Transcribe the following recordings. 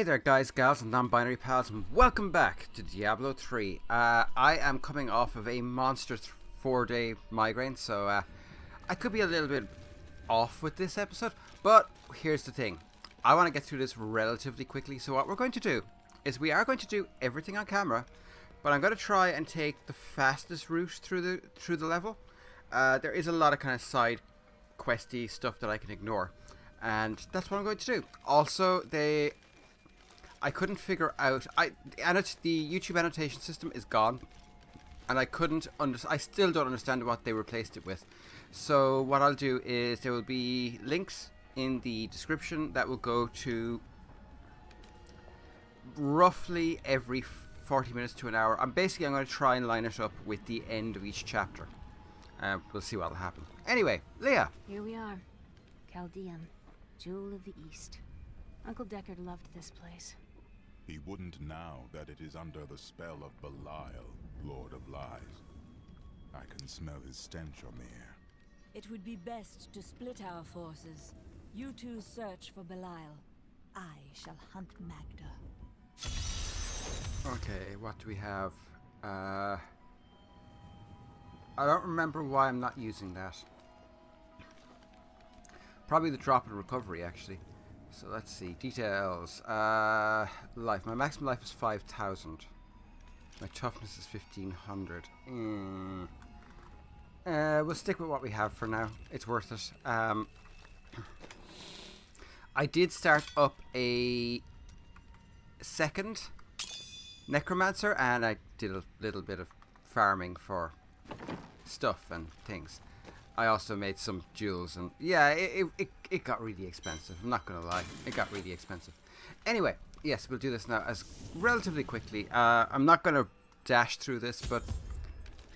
Hey there guys, gals and non-binary pals, and welcome back to Diablo 3. I am coming off of a monster 4-day migraine, so I could be a little bit off with this episode, but here's the thing. I want to get through this relatively quickly, so what we're going to do is we are going to do everything on camera, but I'm going to try and take the fastest route through the level. There is a lot of kind of side questy stuff that I can ignore, and that's what I'm going to do. Also, I couldn't figure out. The YouTube annotation system is gone, and I still don't understand what they replaced it with. So what I'll do is there will be links in the description that will go to roughly every 40 minutes to an hour. I'm going to try and line it up with the end of each chapter. We'll see what'll happen. Anyway, Leah. Here we are, Chaldean, Jewel of the East. Uncle Deckard loved this place. He wouldn't now that it is under the spell of Belial, Lord of Lies. I can smell his stench on the air. It would be best to split our forces. You two search for Belial. I shall hunt Magda. Okay, what do we have? I don't remember why I'm not using that. Probably the drop in recovery, actually. So let's see. Details. Life. My maximum life is 5,000. My toughness is 1,500. We'll stick with what we have for now. It's worth it. I did start up a second Necromancer, and I did a little bit of farming for stuff and things. I also made some jewels, and yeah, it got really expensive. I'm not gonna lie, it got really expensive. Anyway, yes, we'll do this now as relatively quickly. I'm not gonna dash through this, but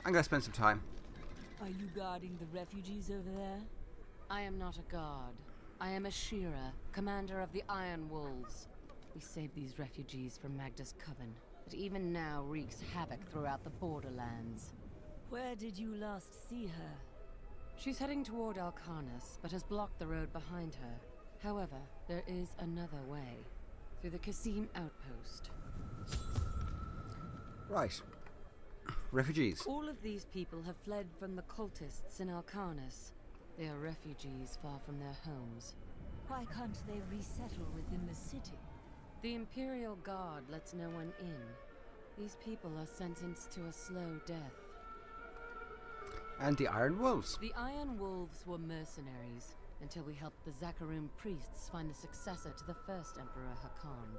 I'm gonna spend some time. Are you guarding the refugees over there? I am not a guard. I am a Shearer, commander of the Iron Wolves. We saved these refugees from Magda's coven, but even now wreaks havoc throughout the borderlands. Where did you last see her? She's heading toward Alcarnus, but has blocked the road behind her. However, there is another way. Through the Kasim outpost. Right. Refugees. All of these people have fled from the cultists in Alcarnus. They are refugees far from their homes. Why can't they resettle within the city? The Imperial Guard lets no one in. These people are sentenced to a slow death. And the Iron Wolves. The Iron Wolves were mercenaries until we helped the Zakarum priests find the successor to the first Emperor Hakan.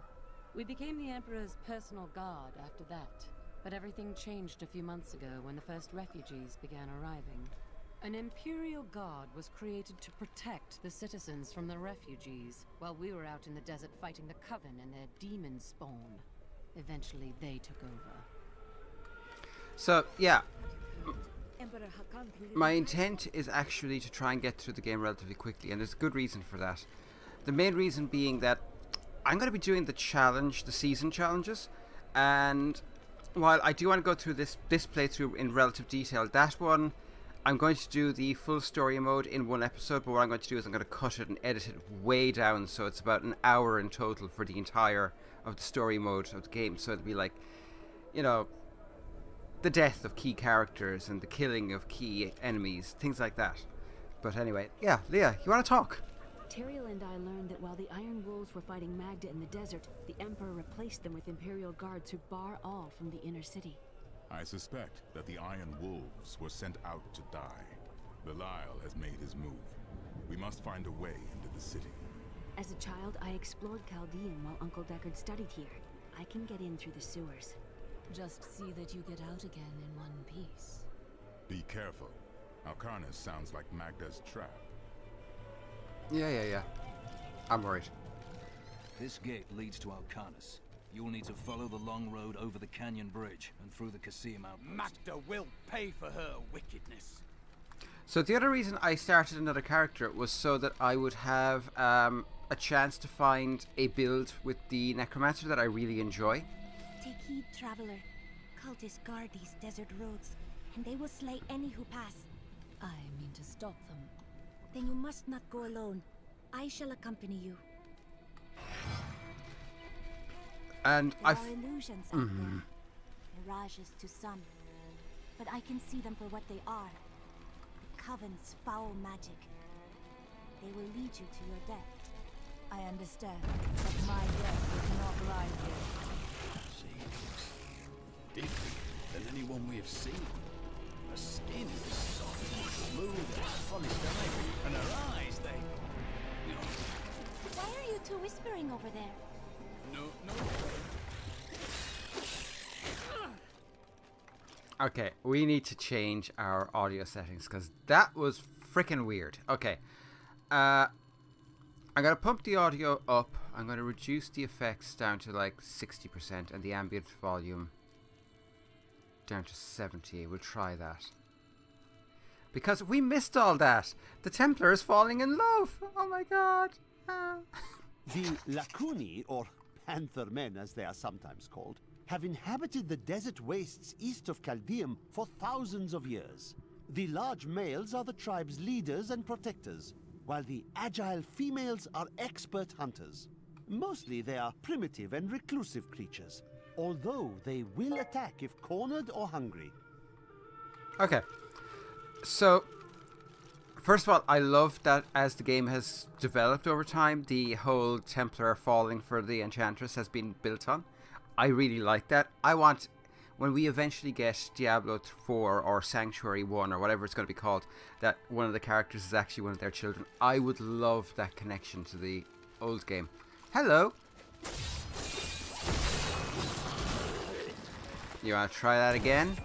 We became the Emperor's personal guard after that, but everything changed a few months ago when the first refugees began arriving. An Imperial Guard was created to protect the citizens from the refugees, while we were out in the desert fighting the Coven and their demon spawn. Eventually they took over. So, yeah. Emperor Hakan. My intent is actually to try and get through the game relatively quickly, and there's a good reason for that. The main reason being that I'm going to be doing the season challenges, and while I do want to go through this playthrough in relative detail, that one I'm going to do the full story mode in one episode, but what I'm going to do is I'm going to cut it and edit it way down, so it's about an hour in total for the entire of the story mode of the game. So it'll be like, you know, the death of key characters and the killing of key enemies, things like that. But anyway, yeah, Leah, you want to talk? Tyrael and I learned that while the Iron Wolves were fighting Magda in the desert, the Emperor replaced them with Imperial guards who bar all from the inner city. I suspect that the Iron Wolves were sent out to die. Belial has made his move. We must find a way into the city. As a child, I explored Chaldean while Uncle Deckard studied here. I can get in through the sewers. Just see that you get out again in one piece. Be careful. Alcarnus sounds like Magda's trap. Yeah. I'm worried. This gate leads to Alcarnus. You'll need to follow the long road over the canyon bridge and through the Kasim outpost. Magda will pay for her wickedness. So the other reason I started another character was so that I would have a chance to find a build with the Necromancer that I really enjoy. Take heed, traveler. Cultists guard these desert roads, and they will slay any who pass. I mean to stop them. Then you must not go alone. I shall accompany you. And There are illusions out there. Mirages to some. But I can see them for what they are. The Coven's foul magic. They will lead you to your death. I understand, but my death is not right here. She looks different than anyone we have seen. Her skin is soft and smooth as polished ivory, and her eyes, they... Why are you two whispering over there? No. Okay, we need to change our audio settings because that was freaking weird. Okay, I'm gonna pump the audio up. I'm gonna reduce the effects down to like 60% and the ambient volume down to 70. We'll try that because we missed all that. The Templar is falling in love. Oh my god. The Lacuni, or Panther Men as they are sometimes called, have inhabited the desert wastes east of Chaldeum for thousands of years. The large males are the tribe's leaders and protectors, while the agile females are expert hunters. Mostly they are primitive and reclusive creatures, although they will attack if cornered or hungry. Okay, so first of all, I love that as the game has developed over time, the whole Templar falling for the Enchantress has been built on. I really like that. I want, when we eventually get Diablo 4 or Sanctuary 1 or whatever it's going to be called, that one of the characters is actually one of their children. I would love that connection to the old game. Hello. You want to try that again?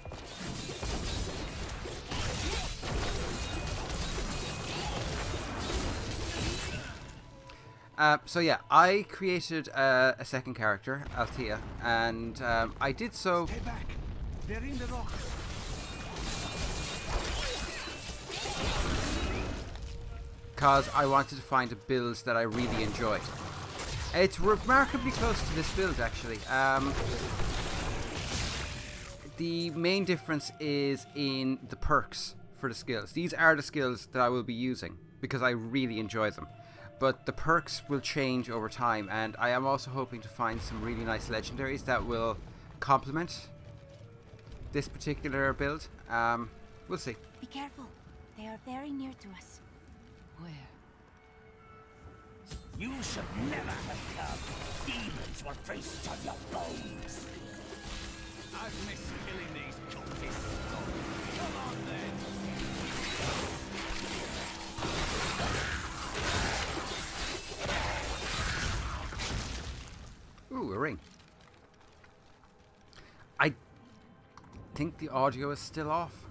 So yeah, I created a second character, Althea, and I did so... Stay back. They're in the rocks. because I wanted to find a build that I really enjoyed. It's remarkably close to this build, actually. The main difference is in the perks for the skills. These are the skills that I will be using because I really enjoy them. But the perks will change over time, and I am also hoping to find some really nice legendaries that will complement this particular build. We'll see. Be careful. They are very near to us. Where? You should never have come. Demons will feast on your bones. I've missed killing these cultists. Come on then. Ooh, a ring. I think the audio is still off.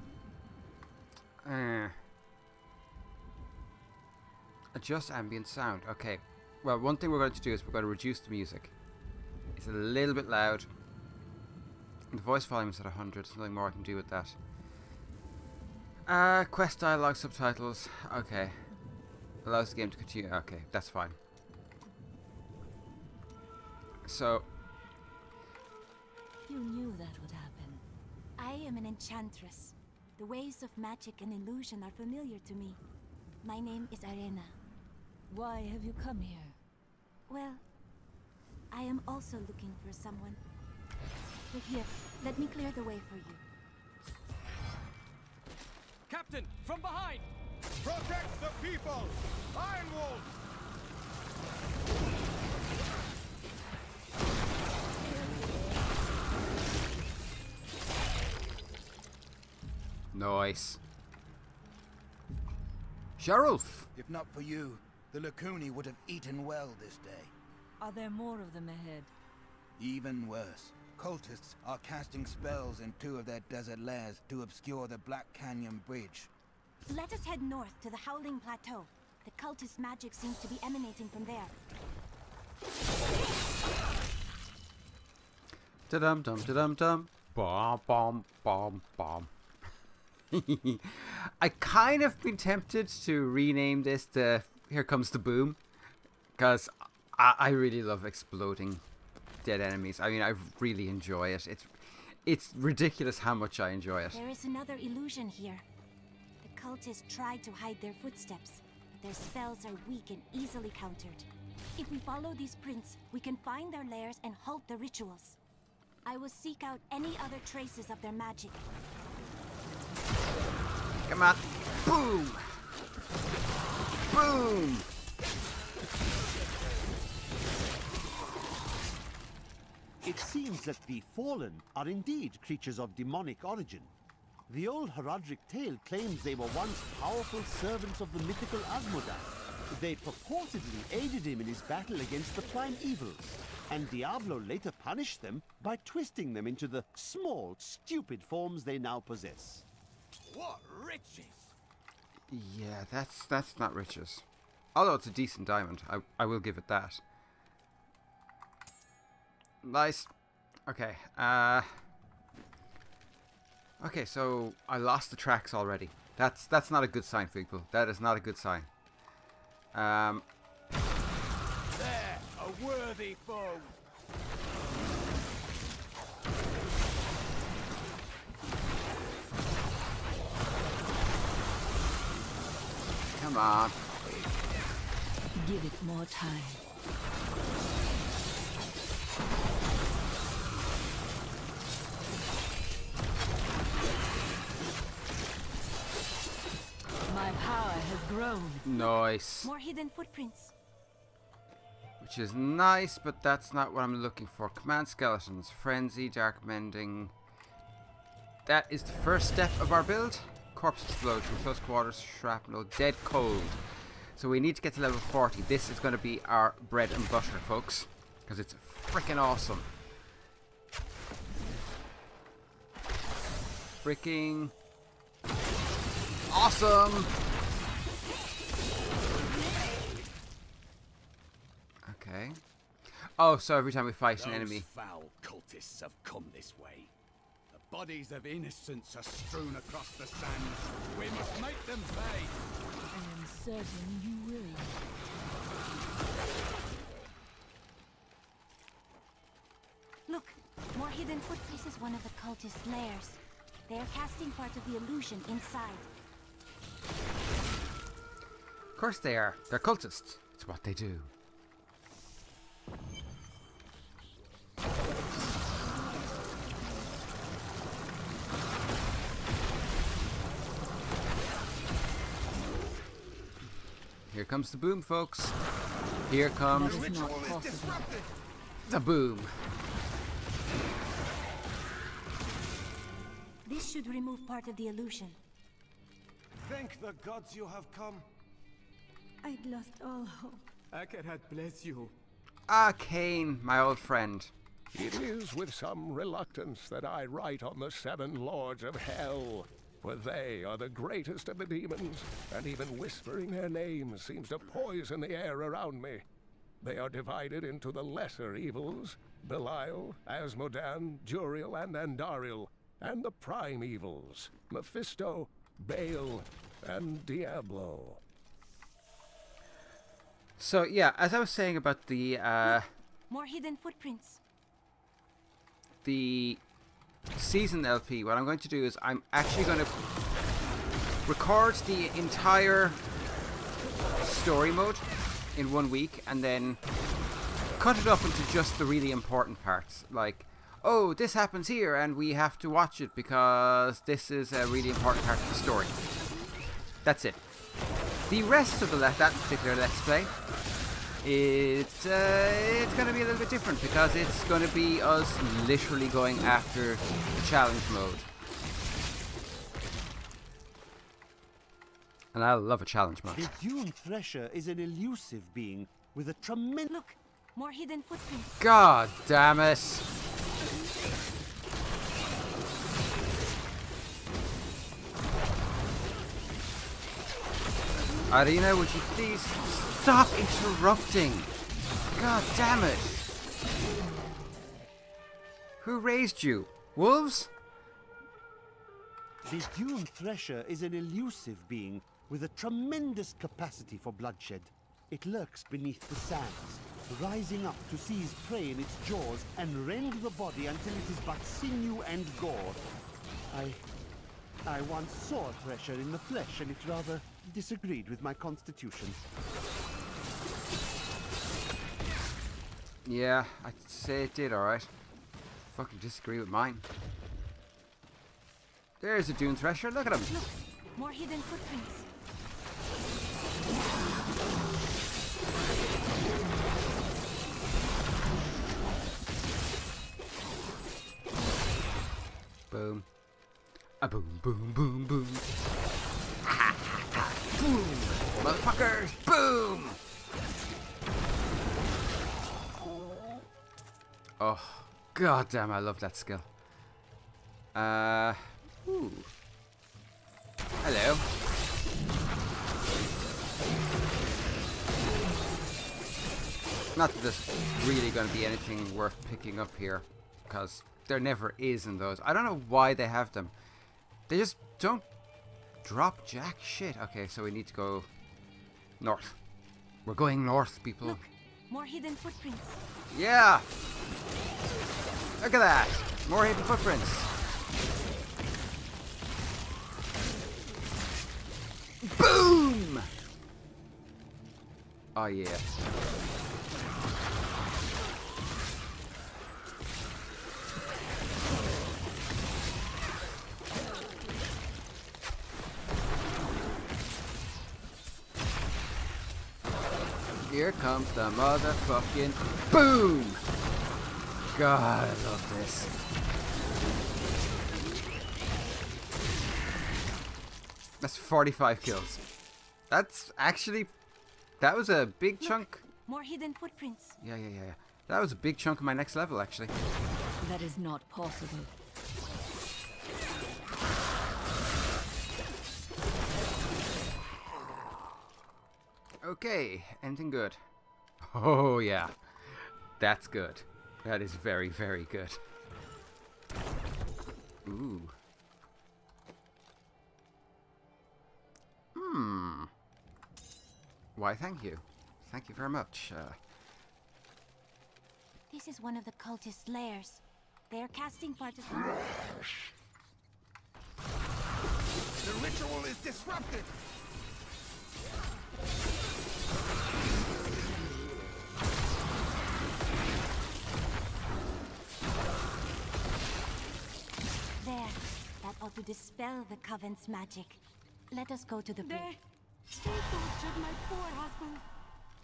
Adjust ambient sound. Okay. Well, one thing we're going to do is we're going to reduce the music. It's a little bit loud. The voice volume is at 100. There's nothing more I can do with that. Quest dialogue subtitles. Okay. Allows the game to continue. Okay, that's fine. So... You knew that would happen. I am an enchantress. The ways of magic and illusion are familiar to me. My name is Arena. Why have you come here? Well, I am also looking for someone. But here, let me clear the way for you. Captain, from behind! Protect the people! Iron Wolf! Nice. Sheriff! If not for you, the Lacuni would have eaten well this day. Are there more of them ahead? Even worse. Cultists are casting spells in 2 of their desert lairs to obscure the Black Canyon Bridge. Let us head north to the Howling Plateau. The cultist magic seems to be emanating from there. Da-dum-dum, da-dum-dum. Bomb, bomb, bomb, bomb. I kind of been tempted to rename this to Here Comes the Boom, because I really love exploding dead enemies. I mean, I really enjoy it. It's ridiculous how much I enjoy it. There is another illusion here. The cultists tried to hide their footsteps, but their spells are weak and easily countered. If we follow these prints, we can find their lairs and halt the rituals. I will seek out any other traces of their magic. Come on. Boom! Boom! It seems that the Fallen are indeed creatures of demonic origin. The old heraldic tale claims they were once powerful servants of the mythical Asmodan. They purportedly aided him in his battle against the prime evils, and Diablo later punished them by twisting them into the small, stupid forms they now possess. What riches! Yeah, that's not riches. Although it's a decent diamond, I will give it that. Nice. Okay. Okay, so I lost the tracks already. That's not a good sign, people. That is not a good sign. There, a worthy foe. Come on. Give it more time. My power has grown. Nice. More hidden footprints. Which is nice, but that's not what I'm looking for. Command skeletons, frenzy, dark mending. That is the first step of our build. Corpse explosion, close quarters, shrapnel, dead cold. So we need to get to level 40. This is going to be our bread and butter, folks, because it's freaking awesome. Freaking awesome. Okay. Oh, so every time we fight an enemy. Those foul cultists have come this way. The bodies of innocents are strewn across the sands. We must make them pay. I am certain you will. Look, more hidden footprints is one of the cultist lairs. They are casting part of the illusion inside. Of course they are. They're cultists. It's what they do. Here comes the boom, folks. Here comes That is not possible. the boom. This should remove part of the illusion. Thank the gods you have come. I'd lost all hope. Akarat bless you. Ah, Cain, my old friend. It is with some reluctance that I write on the 7 lords of hell, for they are the greatest of the demons, and even whispering their names seems to poison the air around me. They are divided into the lesser evils, Belial, Asmodan, Juriel, and Andariel, and the prime evils, Mephisto, Baal, and Diablo. So yeah, as I was saying about the More hidden footprints. season LP, what I'm going to do is I'm actually going to record the entire story mode in 1 week and then cut it up into just the really important parts. Like, oh, this happens here and we have to watch it because this is a really important part of the story. That's it. The rest of that particular Let's Play, it's going to be a little bit different because it's going to be us literally going after the challenge mode. And I love a challenge mode. The Dune Thresher is an elusive being with a tremendous... Look, more hidden footprints. God damn it! Arena, would you please stop interrupting? God damn it! Who raised you? Wolves? The Dune Thresher is an elusive being with a tremendous capacity for bloodshed. It lurks beneath the sands, rising up to seize prey in its jaws and rend the body until it is but sinew and gore. I once saw a Thresher in the flesh and it rather disagreed with my constitution. Yeah, I'd say it did, alright. Fucking disagree with mine. There's a Dune Thresher, look at him! Look, more hidden footprints. Boom. A boom, boom, boom, boom. Boom! Motherfuckers! Boom! Oh, goddamn! I love that skill. Ooh. Hello. Not that there's really going to be anything worth picking up here, because there never is in those. I don't know why they have them. They just don't drop jack shit. Okay, so we need to go north. We're going north, people. Look, more hidden footprints. Yeah! Look at that! More hidden footprints. Boom! Oh yeah. Here comes the motherfucking boom! God, I love this. That's 45 kills. That's actually... That was a big chunk. More hidden footprints. Yeah. That was a big chunk of my next level, actually. That is not possible. Okay, anything good? Oh, yeah. That's good. That is very, very good. Ooh. Why, thank you. Thank you very much. This is one of the cultist lairs. They are casting particles. The ritual is disrupted! There. That ought to dispel the Coven's magic. Let us go to the bridge. Stay tortured, my poor husband.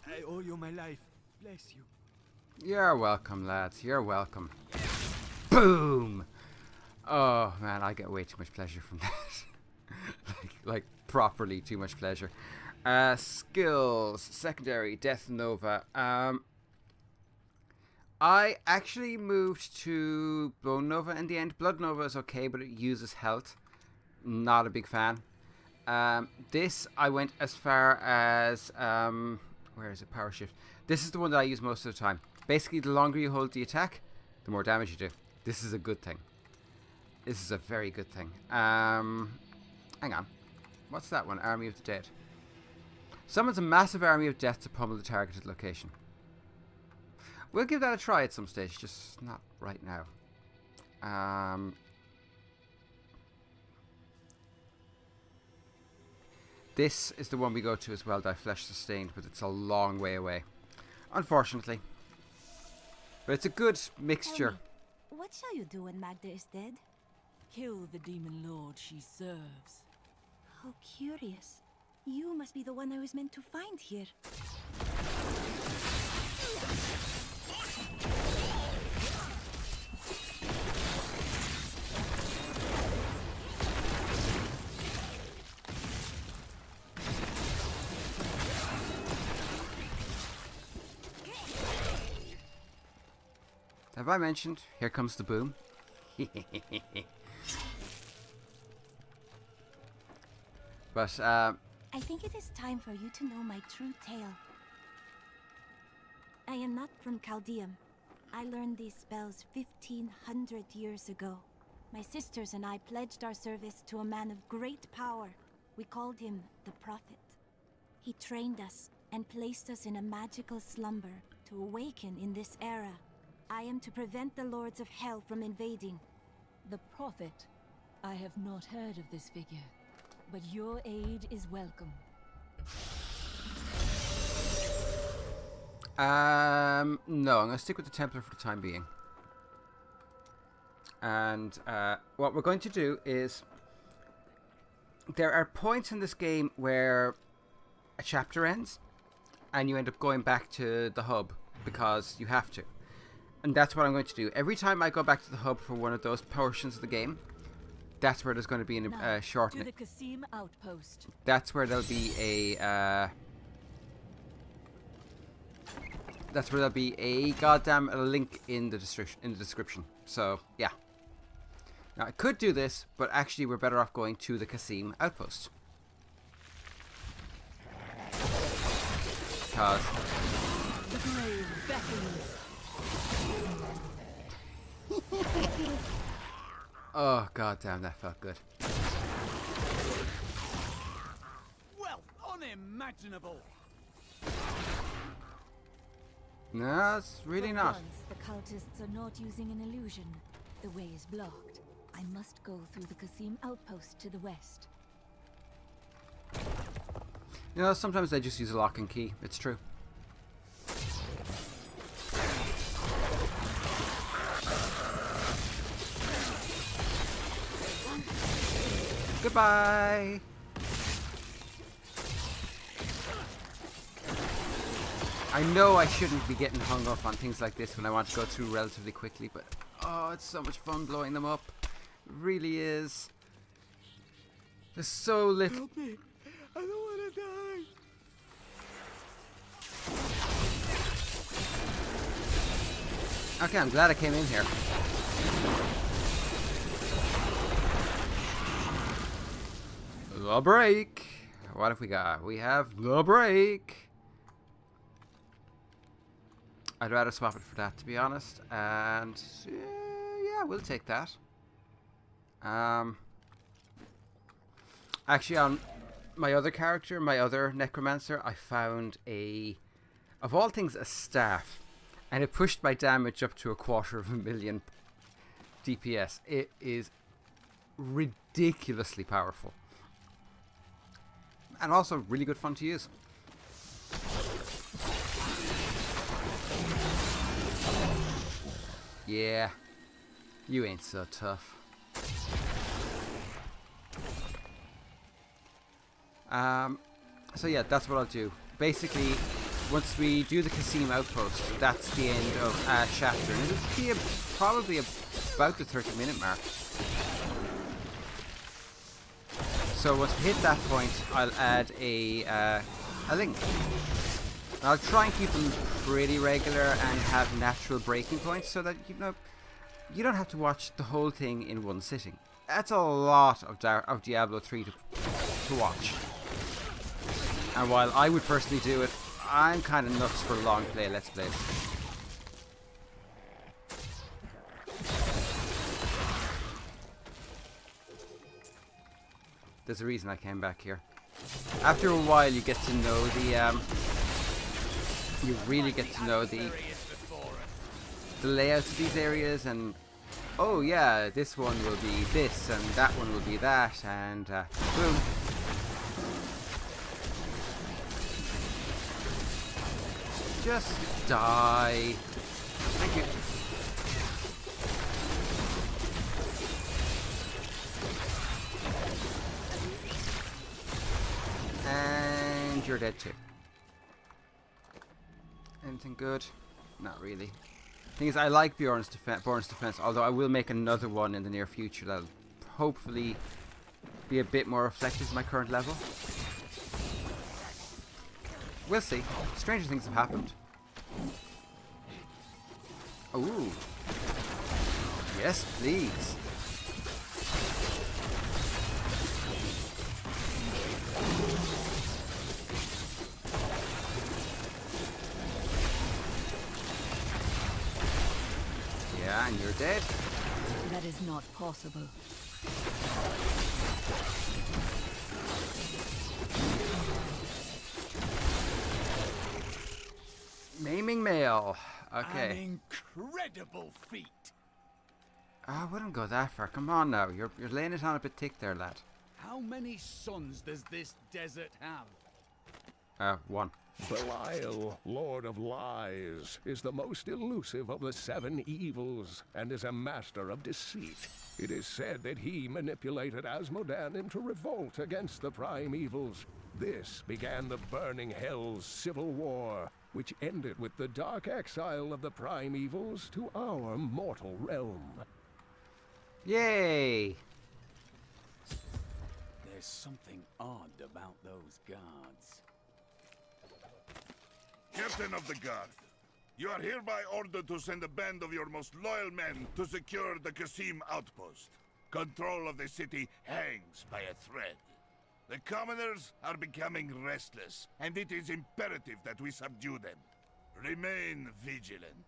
I owe you my life. Bless you. You're welcome, lads. You're welcome. Boom! Oh, man, I get way too much pleasure from that. like, properly too much pleasure. Skills. Secondary. Death Nova. I actually moved to Bone Nova in the end. Blood Nova is okay, but it uses health. Not a big fan. This, I went as far as... where is it? Power Shift. This is the one that I use most of the time. Basically, the longer you hold the attack, the more damage you do. This is a good thing. This is a very good thing. Hang on. What's that one? Army of the Dead. Summons a massive army of death to pummel the targeted location. We'll give that a try at some stage, just not right now. This is the one we go to as well, Die Flesh Sustained, but it's a long way away. Unfortunately. But it's a good mixture. What shall you do when Magda is dead? Kill the demon lord she serves. How curious. You must be the one I was meant to find here. Have I mentioned? Here comes the boom. But, I think it is time for you to know my true tale. I am not from Chaldeum. I learned these spells 1500 years ago. My sisters and I pledged our service to a man of great power. We called him the Prophet. He trained us and placed us in a magical slumber to awaken in this era. I am to prevent the Lords of Hell from invading. The Prophet? I have not heard of this figure, but your aid is welcome. No, I'm going to stick with the Templar for the time being. And what we're going to do is... There are points in this game where a chapter ends and you end up going back to the hub because you have to. And that's what I'm going to do. Every time I go back to the hub for one of those portions of the game, that's where there's going to be a shortening. To the Qasim outpost. That's where there'll be a... that's where there'll be a goddamn link in the description. So, yeah. Now, I could do this, but actually we're better off going to the Qasim outpost. Because... The grave beckons. Oh, goddamn, that felt good. Well, unimaginable. No, it's really For not. once, the cultists are not using an illusion. The way is blocked. I must go through the Qasim outpost to the west. You know, sometimes they just use a lock and key. It's true. Goodbye! I know I shouldn't be getting hung up on things like this when I want to go through relatively quickly, but oh, it's so much fun blowing them up. It really is. There's so little... Help me! I don't want to die! Okay, I'm glad I came in here. The break! What have we got? We have the break! I'd rather swap it for that, to be honest. And yeah, we'll take that. Actually, on my other character, my other Necromancer, I found of all things, a staff. And it pushed my damage up to 250,000 DPS. It is ridiculously powerful. And also really good fun to use. Yeah, you ain't so tough. So yeah, that's what I'll do. Basically, once we do the Qasim outpost, that's the end of a chapter. And it'll be probably about the 30-minute mark. So once we hit that point, I'll add a link. I'll try and keep them pretty regular and have natural breaking points so that you don't have to watch the whole thing in one sitting. That's a lot of Diablo 3 to watch. And while I would personally do it, I'm kind of nuts for long play let's plays. There's a reason I came back here. After a while, you get to know the you really get to know the layouts of these areas, and oh yeah, this one will be this and that one will be that, and boom. Just die. Thank you. And you're dead too. Anything good? Not really. Thing is, I like Born's defense, although I will make another one in the near future that'll hopefully be a bit more reflective of my current level. We'll see. Stranger things have happened. Ooh. Yes, please. Yeah, and you're dead. That is not possible. Maiming male. Okay. An incredible feat. I wouldn't go that far. Come on now. You're laying it on a bit thick there, lad. How many sons does this desert have? 1. Belial, Lord of Lies, is the most elusive of the 7 evils and is a master of deceit. It is said that he manipulated Asmodan into revolt against the prime evils. This began the Burning Hell's civil war, which ended with the dark exile of the prime evils to our mortal realm. Yay! There's something odd about those guards. Captain of the Guard, you are hereby ordered to send a band of your most loyal men to secure the Qasim outpost. Control of the city hangs by a thread. The commoners are becoming restless, and it is imperative that we subdue them. Remain vigilant,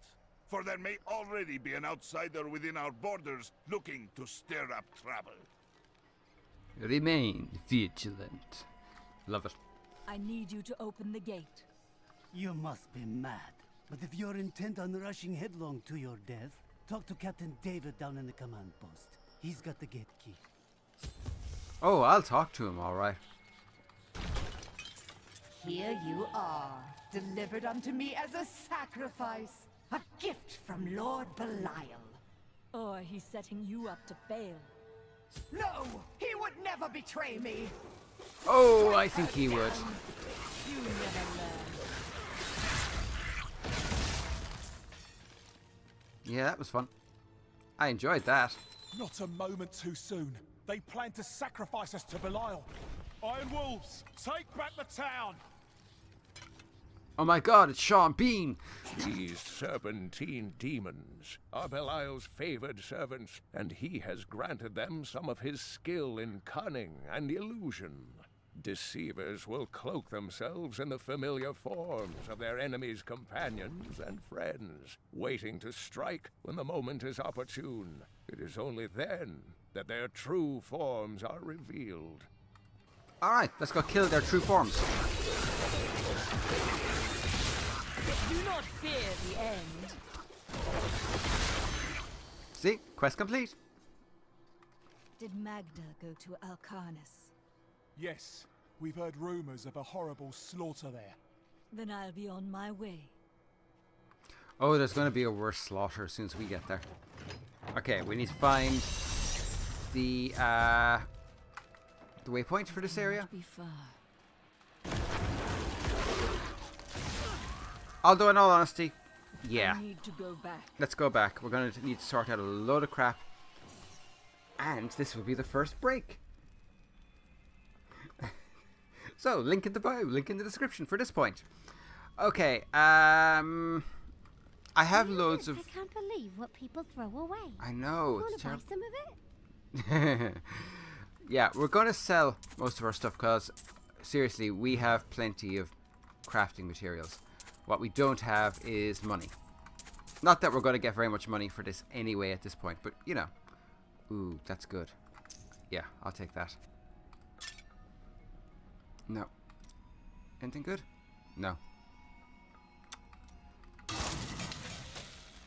for there may already be an outsider within our borders looking to stir up trouble. Remain vigilant. Love it. I need you to open the gate. You must be mad. But if you're intent on rushing headlong to your death, talk to Captain David down in the command post. He's got the gate key. Oh, I'll talk to him, alright. Here you are, delivered unto me as a sacrifice. A gift from Lord Belial. Or he's setting you up to fail. No! He would never betray me! Oh, I think he would. You never learn. Yeah, that was fun. I enjoyed that. Not a moment too soon. They plan to sacrifice us to Belial. Iron Wolves, take back the town! Oh my god, it's Sean Bean! These serpentine demons are Belial's favored servants, and he has granted them some of his skill in cunning and illusion. Deceivers will cloak themselves in the familiar forms of their enemies' companions and friends, waiting to strike when the moment is opportune. It is only then that their true forms are revealed. Alright, let's go kill their true forms. Do not fear the end. See? Quest complete. Did Magda go to Alcarnus? Yes, we've heard rumors of a horrible slaughter there. Then I'll be on my way. Oh, there's going to be a worse slaughter as soon as we get there. Okay, we need to find the waypoint for this area. Be far. Although, in all honesty, yeah. I need to go back. Let's go back. We're going to need to sort out a load of crap. And this will be the first break. So, link in the bio, link in the description for this point. Okay, I have loads of... I can't believe what people throw away. I know. Want to buy some of it? Yeah, we're going to sell most of our stuff because, seriously, we have plenty of crafting materials. What we don't have is money. Not that we're going to get very much money for this anyway at this point, but, you know. Ooh, that's good. Yeah, I'll take that. No. Anything good? No.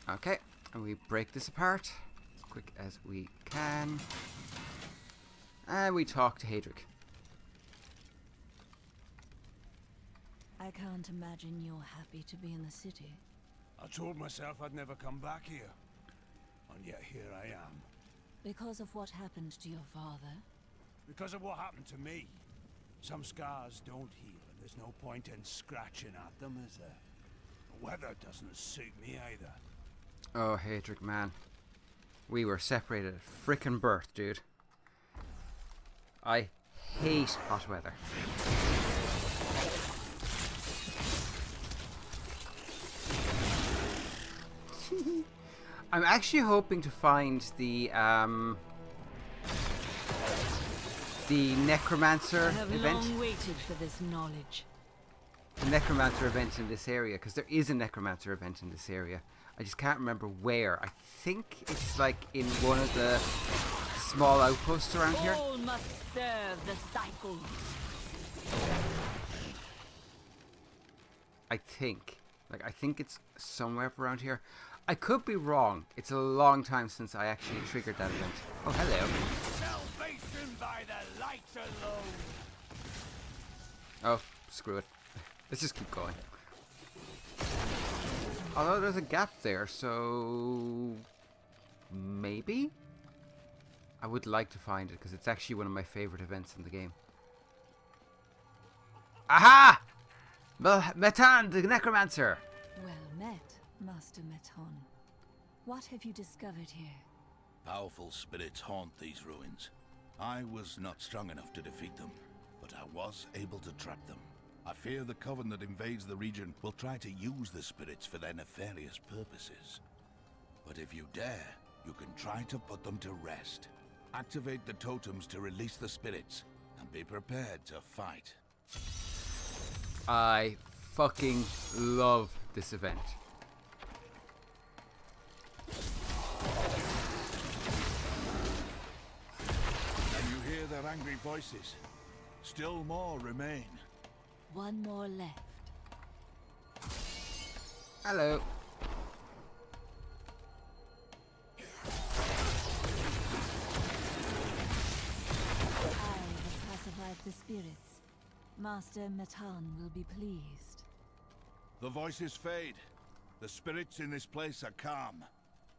Okay, and we break this apart as quick as we can. And we talk to Hadric. I can't imagine you're happy to be in the city. I told myself I'd never come back here. And yet here I am. Because of what happened to your father? Because of what happened to me. Some scars don't heal, and there's no point in scratching at them, is there? The weather doesn't suit me either. Oh, Hadric, man. We were separated at frickin' birth, dude. I hate hot weather. I'm actually hoping to find the Necromancer I have event. long waited for this knowledge. The Necromancer event in this area, because there is a Necromancer event in this area. I just can't remember where. I think it's like in one of the small outposts around here. All must serve the cycle. I think. Like, I think it's somewhere up around here. I could be wrong. It's a long time since I actually triggered that event. Oh, hello. Salvation by the light alone. Oh, screw it. Let's just keep going. Although there's a gap there, so maybe? I would like to find it because it's actually one of my favorite events in the game. Aha! Metan, the Necromancer! Well met, Master Meton. What have you discovered here? Powerful spirits haunt these ruins. I was not strong enough to defeat them, but I was able to trap them. I fear the coven that invades the region will try to use the spirits for their nefarious purposes. But if you dare, you can try to put them to rest. Activate the totems to release the spirits, and be prepared to fight. I fucking love this event. Can you hear their angry voices? Still more remain. One more left. Hello. The spirits. Master Metan will be pleased. The voices fade. The spirits in this place are calm.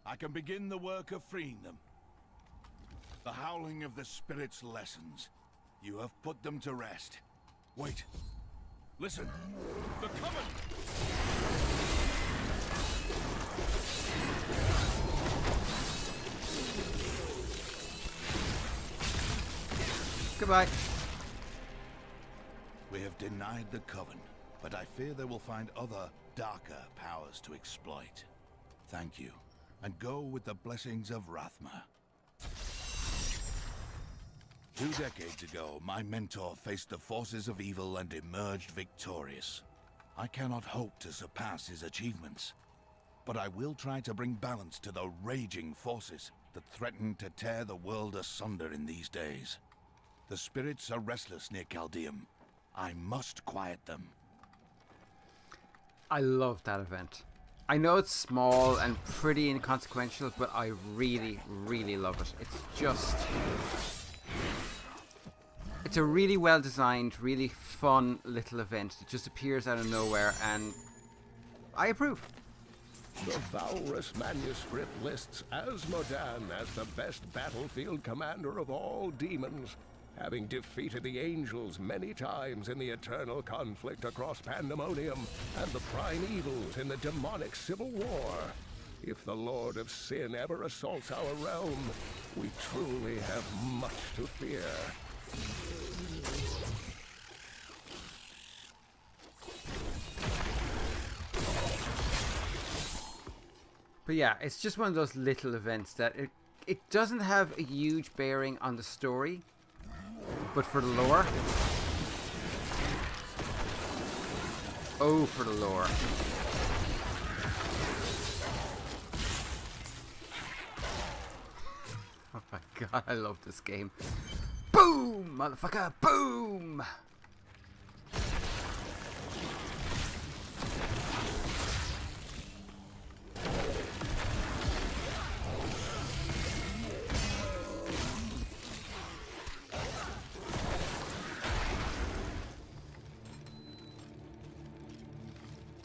I can begin the work of freeing them. The howling of the spirits lessens. You have put them to rest. Wait. Listen. The coven! Goodbye. We have denied the coven, but I fear they will find other, darker powers to exploit. Thank you, and go with the blessings of Rathma. 2 decades ago, my mentor faced the forces of evil and emerged victorious. I cannot hope to surpass his achievements, but I will try to bring balance to the raging forces that threaten to tear the world asunder in these days. The spirits are restless near Caldeum. I must quiet them. I love that event. I know it's small and pretty inconsequential, but I really, really love it. It's a really well designed, really fun little event that just appears out of nowhere, and I approve. The Valrus manuscript lists Asmodan as the best battlefield commander of all demons, having defeated the angels many times in the eternal conflict across Pandemonium and the primevals in the demonic civil war. If the Lord of Sin ever assaults our realm, we truly have much to fear. But yeah, it's just one of those little events that it doesn't have a huge bearing on the story, but for the lore. Oh, for the lore. Oh my god, I love this game. Boom, motherfucker, boom!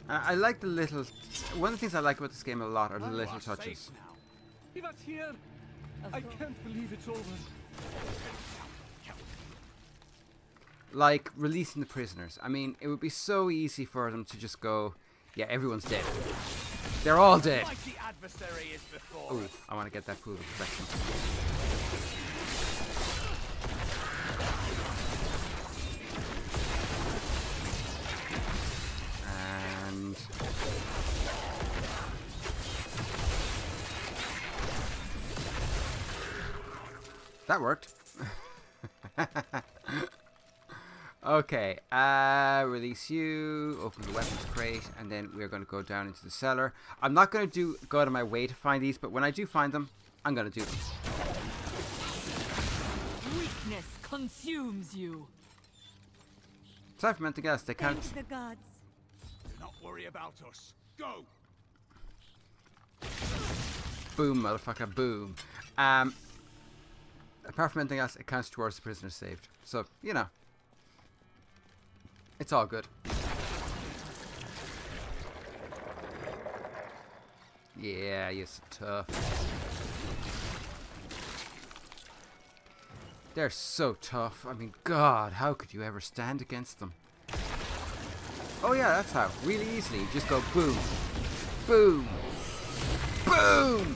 I like the little... One of the things I like about this game a lot are the little touches. That's here. I can't believe it's over. Like releasing the prisoners. I mean, it would be so easy for them to just go, yeah, everyone's dead. They're all dead. Oh, I want to get that pool of reflection. And that worked. Okay, release you, open the weapons crate, and then we're going to go down into the cellar. I'm not going to go out of my way to find these, but when I do find them, I'm going to do them. Weakness consumes you. Aside from anything else, they can't... Thank the gods. Do not worry about us. Go! Boom, motherfucker, boom. Apart from anything else, it counts towards the prisoner saved. So, you know. It's all good. Yeah, you're so tough. They're so tough. I mean, God, how could you ever stand against them? Oh yeah, that's how. Really easily. You just go boom. Boom. Boom!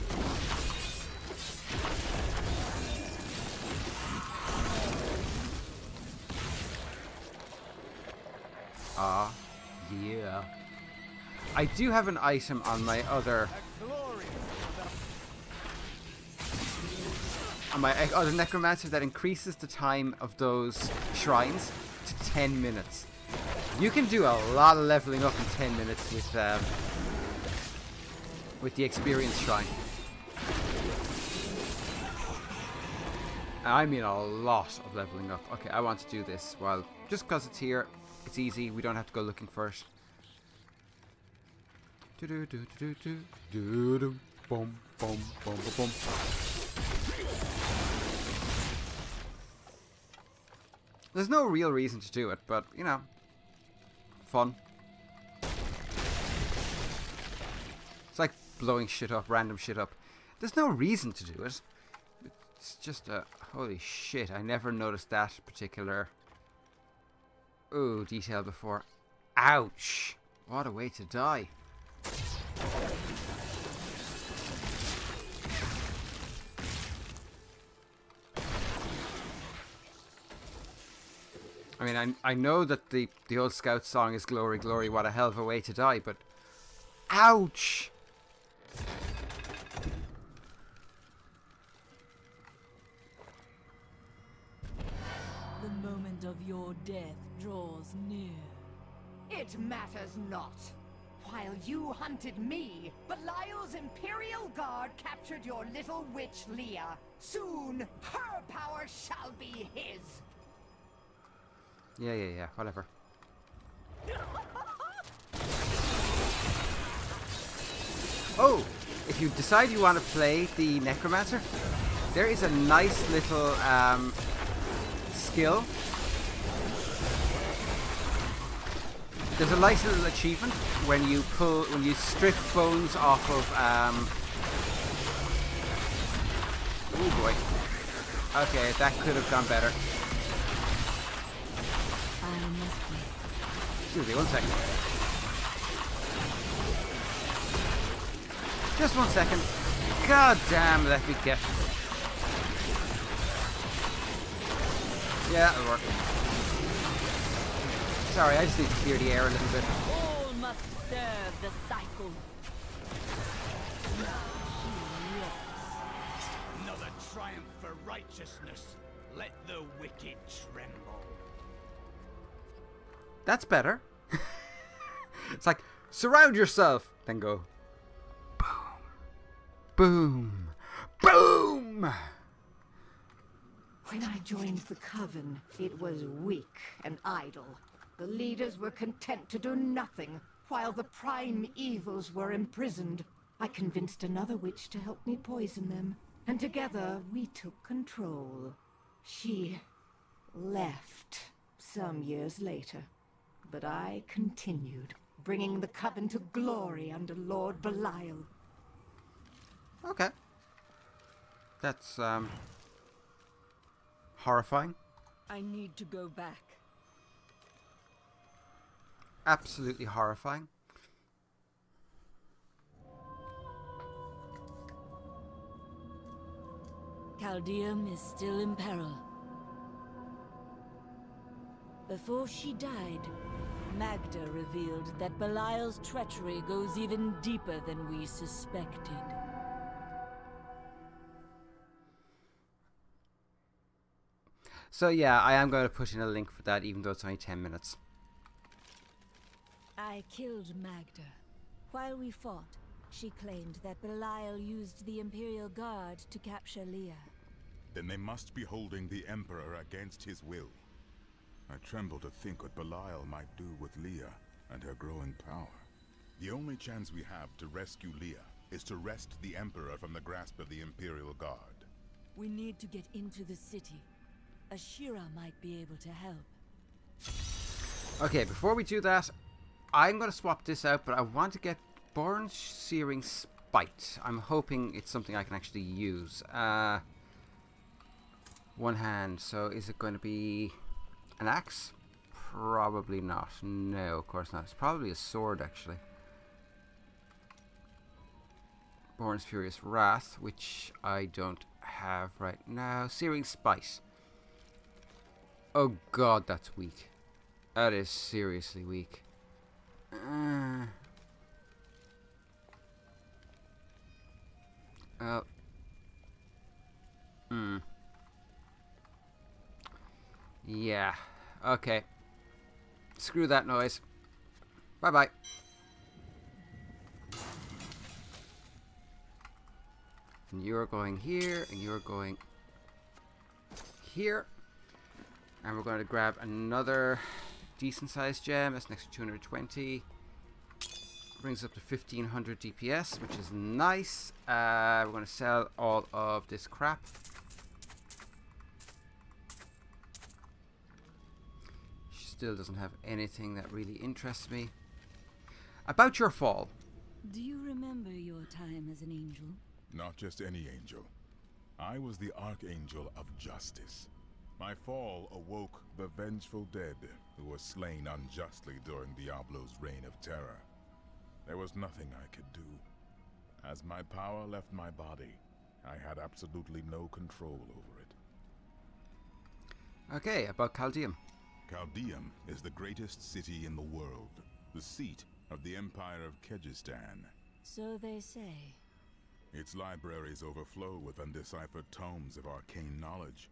Ah, yeah. I do have an item on my other... on my other Necromancer that increases the time of those shrines to 10 minutes. You can do a lot of leveling up in 10 minutes with the experience shrine. I mean a lot of leveling up. Okay, I want to do this. Well, just because it's here, it's easy. We don't have to go looking for it. Do do do do do do do boom boom boom boom. There's no real reason to do it, but you know, fun. It's like blowing shit up, random shit up. There's no reason to do it. It's just a... holy shit, I never noticed that particular... ooh, detail before. Ouch! What a way to die. I mean, I know that the old Scout song is Glory, Glory, what a hell of a way to die, but... ouch! The moment of your death draws near. It matters not. While you hunted me, Belial's Imperial Guard captured your little witch Leah. Soon, her power shall be his. Yeah, whatever. Oh, if you decide you want to play the Necromancer, there is a nice little skill. There's a nice little achievement when you strip bones off of oh boy. Okay, that could have gone better. Excuse me, 1 second. Just 1 second. God damn, let me get... yeah, that'll work. Sorry, I just need to clear the air a little bit. All must serve the cycle. Another triumph for righteousness. Let the wicked tremble. That's better. It's like, surround yourself, then go boom, boom, boom. When I joined the Coven, it was weak and idle. The leaders were content to do nothing, while the prime evils were imprisoned. I convinced another witch to help me poison them, and together we took control. She left some years later, but I continued, bringing the Coven to glory under Lord Belial. Okay. That's, horrifying. I need to go back. Absolutely horrifying. Caldeum is still in peril. Before she died, Magda revealed that Belial's treachery goes even deeper than we suspected. So yeah, I am going to put in a link for that, even though it's only 10 minutes. I killed Magda. While we fought, she claimed that Belial used the Imperial Guard to capture Leah. Then they must be holding the Emperor against his will. I tremble to think what Belial might do with Leah and her growing power. The only chance we have to rescue Leah is to wrest the Emperor from the grasp of the Imperial Guard. We need to get into the city. Ashira might be able to help. Okay, before we do that, I'm going to swap this out, but I want to get Born Searing bite. I'm hoping it's something I can actually use. One hand, so is it going to be an axe? Probably not. No, of course not. It's probably a sword, actually. Born's Furious Wrath, which I don't have right now. Searing Spice. Oh god, that's weak. That is seriously weak. Yeah. Okay. Screw that noise. Bye-bye. And you're going here, and you're going here. And we're going to grab another decent-sized gem. That's next to 220. Brings up to 1500 DPS, which is nice. We're going to sell all of this crap. She still doesn't have anything that really interests me. About your fall. Do you remember your time as an angel? Not just any angel. I was the Archangel of Justice. My fall awoke the vengeful dead who were slain unjustly during Diablo's reign of terror. There was nothing I could do. As my power left my body, I had absolutely no control over it. Okay, about Caldeum. Caldeum is the greatest city in the world, the seat of the Empire of Kyrgyzstan. So they say. Its libraries overflow with undeciphered tomes of arcane knowledge.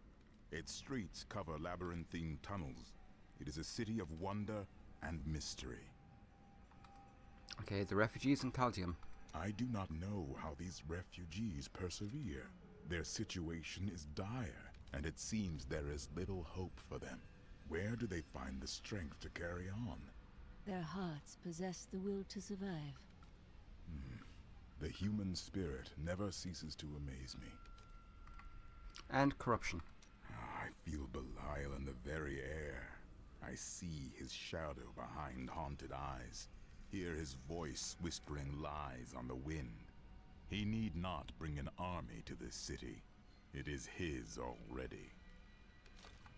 Its streets cover labyrinthine tunnels. It is a city of wonder and mystery. Okay, the refugees in Caldeum. I do not know how these refugees persevere. Their situation is dire, and it seems there is little hope for them. Where do they find the strength to carry on? Their hearts possess the will to survive. The human spirit never ceases to amaze me. And corruption. I feel Belial in the very air. I see his shadow behind haunted eyes. Hear his voice whispering lies on the wind. He need not bring an army to this city. It is his already.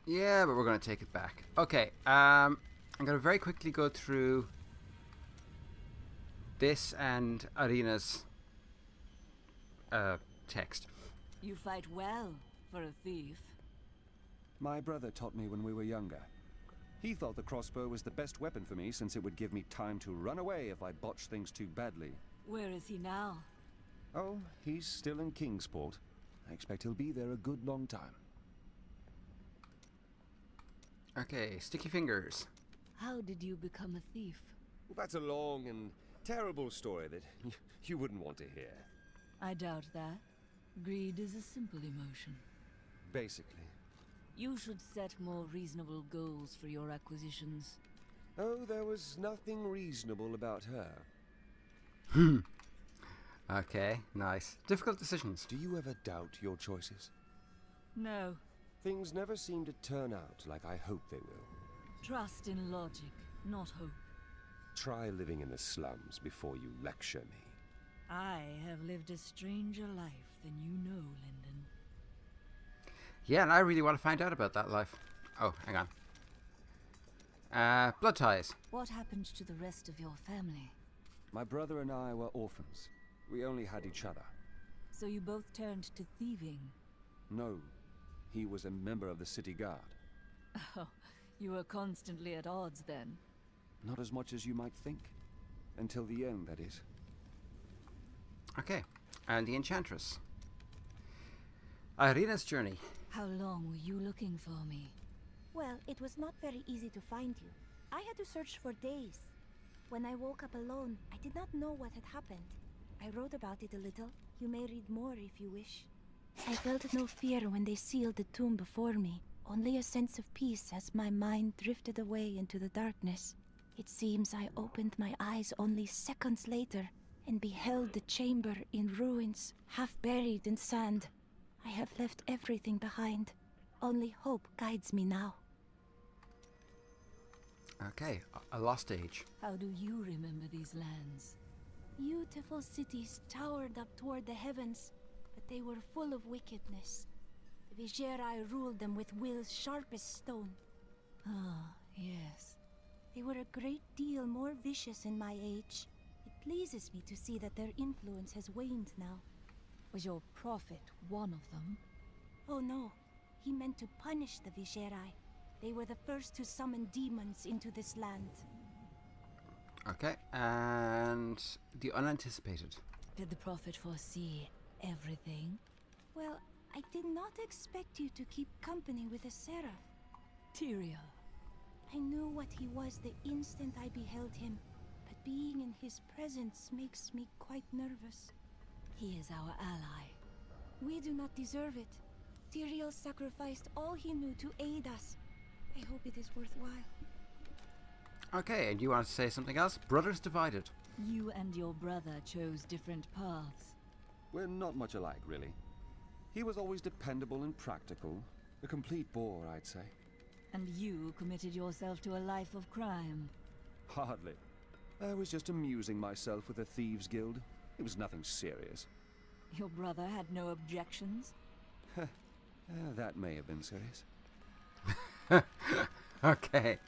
Yeah, but we're going to take it back. Okay, I'm going to very quickly go through this and Arena's text. You fight well for a thief. My brother taught me when we were younger. He thought the crossbow was the best weapon for me since it would give me time to run away if I botched things too badly. Where is he now? Oh, he's still in Kingsport. I expect he'll be there a good long time. Okay, sticky fingers. How did you become a thief? Well, that's a long and terrible story that you wouldn't want to hear. I doubt that. Greed is a simple emotion. Basically. You should set more reasonable goals for your acquisitions. Oh, there was nothing reasonable about her. Okay, nice. Difficult decisions. Do you ever doubt your choices? No. Things never seem to turn out like I hope they will. Trust in logic, not hope. Try living in the slums before you lecture me. I have lived a stranger life than you know, Lyndon. Yeah, and I really want to find out about that life. Oh, hang on. Blood ties. What happened to the rest of your family? My brother and I were orphans. We only had each other. So you both turned to thieving? No. He was a member of the city guard. Oh, you were constantly at odds then? Not as much as you might think. Until the end, that is. Okay, and the Enchantress. Irina's journey. How long were you looking for me? Well, it was not very easy to find you. I had to search for days. When I woke up alone, I did not know what had happened. I wrote about it a little. You may read more if you wish. I felt no fear when they sealed the tomb before me, only a sense of peace as my mind drifted away into the darkness. It seems I opened my eyes only seconds later and beheld the chamber in ruins, half buried in sand. I have left everything behind. Only hope guides me now. Okay, a lost age. How do you remember these lands? Beautiful cities towered up toward the heavens, but they were full of wickedness. The Vigerai ruled them with wills sharp as stone. Ah, yes. They were a great deal more vicious in my age. It pleases me to see that their influence has waned now. Was your prophet one of them? Oh no, he meant to punish the Vigerai. They were the first to summon demons into this land. Okay, and the unanticipated. Did the prophet foresee everything? Well, I did not expect you to keep company with a seraph. Tyrael. I knew what he was the instant I beheld him, but being in his presence makes me quite nervous. He is our ally. We do not deserve it. Tyrael sacrificed all he knew to aid us. I hope it is worthwhile. Okay, and you want to say something else? Brothers divided. You and your brother chose different paths. We're not much alike, really. He was always dependable and practical. A complete bore, I'd say. And you committed yourself to a life of crime. Hardly. I was just amusing myself with a thieves' guild. It was nothing serious. Your brother had no objections? That may have been serious. Okay.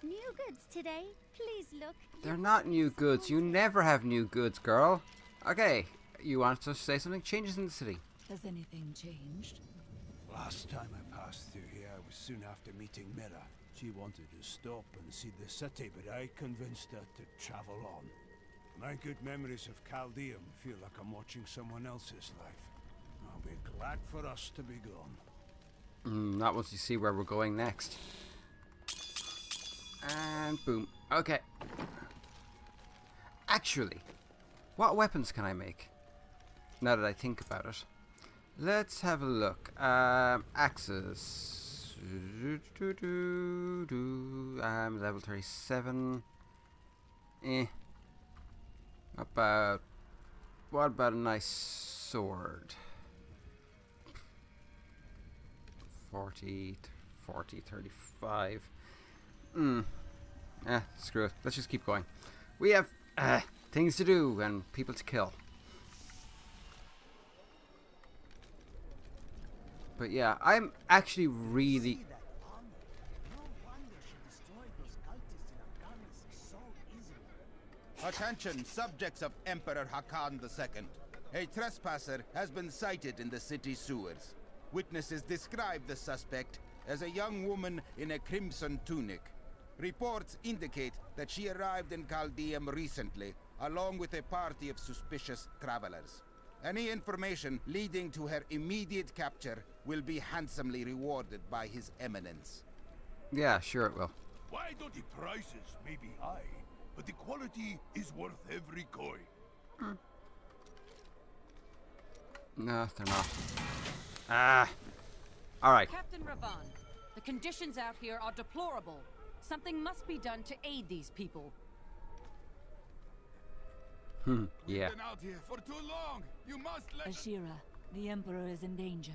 New goods today. Please look. They're not new goods. You never have new goods, girl. Okay, you want to say something? Changes in the city. Has anything changed? Last time I passed through here, I was soon after meeting Mira. She wanted to stop and see the city, but I convinced her to travel on. My good memories of Chaldeum feel like I'm watching someone else's life. I'll be glad for us to be gone. Not once you see where we're going next. And boom. Okay. Actually, what weapons can I make? Now that I think about it. Let's have a look. Axes. Level 37. What about a nice sword? 40, 35. Screw it. Let's just keep going. We have things to do and people to kill. But yeah, I'm actually really... Attention, subjects of Emperor Hakan II. A trespasser has been sighted in the city sewers. Witnesses describe the suspect as a young woman in a crimson tunic. Reports indicate that she arrived in Chaldeum recently, along with a party of suspicious travelers. Any information leading to her immediate capture will be handsomely rewarded by His Eminence. Yeah, sure it will. Why don't the prices may be high, but the quality is worth every coin? No, they're not. Alright. Captain Ravan, the conditions out here are deplorable. Something must be done to aid these people. Yeah. We've been out here for too long. You must let Ashira, the Emperor is in danger.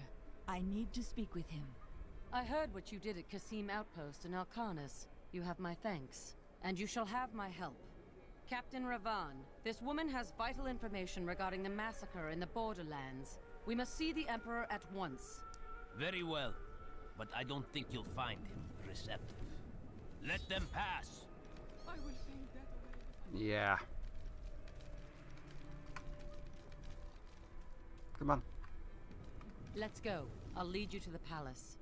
I need to speak with him. I heard what you did at Qasim Outpost in Alcanis. You have my thanks, and you shall have my help. Captain Ravan, this woman has vital information regarding the massacre in the Borderlands. We must see the Emperor at once. Very well, but I don't think you'll find him receptive. Let them pass. I will think that. Yeah. Come on. Let's go. I'll lead you to the palace.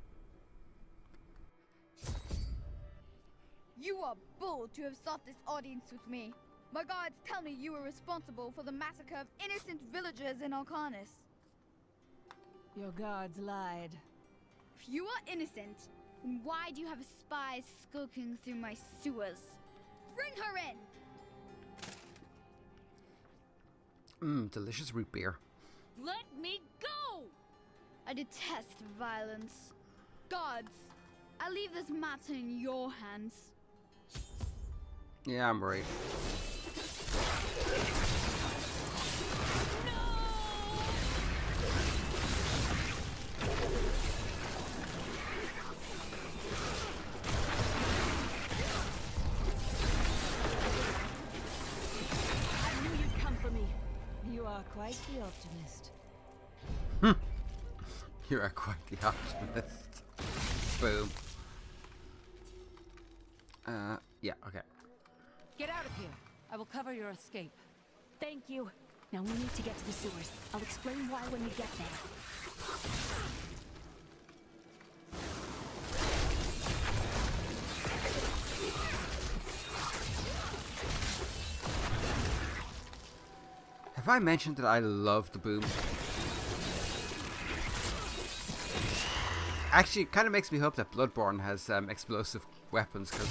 You are bold to have sought this audience with me. My guards tell me you were responsible for the massacre of innocent villagers in Alcanis. Your guards lied. If you are innocent, then why do you have spies skulking through my sewers? Bring her in! Delicious root beer. Let me go! I detest violence. Guards, I leave this matter in your hands. Yeah, I'm worried. I knew you'd quite the optimist. You are quite the optimist. Boom. Yeah, okay. Get out of here. I will cover your escape. Thank you. Now we need to get to the sewers. I'll explain why when we get there. Have I mentioned that I love the boom? Actually, it kind of makes me hope that Bloodborne has explosive weapons, because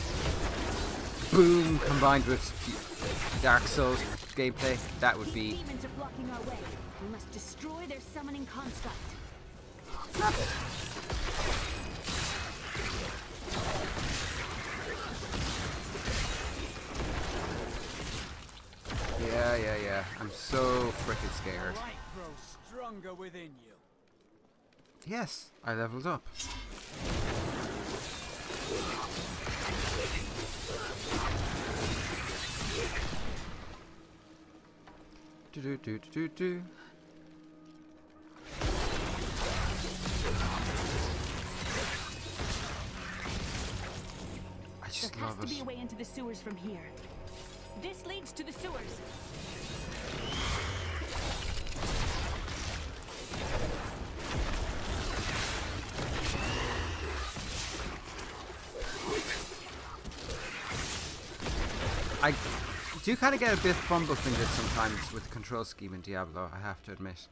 boom combined with Dark Souls gameplay, that would be... Demons are blocking our way. We must destroy their summoning construct. Yeah. I'm so freaking scared. Light grows stronger within you. Yes, I leveled up. Do. I just there love has to it. be a way into the sewers from here. This leads to the sewers. I do kind of get a bit fumble-fingered sometimes with the control scheme in Diablo, I have to admit.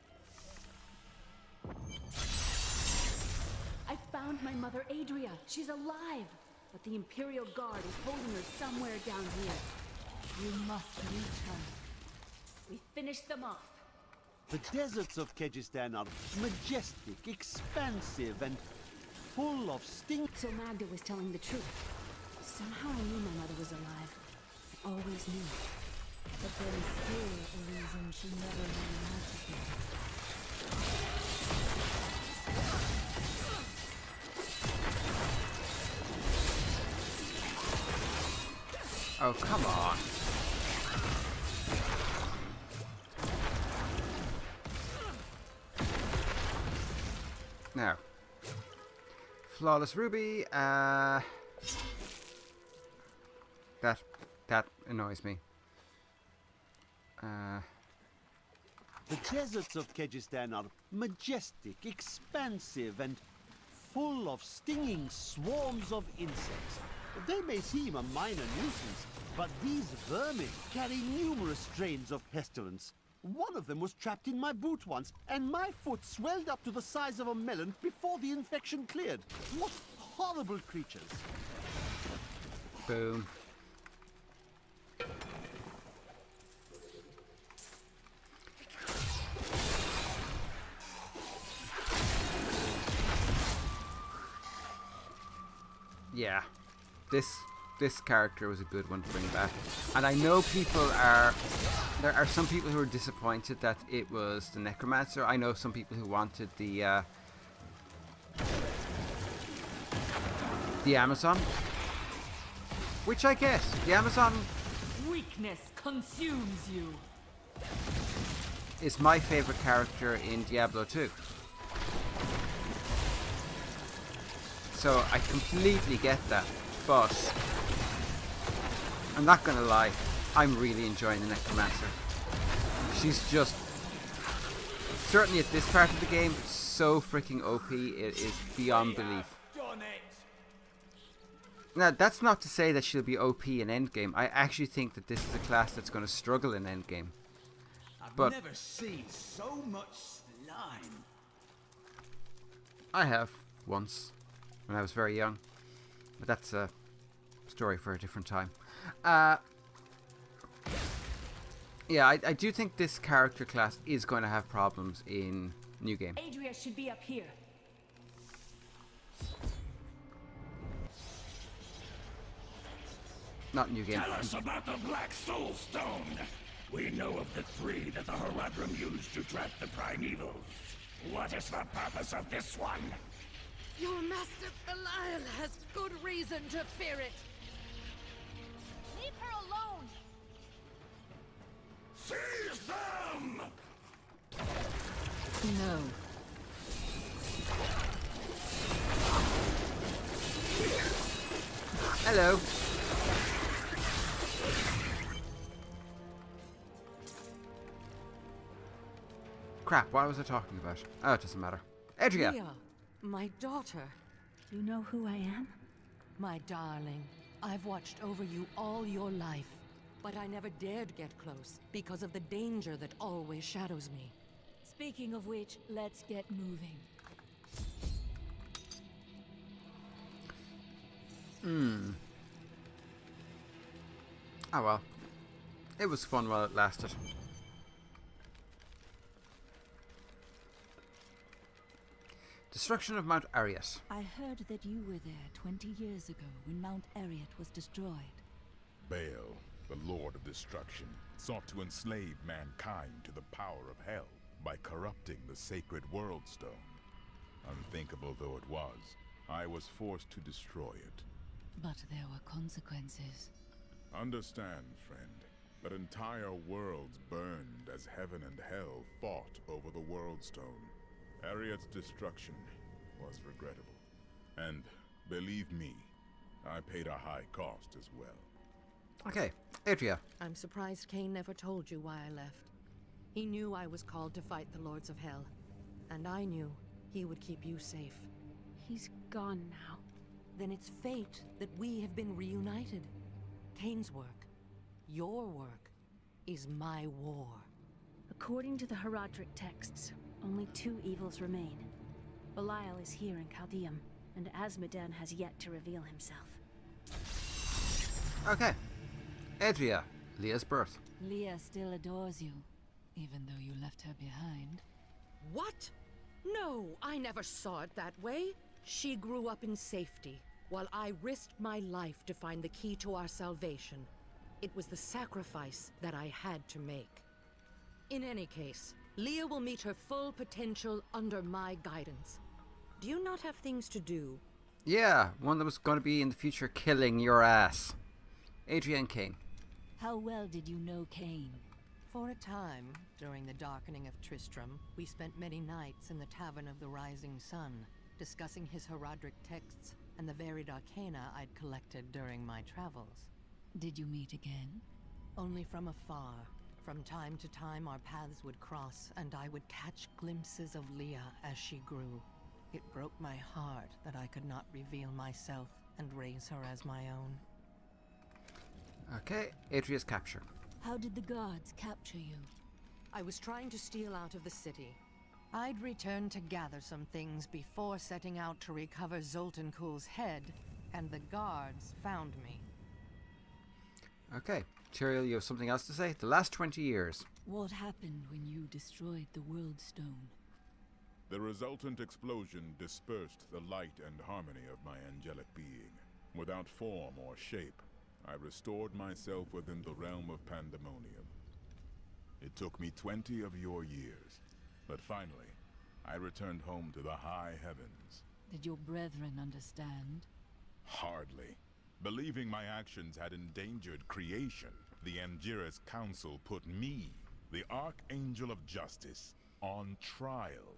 I found my mother Adria. She's alive. But the Imperial Guard is holding her somewhere down here. You must reach her. We finished them off. The deserts of Kyrgyzstan are majestic, expansive, and full of sting. So Magda was telling the truth. Somehow I knew my mother was alive. I always knew. But there is still a reason she never reunited me. Oh, come on. Now, flawless ruby. That annoys me. The deserts of Kyrgyzstan are majestic, expansive, and full of stinging swarms of insects. They may seem a minor nuisance, but these vermin carry numerous strains of pestilence. One of them was trapped in my boot once, and my foot swelled up to the size of a melon before the infection cleared. What horrible creatures! Boom. Yeah. This character was a good one to bring back, and I know there are some people who are disappointed that it was the Necromancer. I know some people who wanted the Amazon, which I get. The Amazon Weakness consumes you. is my favorite character in Diablo 2. So I completely get that, but I'm not gonna lie, I'm really enjoying the Necromancer. She's just, certainly at this part of the game, so freaking OP, it is beyond belief. Now, that's not to say that she'll be OP in endgame. I actually think that this is a class that's going to struggle in endgame. But I've never seen so much slime. I have, once, when I was very young. But that's a story for a different time. Yeah, I do think this character class is going to have problems in New Game. Adria should be up here. Not New Game. Tell us about the Black Soul Stone. We know of the three that the Horadrim used to trap the primeval. What is the purpose of this one? Your master Belial has good reason to fear it. Leave her alone! Seize them! No. Hello. Crap, what was I talking about? Oh, it doesn't matter. Adria! Leah, my daughter. You know who I am? My darling, I've watched over you all your life, but I never dared get close because of the danger that always shadows me. Speaking of which, let's get moving. Oh well. It was fun while it lasted. Destruction of Mount Ariat. I heard that you were there 20 years ago when Mount Ariat was destroyed. Baal, the Lord of Destruction, sought to enslave mankind to the power of hell by corrupting the sacred World Stone. Unthinkable though it was, I was forced to destroy it. But there were consequences. Understand, friend, that entire worlds burned as heaven and hell fought over the World Stone. Ariat's destruction was regrettable. And, believe me, I paid a high cost as well. Okay, Adria. I'm surprised Cain never told you why I left. He knew I was called to fight the Lords of Hell, and I knew he would keep you safe. He's gone now. Then it's fate that we have been reunited. Cain's work, your work, is my war. According to the Herodric texts, only 2 evils remain. Belial is here in Chaldeum, and Azmodan has yet to reveal himself. Okay. Adria, Leah's birth. Leah still adores you, even though you left her behind. What? No, I never saw it that way. She grew up in safety, while I risked my life to find the key to our salvation. It was the sacrifice that I had to make. In any case, Leah will meet her full potential under my guidance. Do you not have things to do? Yeah, one that was going to be in the future killing your ass. Adria and Cain. How well did you know Cain? For a time, during the darkening of Tristram, we spent many nights in the Tavern of the Rising Sun, discussing his Herodric texts and the varied arcana I'd collected during my travels. Did you meet again? Only from afar. From time to time our paths would cross, and I would catch glimpses of Leah as she grew. It broke my heart that I could not reveal myself and raise her as my own. Okay, Adria's capture. How did the guards capture you? I was trying to steal out of the city. I'd returned to gather some things before setting out to recover Zoltan Kuhl's head, and the guards found me. Okay, Tyrael, you have something else to say? The last 20 years. What happened when you destroyed the World Stone? The resultant explosion dispersed the light and harmony of my angelic being. Without form or shape, I restored myself within the realm of pandemonium. It took me 20 of your years, but finally, I returned home to the high heavens. Did your brethren understand? Hardly. Believing my actions had endangered creation, the Angiras Council put me, the Archangel of Justice, on trial.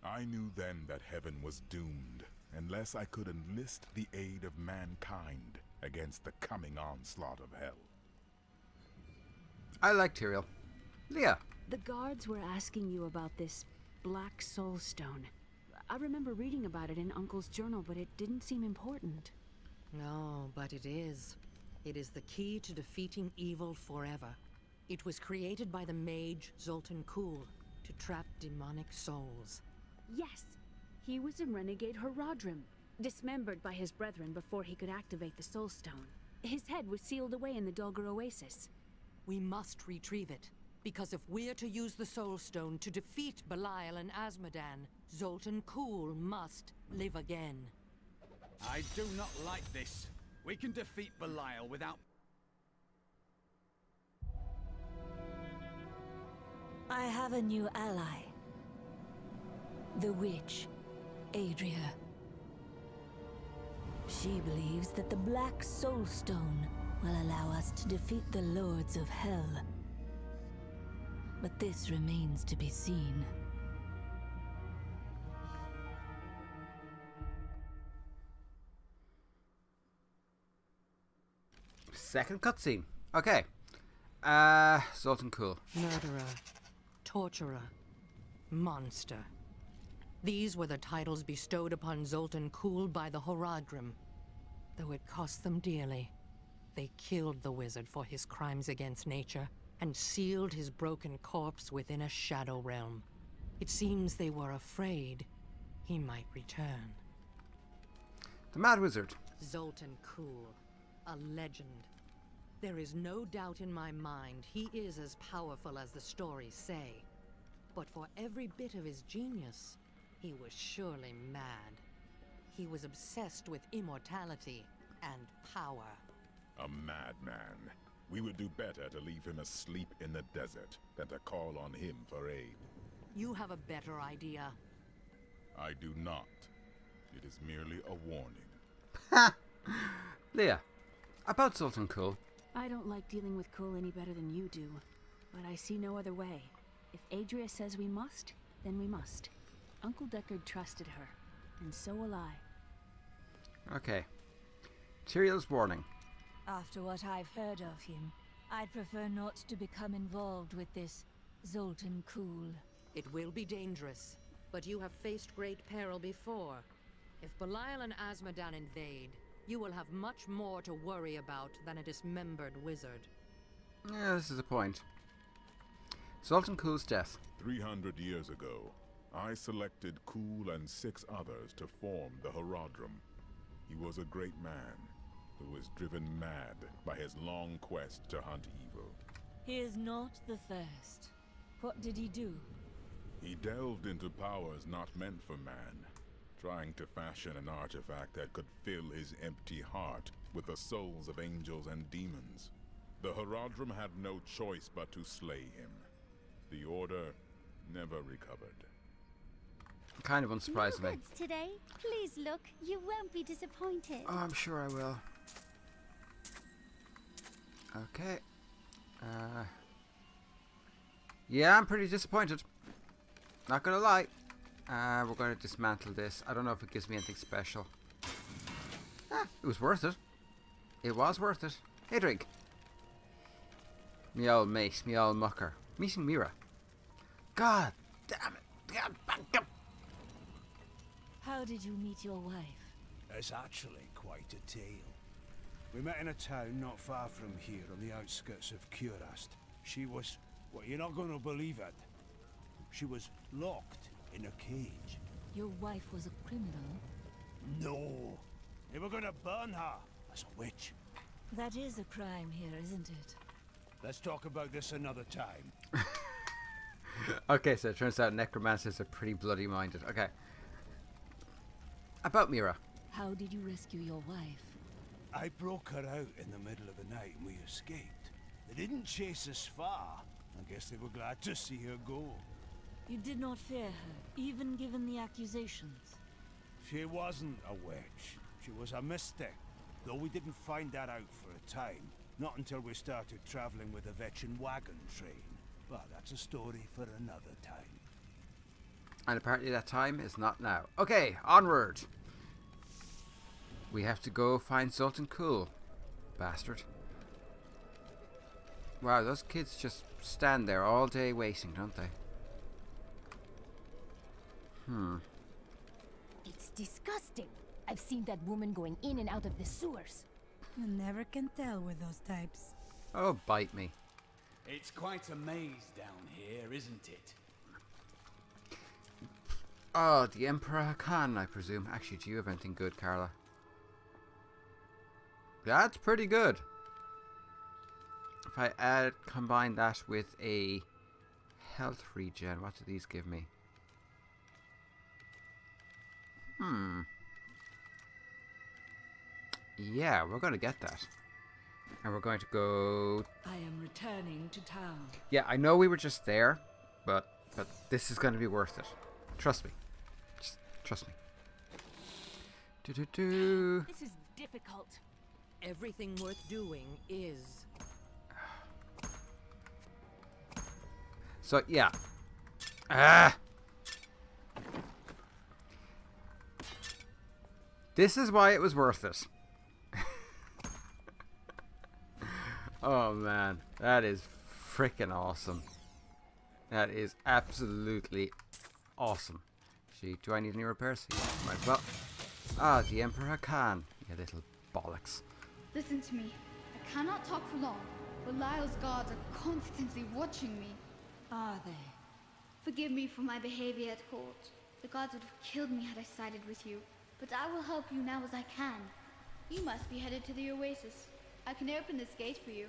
I knew then that heaven was doomed, unless I could enlist the aid of mankind against the coming onslaught of hell. I like Tyrael. Leah. The guards were asking you about this Black Soul Stone. I remember reading about it in Uncle's journal, but it didn't seem important. No, but it is. It is the key to defeating evil forever. It was created by the mage Zoltan Kuhl to trap demonic souls. Yes, he was a renegade Herodrim, dismembered by his brethren before he could activate the Soul Stone. His head was sealed away in the Dulgar Oasis. We must retrieve it, because if we're to use the Soul Stone to defeat Belial and Azmodan, Zoltan Kuhl must live again. I do not like this. We can defeat Belial without... I have a new ally. The witch, Adria. She believes that the Black Soul Stone will allow us to defeat the Lords of Hell. But this remains to be seen. Second cutscene. Okay. Zoltan Cool. Murderer, torturer, monster. These were the titles bestowed upon Zoltan Kuhl by the Horadrim. Though it cost them dearly, they killed the wizard for his crimes against nature and sealed his broken corpse within a shadow realm. It seems they were afraid he might return. The Mad Wizard. Zoltan Kuhl, a legend. There is no doubt in my mind he is as powerful as the stories say. But for every bit of his genius, he was surely mad. He was obsessed with immortality and power. A madman. We would do better to leave him asleep in the desert than to call on him for aid. You have a better idea. I do not. It is merely a warning. Ha! Leah, about Zoltan Kuhl. I don't like dealing with Cole any better than you do, but I see no other way. If Adria says we must, then we must. Uncle Deckard trusted her, and so will I. Okay. Tyrael's warning. After what I've heard of him, I'd prefer not to become involved with this Zoltan Kuhl. It will be dangerous, but you have faced great peril before. If Belial and Azmodan invade, you will have much more to worry about than a dismembered wizard. Yeah, this is a point. Zoltan Kuhl's death. 300 years ago, I selected Kuhl and 6 others to form the Horadrim. He was a great man who was driven mad by his long quest to hunt evil. He is not the first. What did he do? He delved into powers not meant for man, trying to fashion an artifact that could fill his empty heart with the souls of angels and demons. The Horadrim had no choice but to slay him. The Order never recovered. Kind of unsurprisingly. Goods today. Please look. You won't be disappointed. Oh, I'm sure I will. Okay. Yeah, I'm pretty disappointed. Not gonna lie. We're going to dismantle this. I don't know if it gives me anything special. It was worth it. It was worth it. Hey, drink. Me old mate, me old mucker. Meeting Mira. God damn it. God, back up. How did you meet your wife? It's actually quite a tale. We met in a town not far from here on the outskirts of Curast. She was... well, you're not going to believe it. She was locked in a cage. Your wife was a criminal? No. They were going to burn her as a witch. That is a crime here, isn't it? Let's talk about this another time. Okay, so it turns out necromancers are pretty bloody minded. Okay. About Mira. How did you rescue your wife? I broke her out in the middle of the night and we escaped. They didn't chase us far. I guess they were glad to see her go. You did not fear her, even given the accusations? She wasn't a witch. She was a mystic. Though we didn't find that out for a time. Not until we started traveling with the Vetchin wagon train. But that's a story for another time. And apparently that time is not now. Okay, onward. We have to go find Zoltan Kuhl. Bastard. Wow, those kids just stand there all day waiting, don't they? It's disgusting. I've seen that woman going in and out of the sewers. You never can tell with those types. Oh, bite me. It's quite a maze down here, isn't it? Oh, the Emperor Hakan, I presume. Actually, do you have anything good, Carla? That's pretty good. If I combine that with a health regen, what do these give me? Yeah, we're going to get that. And we're going to go... I am returning to town. Yeah, I know we were just there, but this is going to be worth it. Trust me. Just trust me. This is difficult. Everything worth doing is. So, yeah. Ah! This is why it was worth it. Oh, man. That is freaking awesome. That is absolutely awesome. Gee, do I need any repairs? Yeah, might as well. Ah, the Emperor Hakan. You little bollocks. Listen to me. I cannot talk for long. Belial's guards are constantly watching me. Are they? Forgive me for my behavior at court. The gods would have killed me had I sided with you. But I will help you now as I can. You must be headed to the oasis. I can open this gate for you.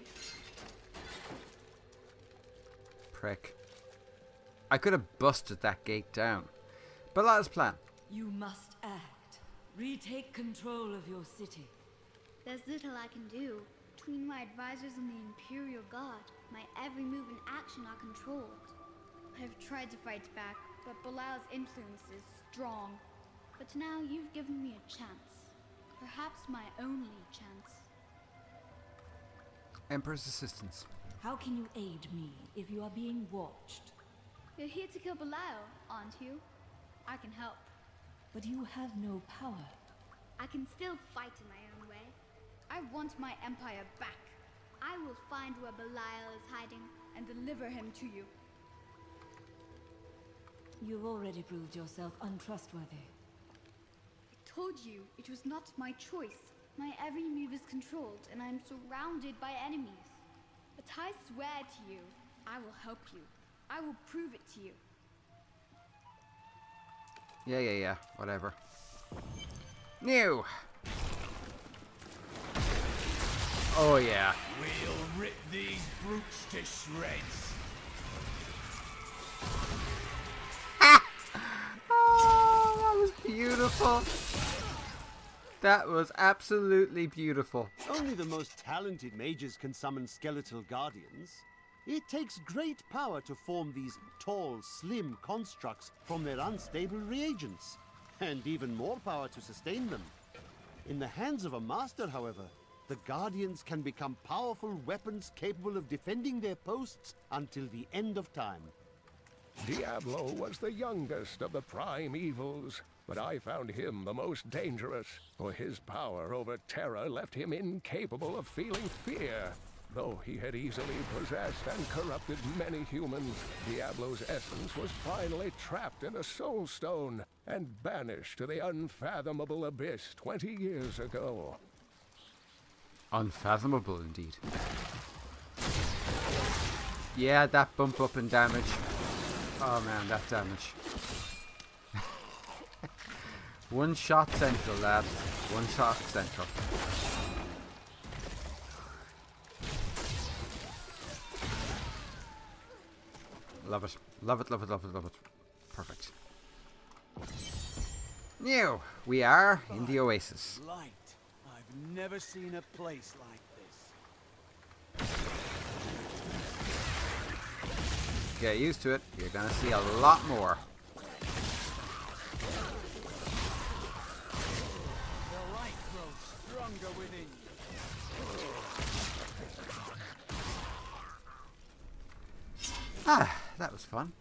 Prick. I could have busted that gate down. Belial's plan. You must act. Retake control of your city. There's little I can do. Between my advisors and the Imperial Guard, my every move and action are controlled. I've tried to fight back, but Belial's influence is strong. But now you've given me a chance. Perhaps my only chance. Emperor's assistance. How can you aid me if you are being watched? You're here to kill Belial, aren't you? I can help. But you have no power. I can still fight in my own way. I want my empire back. I will find where Belial is hiding and deliver him to you. You've already proved yourself untrustworthy. I told you it was not my choice. My every move is controlled and I'm surrounded by enemies. But I swear to you, I will help you. I will prove it to you. Yeah. Whatever. New. Oh, yeah. We'll rip these brutes to shreds. Oh, that was beautiful. That was absolutely beautiful. Only the most talented mages can summon skeletal guardians. It takes great power to form these tall, slim constructs from their unstable reagents, and even more power to sustain them. In the hands of a master, however, the guardians can become powerful weapons capable of defending their posts until the end of time. Diablo was the youngest of the prime evils, but I found him the most dangerous, for his power over terror left him incapable of feeling fear. Though he had easily possessed and corrupted many humans, Diablo's essence was finally trapped in a soul stone and banished to the unfathomable abyss 20 years ago. Unfathomable indeed. Yeah, that bump up in damage. Oh man, that damage. One shot central, lads. One shot central. Love it. Love it, love it, love it, love it. Perfect. Now, we are in the oasis. Light. I've never seen a place like this. Get used to it. You're gonna see a lot more. The light grows stronger within you. Ah, that was fun.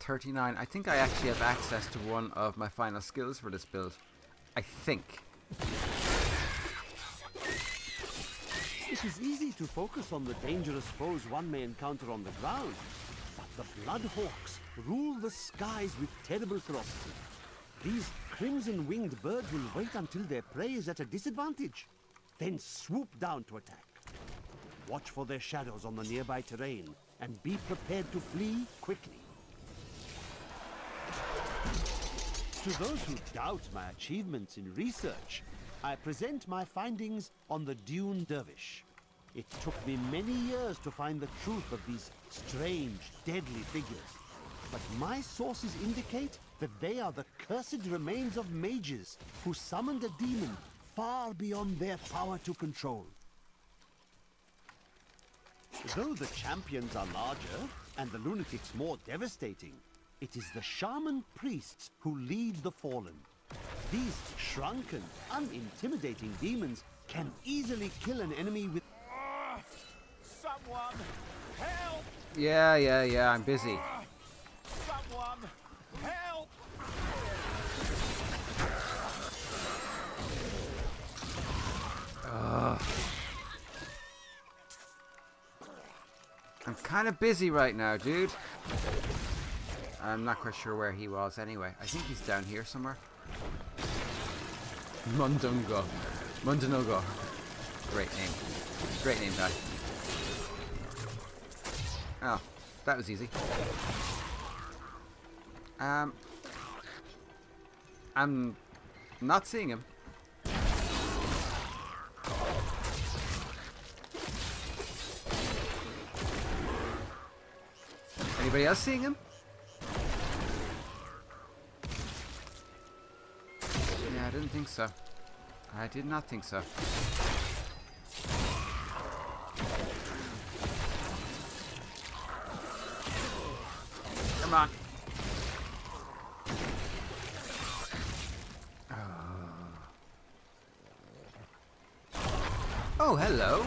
39. I think I actually have access to one of my final skills for this build. I think. It is easy to focus on the dangerous foes one may encounter on the ground, but the Bloodhawks rule the skies with terrible ferocity. These crimson-winged birds will wait until their prey is at a disadvantage, then swoop down to attack. Watch for their shadows on the nearby terrain, and be prepared to flee quickly. To those who doubt my achievements in research, I present my findings on the Dune Dervish. It took me many years to find the truth of these strange, deadly figures. But my sources indicate that they are the cursed remains of mages who summoned a demon far beyond their power to control. Though the champions are larger and the lunatics more devastating, it is the shaman priests who lead the fallen. These shrunken, unintimidating demons can easily kill an enemy with... Someone Yeah, I'm busy. Someone help! I'm kind of busy right now, dude. I'm not quite sure where he was anyway. I think he's down here somewhere. Mundungo. Mundungo. Great name. Great name, guy. Oh, that was easy. I'm not seeing him. Anybody else seeing him? Yeah, I didn't think so. I did not think so. Come on. Oh, hello.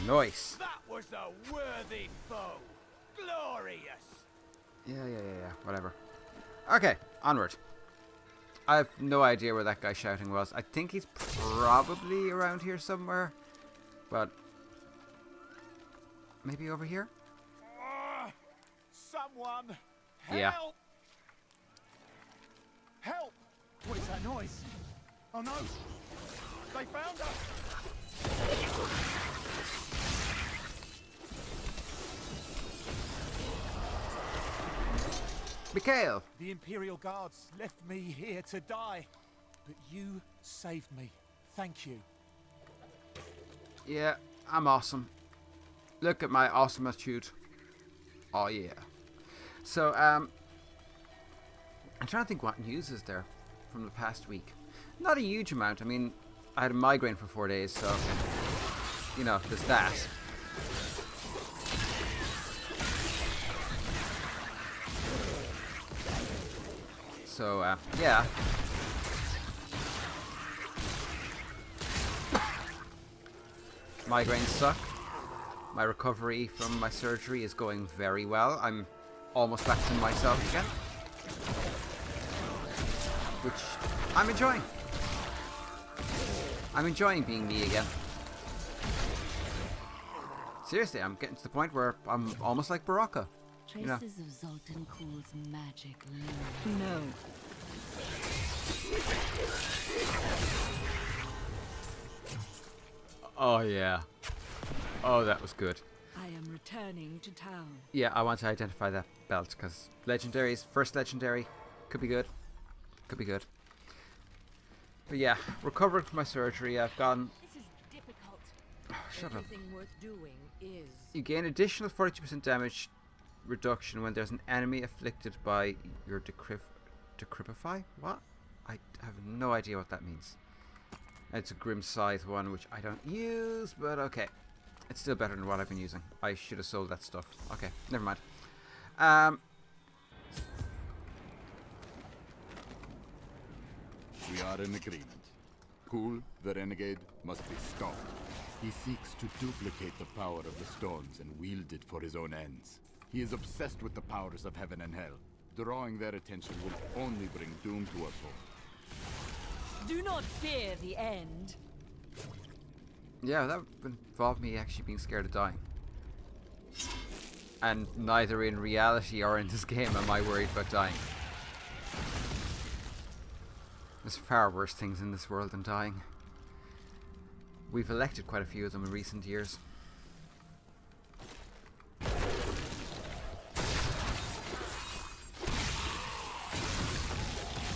Nice. That was a worthy foe. Glorious. Yeah. Whatever. Okay, onward. I have no idea where that guy shouting was. I think he's probably around here somewhere. But maybe over here? Someone help! Yeah. Help! What is that noise? Oh no! They found us! Mikhail! The Imperial Guards left me here to die, but you saved me. Thank you. Yeah, I'm awesome. Look at my awesome attitude. Oh yeah. So, I'm trying to think what news is there from the past week. Not a huge amount. I mean, I had a migraine for 4 days, so, you know, there's that. So, yeah. Migraines suck. My recovery from my surgery is going very well. I'm almost back to myself again. Which I'm enjoying. I'm enjoying being me again. Seriously, I'm getting to the point where I'm almost like Baraka. Traces You know. of Zoltan Kuhl's magic linger. No. Oh yeah. Oh, that was good. I am returning to town. Yeah, I want to identify that belt because legendaries, first legendary, could be good. Could be good. But yeah, recovering from my surgery, I've gone. This is difficult. Shut up. Everything worth doing is. You gain additional 42% damage reduction when there's an enemy afflicted by your decrypify? What? I have no idea what that means. It's a Grim Scythe one, which I don't use, but okay. It's still better than what I've been using. I should have sold that stuff. Okay, never mind. We are in agreement. Kuhl, the renegade, must be stopped. He seeks to duplicate the power of the stones and wield it for his own ends. He is obsessed with the powers of heaven and hell. Drawing their attention will only bring doom to us all. Do not fear the end. Yeah, that would involve me actually being scared of dying. And neither in reality or in this game am I worried about dying. There's far worse things in this world than dying. We've elected quite a few of them in recent years.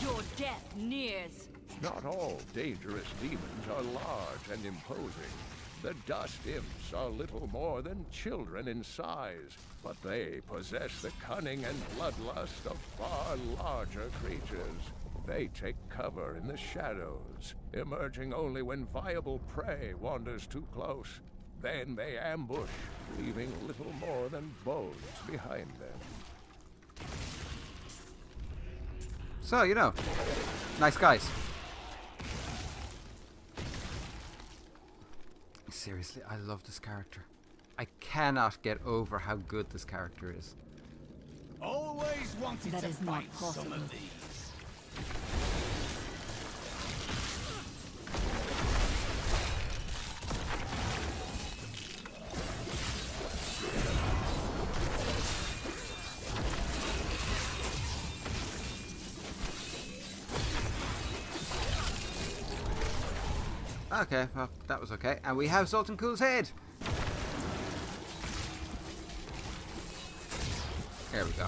Your death nears. Not all dangerous demons are large and imposing. The dust imps are little more than children in size, but they possess the cunning and bloodlust of far larger creatures. They take cover in the shadows, emerging only when viable prey wanders too close. Then they ambush, leaving little more than bones behind them. So, you know, nice guys. Seriously, I love this character. I cannot get over how good this character is. Always wanted That to is not fight possible. some of these. Okay, well, that was okay. And we have Zoltan Kuhl's head. There we go.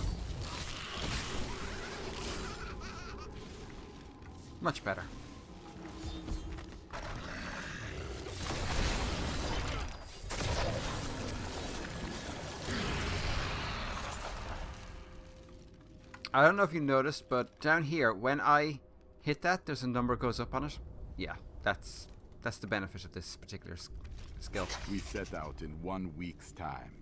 Much better. I don't know if you noticed, but down here, when I hit that, there's a number goes up on it. Yeah, that's the benefit of this particular skill. We set out in 1 week's time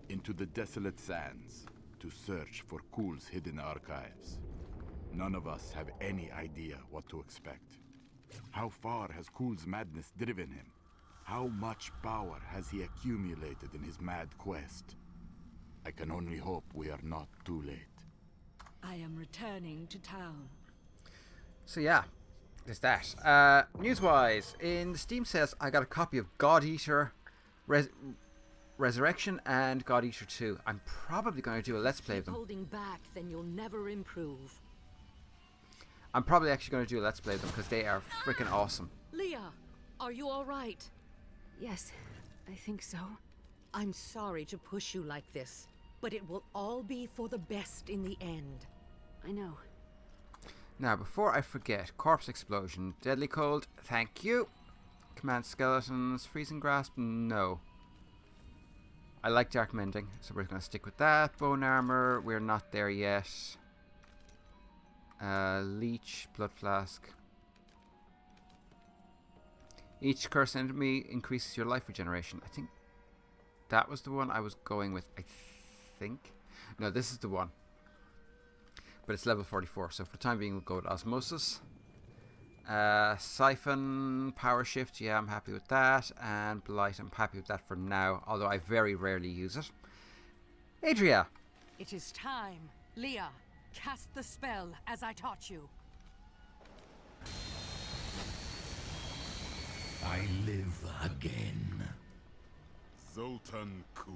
into the desolate sands to search for Kuhl's hidden archives. None of us have any idea what to expect. How far has Kuhl's madness driven him? How much power has he accumulated in his mad quest? I can only hope we are not too late. I am returning to town. So yeah, there's that. News-wise, in the Steam sales, I got a copy of God Eater Resurrection and God Eater 2. I'm probably going to do a Let's Play of them. Holding back, then you'll never improve. I'm probably actually going to do a Let's Play of them because they are freaking awesome. Leah, are you all right? Yes, I think so. I'm sorry to push you like this, but it will all be for the best in the end. I know. Now, before I forget, Corpse Explosion, Deadly Cold, thank you. Command Skeletons, Freezing Grasp, no. I like Dark Mending, so we're going to stick with that. Bone Armor, we're not there yet. Leech, Blood Flask. Each cursed enemy increases your life regeneration. I think that was the one I was going with, I think. No, this is the one. But it's level 44, so for the time being we'll go with Osmosis. Siphon, Power Shift, yeah, I'm happy with that. And Blight, I'm happy with that for now, although I very rarely use it. Adria! It is time. Leah, cast the spell as I taught you. I live again. Zoltan Kuhl.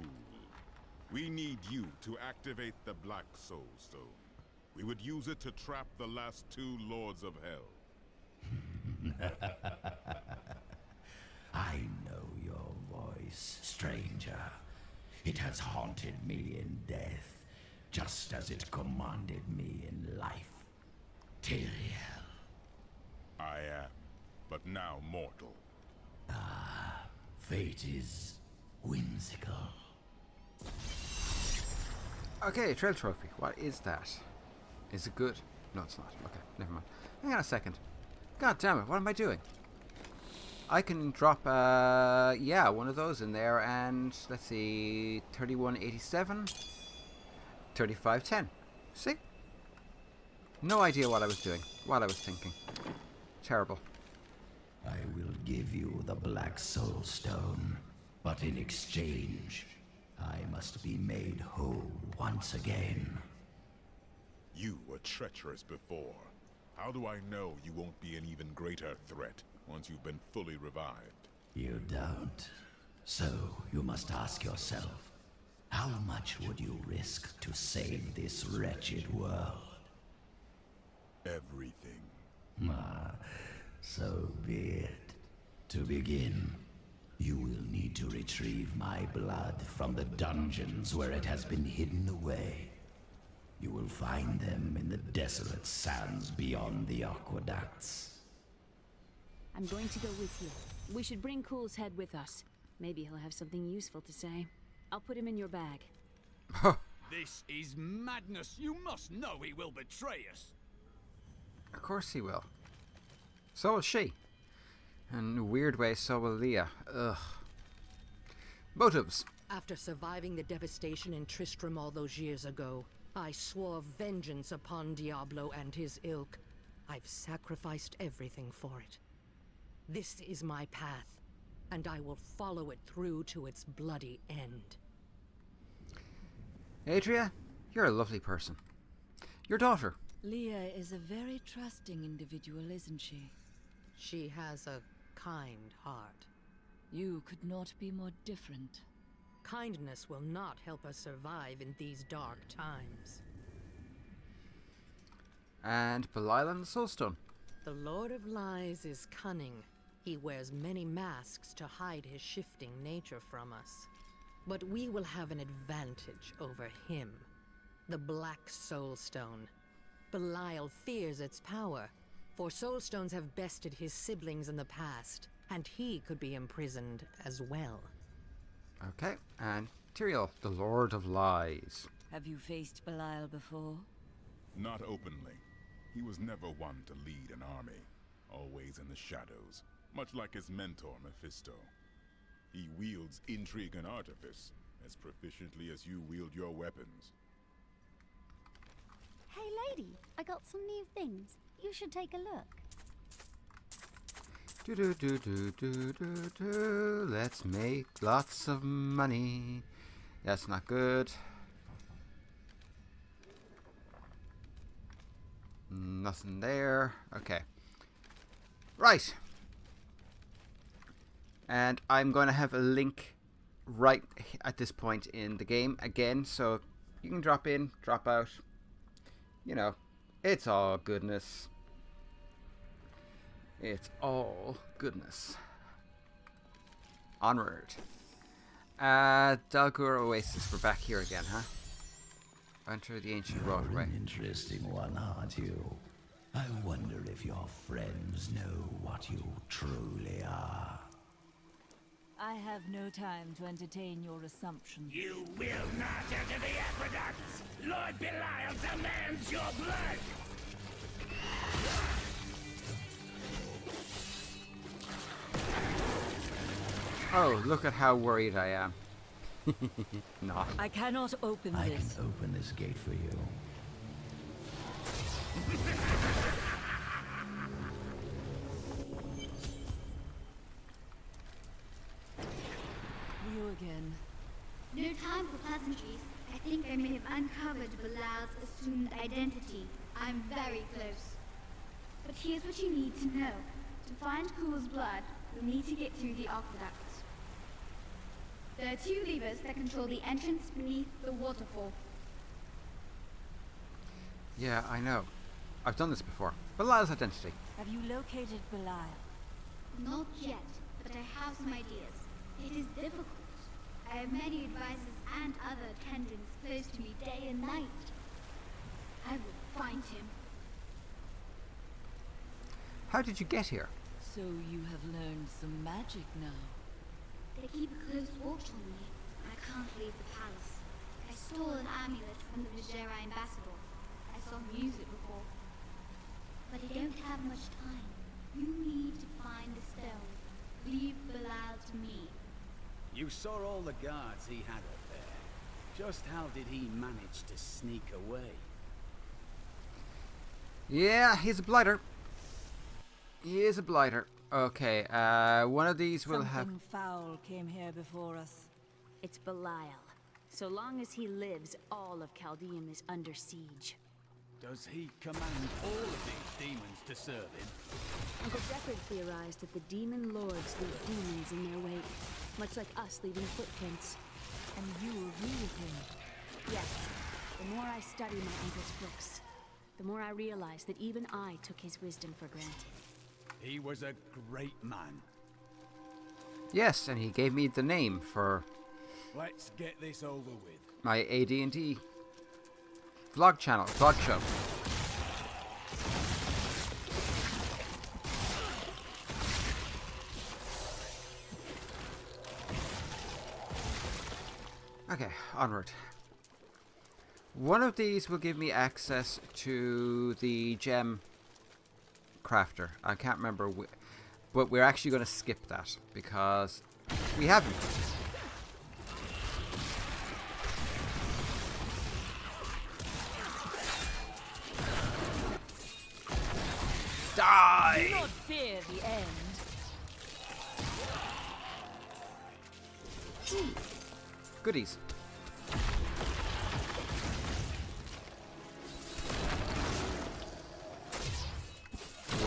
We need you to activate the Black Soul Stone. We would use it to trap the last 2 Lords of Hell. I know your voice, stranger. It has haunted me in death, just as it commanded me in life. Tyrael. I am, but now mortal. Fate is whimsical. Okay, Trail Trophy. What is that? Is it good? No, it's not. Okay, never mind. Hang on a second. God damn it, what am I doing? I can drop, yeah, one of those in there and, let's see, 3187, 3510. See? No idea what I was doing, what I was thinking. Terrible. I will give you the Black Soul Stone, but in exchange, I must be made whole once again. You were treacherous before. How do I know you won't be an even greater threat once you've been fully revived? You don't. So you must ask yourself, how much would you risk to save this wretched world? Everything. So be it. To begin, you will need to retrieve my blood from the dungeons where it has been hidden away. You will find them in the desolate sands beyond the aqueducts. I'm going to go with you. We should bring Kuhl's head with us. Maybe he'll have something useful to say. I'll put him in your bag. This is madness. You must know he will betray us. Of course he will. So will she. And in a weird way, so will Leah. Ugh. Motives. After surviving the devastation in Tristram all those years ago, I swore vengeance upon Diablo and his ilk. I've sacrificed everything for it. This is my path, and I will follow it through to its bloody end. Adria, you're a lovely person. Your daughter. Leah is a very trusting individual, isn't she? She has a kind heart. You could not be more different. Kindness will not help us survive in these dark times. And Belial and the Soulstone. The Lord of Lies is cunning. He wears many masks to hide his shifting nature from us. But we will have an advantage over him. The Black Soulstone. Belial fears its power, for Soulstones have bested his siblings in the past, and he could be imprisoned as well. Okay, and Tyrael, the Lord of Lies. Have you faced Belial before? Not openly. He was never one to lead an army, always in the shadows, much like his mentor Mephisto. He wields intrigue and artifice as proficiently as you wield your weapons. Hey lady, I got some new things. You should take a look. Let's make lots of money. That's not good. Nothing there. Okay. Right. And I'm going to have a link right at this point in the game again, so you can drop in, drop out. You know, it's all goodness. It's all goodness. Onward. Dalgur Oasis. We're back here again, huh? Enter the ancient roadway. An interesting one, aren't you? I wonder if your friends know what you truly are. I have no time to entertain your assumptions. You will not enter the aqueducts! Lord Belial demands your blood! Oh, look at how worried I am. Not. I cannot open I this. can open this gate for you. You again. No time for pleasantries. I think I may have uncovered Belial's assumed identity. I'm very close. But here's what you need to know. To find Cool's blood, you'll need to get through the aqueduct. There are two levers that control the entrance beneath the waterfall. Yeah, I know. I've done this before. Belial's identity. Have you located Belial? Not yet, but I have some ideas. It is difficult. I have many advisors and other attendants close to me day and night. I will find him. How did you get here? So you have learned some magic now. They keep a close watch on me. I can't leave the palace. I stole an amulet from the Vajera ambassador. I saw him use it before. But I don't have much time. You need to find the stone. Leave Belial to me. You saw all the guards he had up there. Just how did he manage to sneak away? Yeah, he's a blighter. He is a blighter. Okay, one of these will have... Something foul came here before us. It's Belial. So long as he lives, all of Chaldeum is under siege. Does he command all of these demons to serve him? Uncle Deckard theorized that the demon lords leave demons in their wake, much like us leaving footprints. And you agree with him? Yes. The more I study my uncle's books, the more I realize that even I took his wisdom for granted. He was a great man. Yes, and he gave me the name for... Let's get this over with. my AD&D vlog channel, vlog show. Okay, onward. One of these will give me access to the gem crafter. I can't remember, but we're actually going to skip that because we haven't. Do not fear the end. Goodies.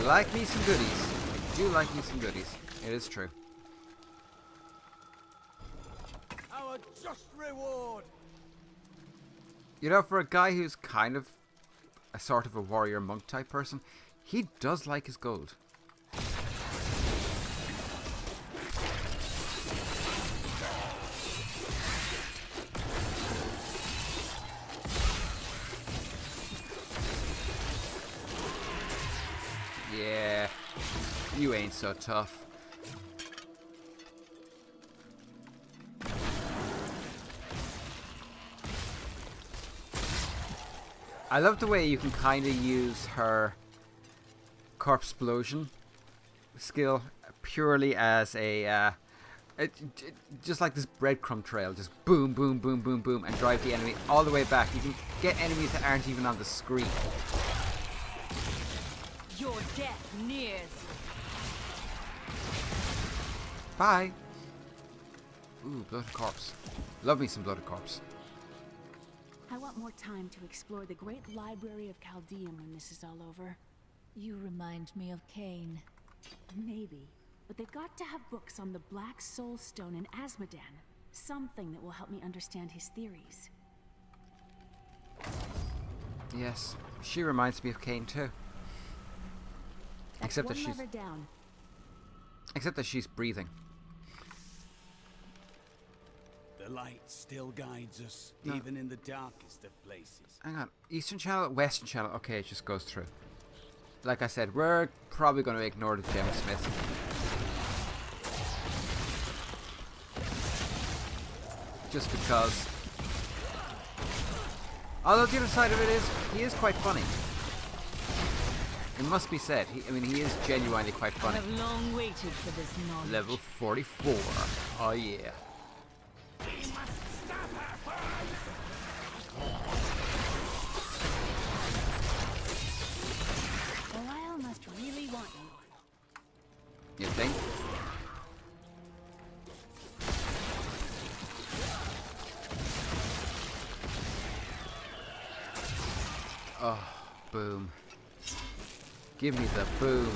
Like me some goodies. I do like me some goodies. It is true. Our just reward. You know, for a guy who's kind of a sort of a warrior monk type person, he does like his gold. Yeah, you ain't so tough. I love the way you can kind of use her corpse explosion skill purely as a just like this breadcrumb trail, just boom, boom, boom, boom, boom, and drive the enemy all the way back. You can get enemies that aren't even on the screen. Your death nears. Bye. Ooh, bloated corpse. Love me some bloated corpse. I want more time to explore the great library of Chaldeum when this is all over. You remind me of Cain. Maybe. But they've got to have books on the Black Soul Stone in Asmodan. Something that will help me understand his theories. Yes, she reminds me of Cain too. Except that she's breathing. The light still guides us, No. even in the darkest of places. Hang on, Eastern Channel, Western Channel. Okay, it just goes through. Like I said, we're probably going to ignore the gemsmith. Just because. Although the other side of it is, he is quite funny. It must be said. He is genuinely quite funny. I have long waited for this knowledge. Level 44. Oh yeah. Belial must really want you. You think? Oh, boom. Give me the boom.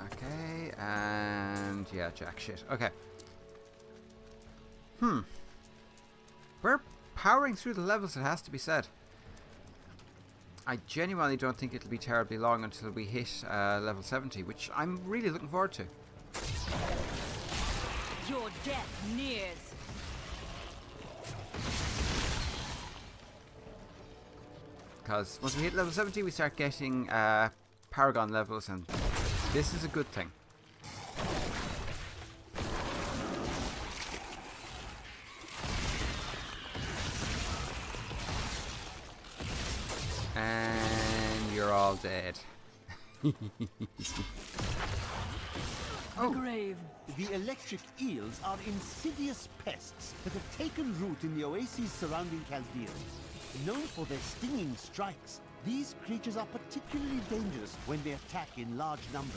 Okay, and yeah, jack shit. Okay. We're powering through the levels, it has to be said. I genuinely don't think it'll be terribly long until we hit level 70, which I'm really looking forward to. Your death nears. Because once we hit level 70, we start getting Paragon levels, and this is a good thing. And you're all dead. Oh, grave. The electric eels are insidious pests that have taken root in the oases surrounding Chaldeum. Known for their stinging strikes, these creatures are particularly dangerous when they attack in large numbers.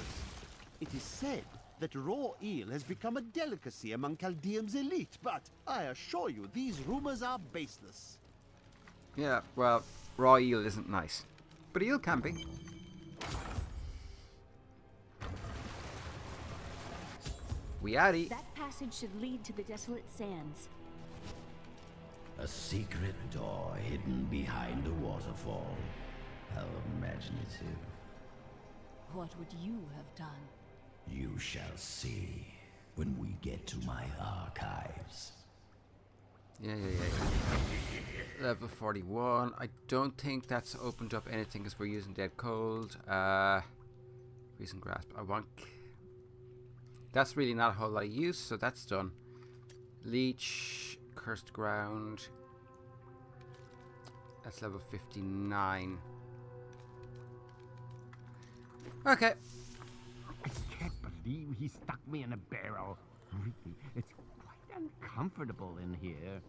It is said that raw eel has become a delicacy among Chaldeum's elite, but I assure you these rumors are baseless. Yeah, well, raw eel isn't nice, but eel can be. We outie. That passage should lead to the Desolate Sands. A secret door hidden behind a waterfall. How imaginative. What would you have done? You shall see when we get to my archives. Yeah. Level 41. I don't think that's opened up anything because we're using Dead Cold. Recent Grasp. I want... That's really not a whole lot of use, so that's done. Leech, Cursed Ground. That's level 59. Okay. I can't believe he stuck me in a barrel. Really, it's quite and comfortable in here.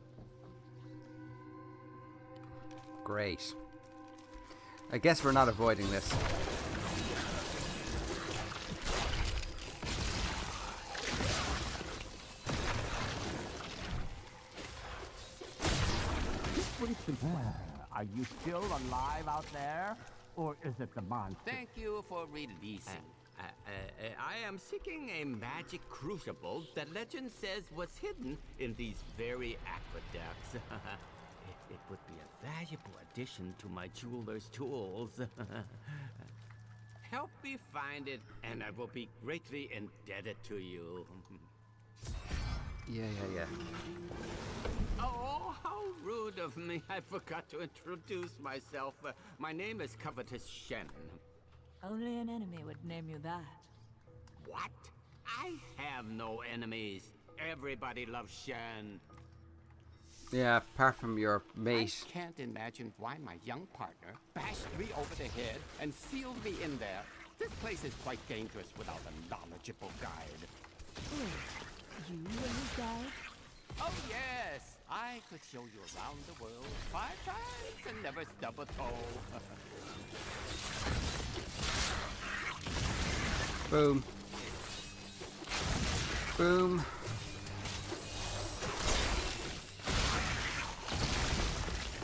Great. I guess we're not avoiding this. Are you still alive out there? Or is it the monster? Thank you for releasing. I am seeking a magic crucible that legend says was hidden in these very aqueducts. It would be a valuable addition to my jeweler's tools. Help me find it, and I will be greatly indebted to you. Yeah. Oh, how rude of me. I forgot to introduce myself. My name is Covetous Shen. Only an enemy would name you that. What? I have no enemies. Everybody loves Shen. Yeah, apart from your mate. I can't imagine why my young partner bashed me over the head and sealed me in there. This place is quite dangerous without a knowledgeable guide. You were his guide? Oh, yes. I could show you around the world 5 times and never stub a toe. Boom. Boom.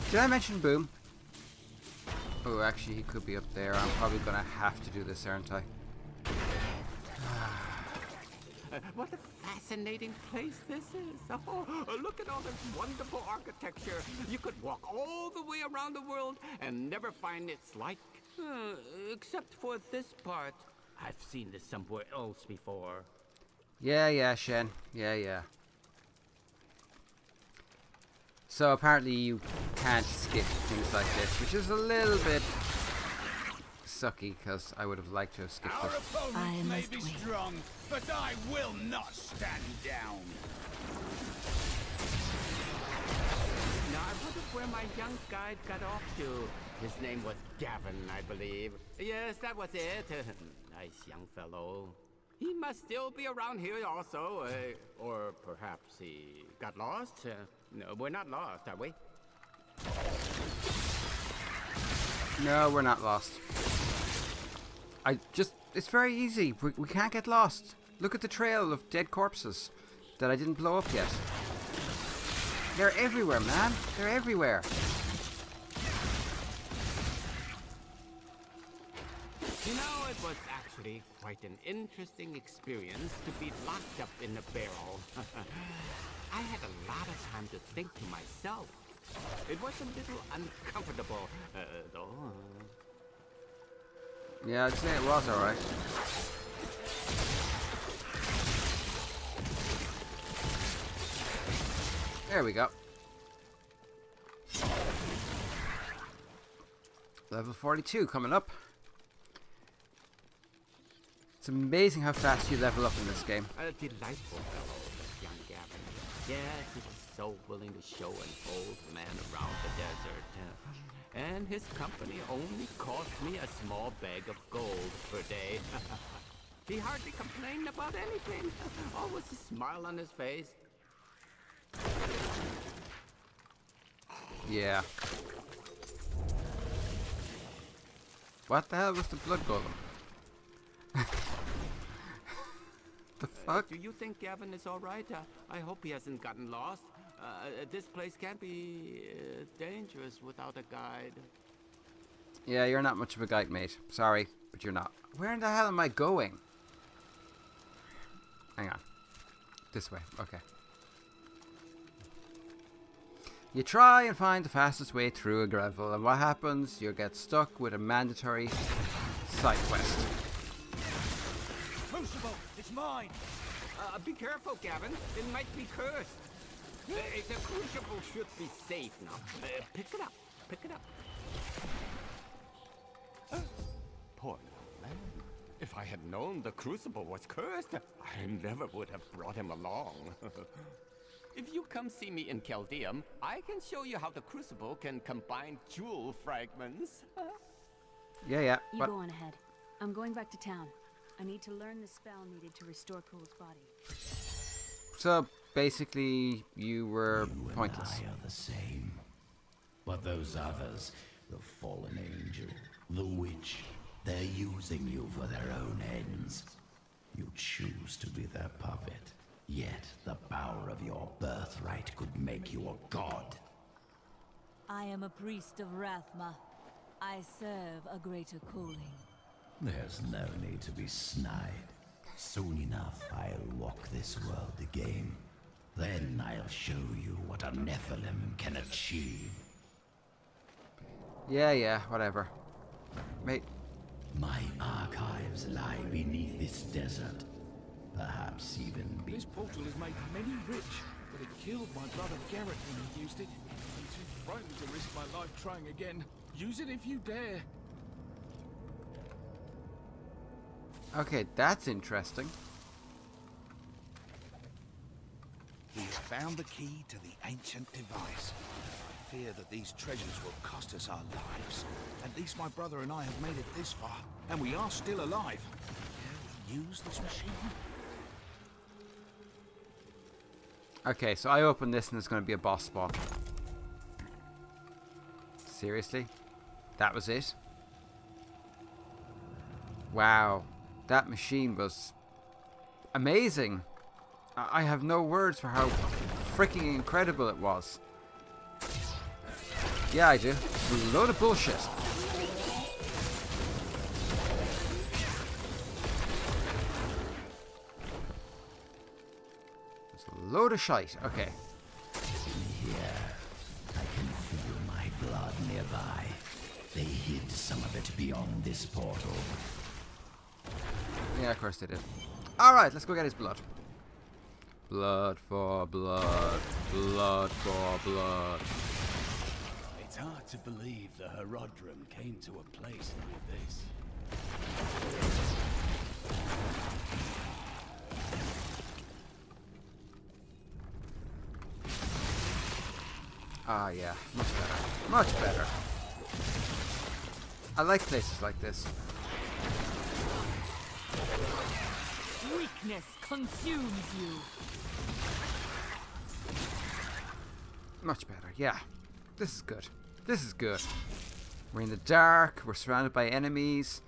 Did I mention boom? Oh, actually, he could be up there. I'm probably gonna have to do this, aren't I? What a fascinating place this is. Oh, look at all this wonderful architecture. You could walk all the way around the world and never find its like. Except for this part. I've seen this somewhere else before. Yeah, Shen. Yeah. So apparently you can't skip things like this, which is a little bit sucky, because I would have liked to have skipped Our it. opponents may be strong, but I will not stand down. Now I wonder where my young guide got off to. His name was Gavin, I believe. Yes, that was it. Nice young fellow. He must still be around here also. Or perhaps he got lost. No, we're not lost, are we? No, we're not lost. It's very easy. We can't get lost. Look at the trail of dead corpses that I didn't blow up yet. They're everywhere, man. They're everywhere. You know, it was actually quite an interesting experience to be locked up in a barrel. I had a lot of time to think to myself. It was a little uncomfortable, though. Yeah, I'd say it was alright. There we go. Level 42 coming up. It's amazing how fast you level up in this game. A delightful fellow, young Gavin. Yes, he was so willing to show and hold man around the desert. And his company only cost me a small bag of gold per day. He hardly complained about anything. Always a smile on his face. Yeah. What the hell was the blood golem? The fuck? Do you think Gavin is alright? I hope he hasn't gotten lost. This place can't be dangerous without a guide. Yeah, you're not much of a guide, mate. Sorry, but you're not. Where in the hell am I going? Hang on. This way. Okay. You try and find the fastest way through a gravel, and what happens? You get stuck with a mandatory side quest. Crucible, it's mine. Be careful, Gavin. It might be cursed. The crucible should be safe now. Pick it up. Pick it up. Poor man. If I had known the crucible was cursed, I never would have brought him along. If you come see me in Chaldeum, I can show you how the crucible can combine jewel fragments. Yeah. You What? go on ahead. I'm going back to town. I need to learn the spell needed to restore Cool's body. So basically you were You pointless. and I are the same. But those others, the fallen angel, the witch, they're using you for their own ends. You choose to be their puppet, yet the power of your birthright could make you a god. I am a priest of Rathma. I serve a greater calling. There's no need to be snide. Soon enough, I'll walk this world again. Then I'll show you what a Nephilim can achieve. Yeah, whatever. Mate. My archives lie beneath this desert. Perhaps even This portal has made many rich, but it killed my brother Garrett when he used it. I'm too frightened to risk my life trying again. Use it if you dare. Okay, that's interesting. We have found the key to the ancient device. I fear that these treasures will cost us our lives. At least my brother and I have made it this far, and we are still alive. Can we use this machine? Okay, so I open this and there's going to be a boss spawn. Seriously? That was it? Wow. That machine was amazing. I have no words for how freaking incredible it was. Yeah, I do. A load of bullshit. It's a load of shite. Okay. Here, I can feel my blood nearby. They hid some of it beyond this portal. Yeah, of course they did. Alright, let's go get his blood. Blood for blood. Blood for blood. It's hard to believe the Horadrim came to a place like this. Ah, yeah. Much better. Much better. I like places like this. Weakness consumes you. Much better, yeah. This is good. This is good. We're in the dark. We're surrounded by enemies.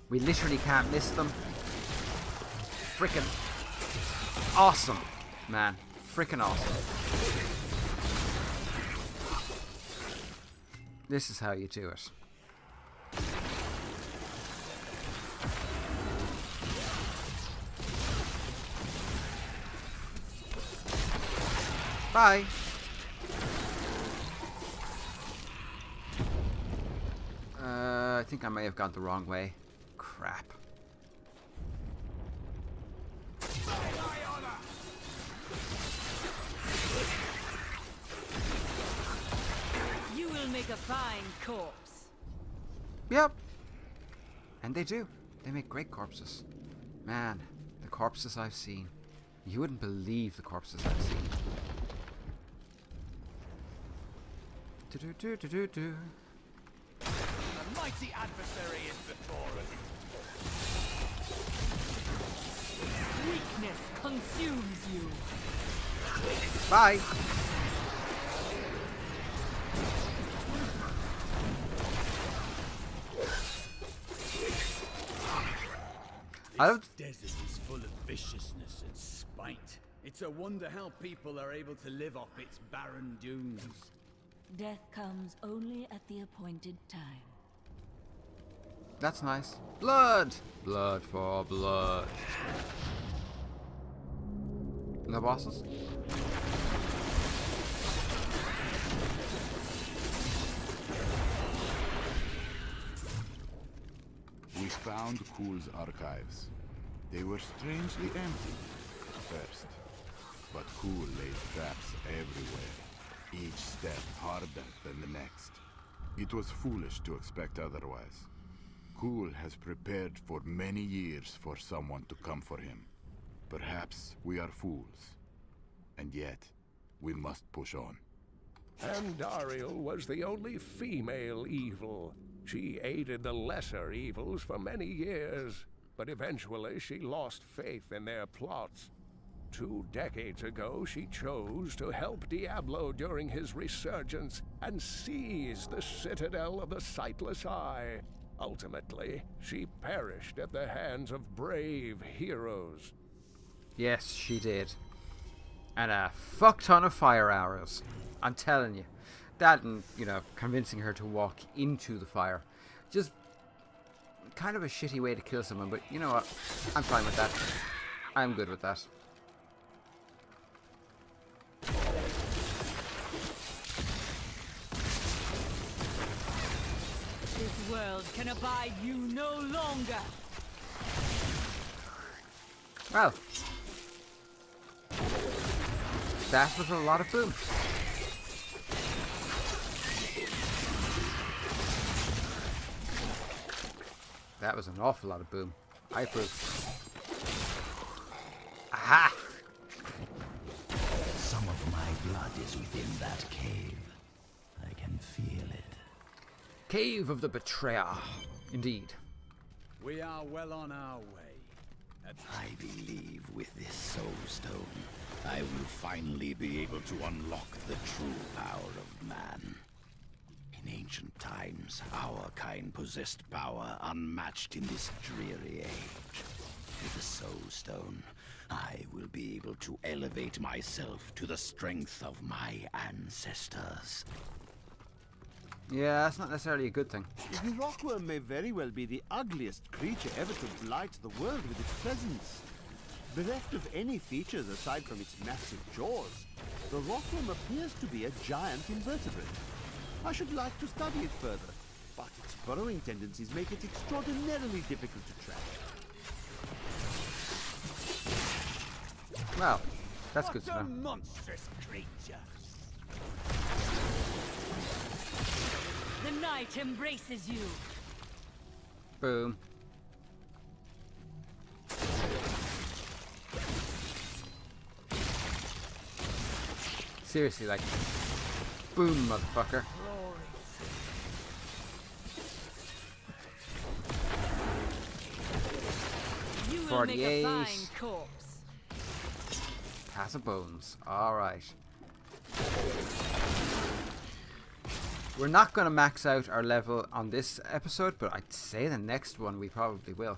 We literally can't miss them. Frickin' awesome, man. Frickin' awesome. This is how you do it. Bye. I think I may have gone the wrong way. Crap. You will make a fine corpse. Yep. And they do. They make great corpses. Man, the corpses I've seen. You wouldn't believe the corpses I've seen. Do-do-do-do-do-do. A mighty adversary is before us. Weakness consumes you. Bye. This desert is full of viciousness and spite. It's a wonder how people are able to live off its barren dunes. Death comes only at the appointed time. That's nice. Blood! Blood for blood. No bosses? We found Kuhl's archives. They were strangely empty at first, but Kuhl laid traps everywhere, each step harder than the next. It was foolish to expect otherwise. Kuhl has prepared for many years for someone to come for him. Perhaps we are fools, and yet we must push on. And Dariel was the only female evil. She aided the lesser evils for many years, but eventually she lost faith in their plots. 2 decades ago, she chose to help Diablo during his resurgence and seize the citadel of the Sightless Eye. Ultimately, she perished at the hands of brave heroes. Yes, she did. And a fuck ton of fire arrows. I'm telling you. That and, you know, convincing her to walk into the fire. Just kind of a shitty way to kill someone, but you know what? I'm fine with that. I'm good with that. This world can abide you no longer. Well, that was a lot of boom. That was an awful lot of boom. I approve. Aha! Some of my blood is within that cave. I can feel it. Cave of the Betrayer. Indeed. We are well on our way. I believe with this soul stone, I will finally be able to unlock the true power of man. In ancient times, our kind possessed power unmatched in this dreary age. With the soul stone, I will be able to elevate myself to the strength of my ancestors. Yeah, that's not necessarily a good thing. The rockworm may very well be the ugliest creature ever to blight the world with its presence. Bereft of any features aside from its massive jaws, the rockworm appears to be a giant invertebrate. I should like to study it further, but its burrowing tendencies make it extraordinarily difficult to track. Well, that's good to know. What a monstrous creature! The night embraces you. Boom. Seriously, like, boom, motherfucker. You will 48. make a fine corpse. Pass of bones. Alright. We're not going to max out our level on this episode, but I'd say the next one we probably will.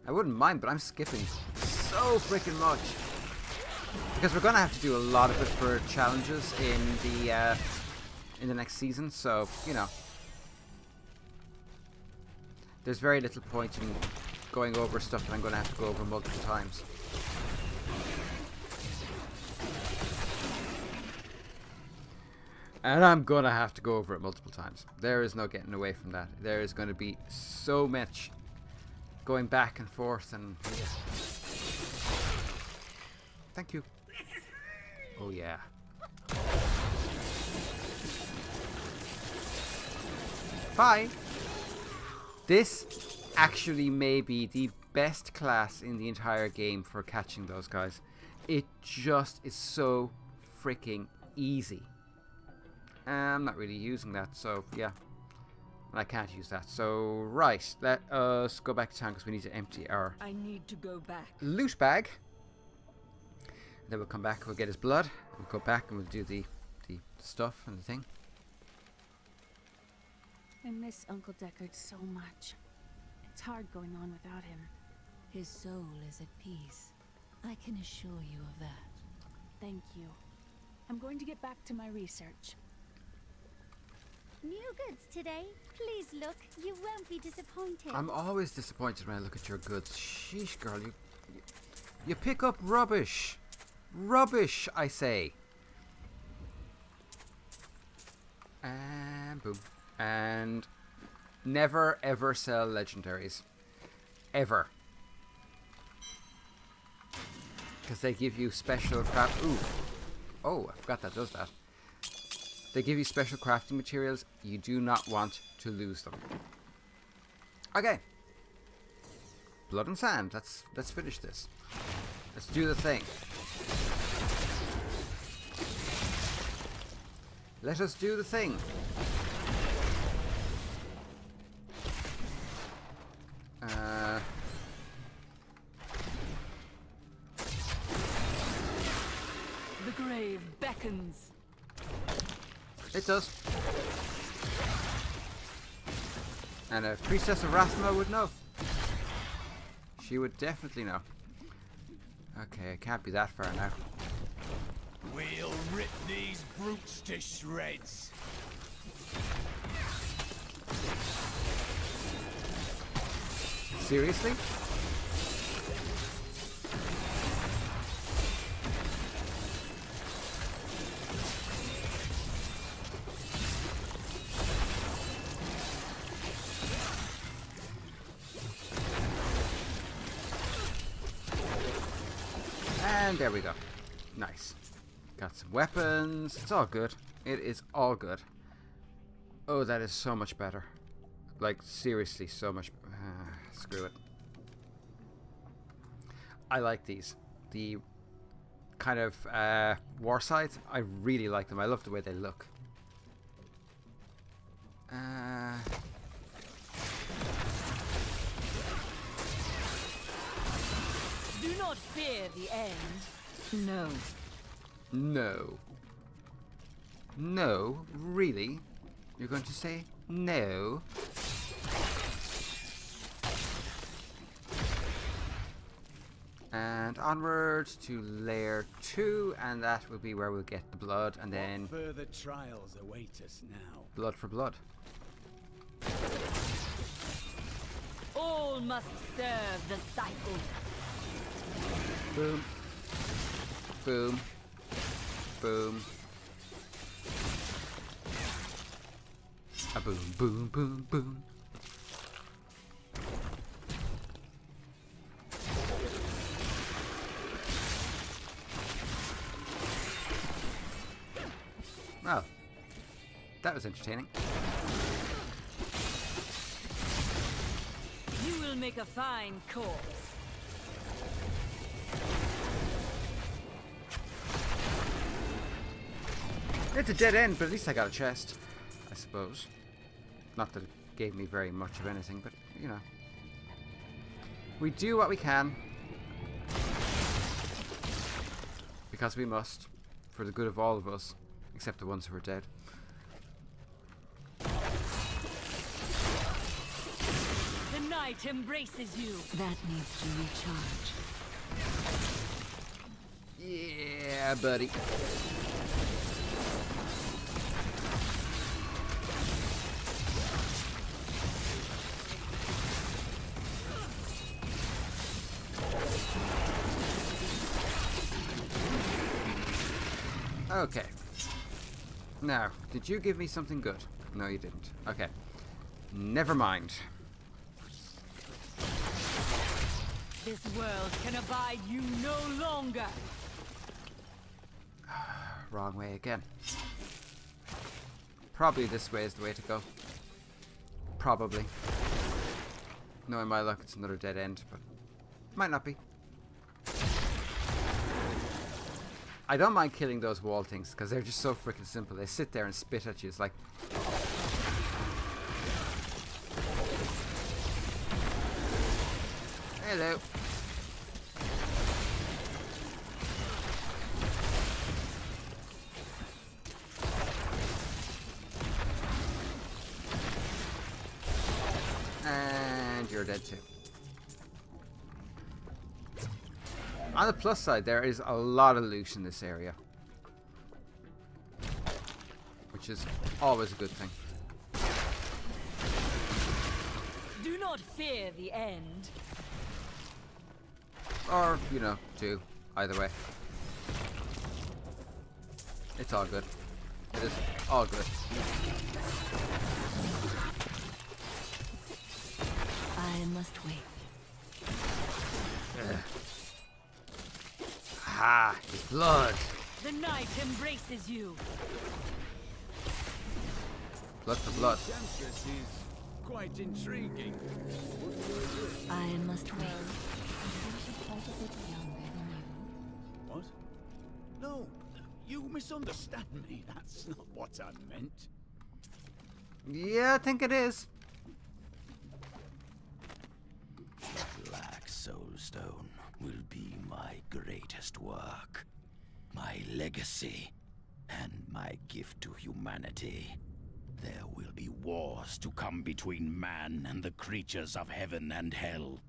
I wouldn't mind, but I'm skipping so freaking much. Because we're going to have to do a lot of it for challenges in the next season, so, you know. There's very little point in going over stuff that I'm going to have to go over multiple times. And I'm going to have to go over it multiple times. There is no getting away from that. There is going to be so much going back and forth and... Yeah. Thank you. Oh yeah. Bye. This actually may be the best class in the entire game for catching those guys. It just is so freaking easy. I'm not really using that, so yeah. I can't use that. So, right. Let us go back to town because we need to empty our I need to go back. loot bag. Then we'll come back, we'll get his blood. We'll go back and we'll do the stuff and the thing. I miss Uncle Deckard so much. It's hard going on without him. His soul is at peace. I can assure you of that. Thank you. I'm going to get back to my research. New goods today. Please look. You won't be disappointed. I'm always disappointed when I look at your goods. Sheesh, girl, you pick up rubbish. Rubbish, I say. And boom. And never ever sell legendaries. Ever. Because they give you special craft. Ooh. Oh, I forgot that does that. They give you special crafting materials. You do not want to lose them. Okay. Blood and sand. Let's finish this. Let's do the thing. Let us do the thing. beckons. It does. And a priestess of Rathma would know. She would definitely know. Okay, it can't be that far now. We'll rip these brutes to shreds. Seriously? And there we go. Nice. Got some weapons. It's all good. It is all good. Oh, that is so much better. Like, seriously, so much... screw it. I like these. The kind of war sides, I really like them. I love the way they look. Do not fear the end. No. No. No? Really? You're going to say no? And onward to layer 2, and that will be where we'll get the blood, and then... What further trials await us now? Blood for blood. All must serve the cycle. Boom. Boom. Boom. A boom, boom, boom, boom. Well, that was entertaining. You will make a fine corpse. It's a dead end, but at least I got a chest, I suppose. Not that it gave me very much of anything, but, you know. We do what we can. Because we must. For the good of all of us. Except the ones who are dead. The night embraces you. That needs to recharge. Yeah, buddy. Okay. Now, did you give me something good? No, you didn't. Okay. Never mind. This world can abide you no longer. Wrong way again. Probably this way is the way to go. Probably. Knowing my luck, it's another dead end, but might not be. I don't mind killing those wall things because they're just so freaking simple. They sit there and spit at you. It's like... Hello. And you're dead too. On the plus side, there is a lot of loot in this area. Which is always a good thing. Do not fear the end. Or, you know, two. Either way. It's all good. It is all good. I must wait. Ah, his blood. The night embraces you. Blood for blood. Temptress is quite intriguing. I must wait. What? No, you misunderstand me. That's not what I meant. Yeah, I think it is. The Black Soulstone will be my greatest work. My legacy. and my gift to humanity. There will be wars to come between man and the creatures of heaven and hell.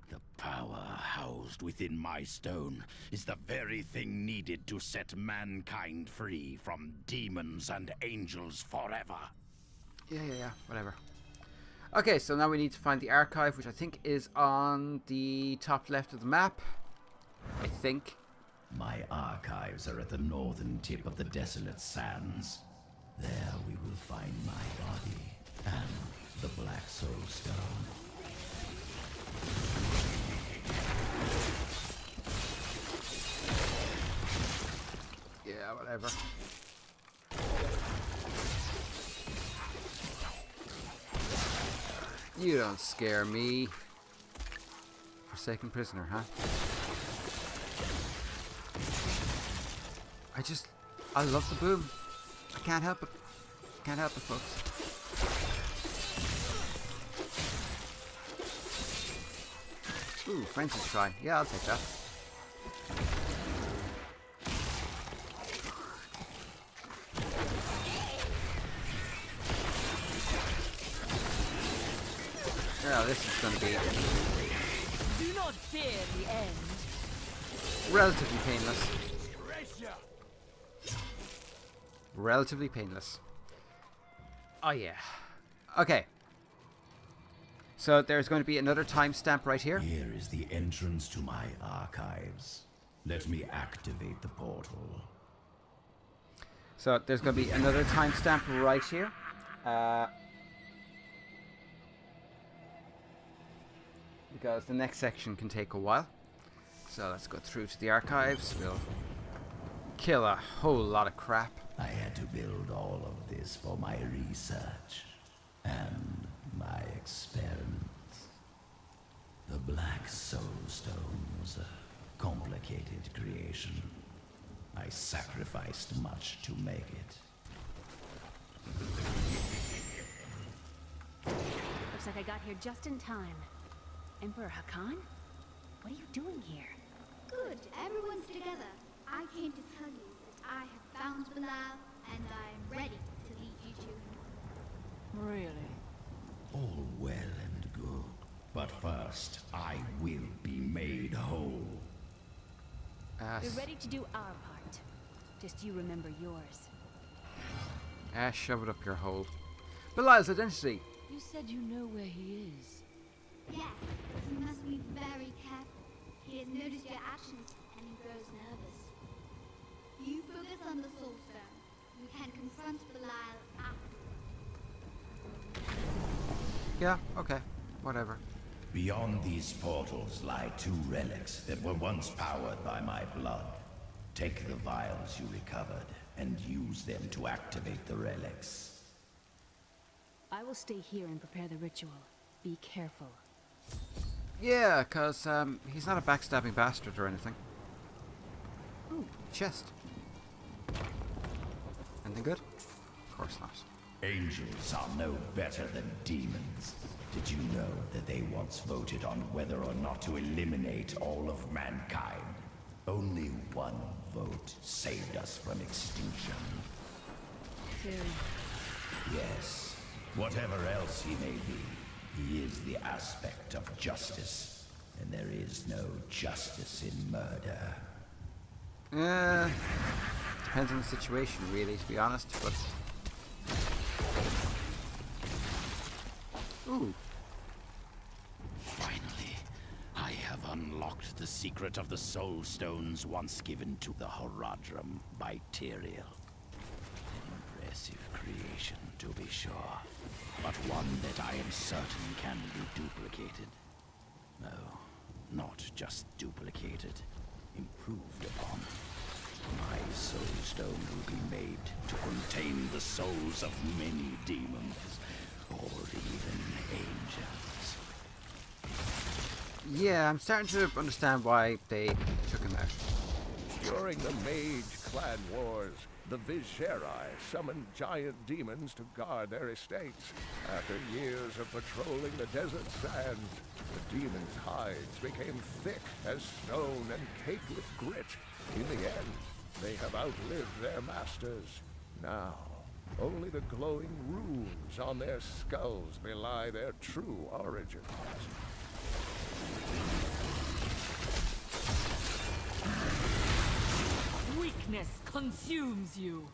The power housed within my stone is the very thing needed to set mankind free from demons and angels forever. Yeah, whatever. Okay, so now we need to find the archive, which I think is on the top left of the map. I think. My archives are at the northern tip of the desolate sands. There we will find my body and the Black Soul Stone. Yeah, whatever. You don't scare me. Forsaken prisoner, huh? I love the boom. I can't help it. Can't help it, folks. Ooh, French's try. Yeah, I'll take that. Yeah, this is going to be Do not fear the end. relatively painless. Relatively painless. Oh yeah. Okay. So there's going to be another timestamp right here. Here is the entrance to my archives. Let me activate the portal. So there's going to be another timestamp right here. Because the next section can take a while. So let's go through to the archives. We'll kill a whole lot of crap. I had to build all of this for my research and my experiments. The Black Soul Stone was a complicated creation. I sacrificed much to make it. Looks like I got here just in time. Emperor Hakan? What are you doing here? Good, everyone's together. I came to tell you that I have found Belial, and I am ready to lead you to him. Really? All well and good. But first, I will be made whole. We're ready to do our part. Just you remember yours. Shove it up your hole. Belial's identity. You said you know where he is. Yes, but you must be very careful. He has noticed your actions, and he grows nervous. You focus on the Soul Stone. You can confront Belial afterwards. Yeah, okay. Whatever. Beyond these portals lie two relics that were once powered by my blood. Take the vials you recovered and use them to activate the relics. I will stay here and prepare the ritual. Be careful. Yeah, because he's not a backstabbing bastard or anything. Ooh, chest. Anything good? Of course not. Angels are no better than demons. Did you know that they once voted on whether or not to eliminate all of mankind? Only one vote saved us from extinction. Yes, whatever else he may be, he is the aspect of justice, and there is no justice in murder. Depends on the situation, really, to be honest, but... Ooh. Finally, I have unlocked the secret of the Soul Stones once given to the Horadrim by Tyrael. An impressive creation, to be sure, but one that I am certain can be duplicated. No, not just duplicated, improved upon. My Soul Stone will be made to contain the souls of many demons, or even angels. Yeah, I'm starting to understand why they took him out. During the Mage Clan Wars, the Viserai summoned giant demons to guard their estates. After years of patrolling the desert sands, the demons' hides became thick as stone and caked with grit. In the end, They have outlived their masters. Now, only the glowing runes on their skulls belie their true origins. Weakness consumes you.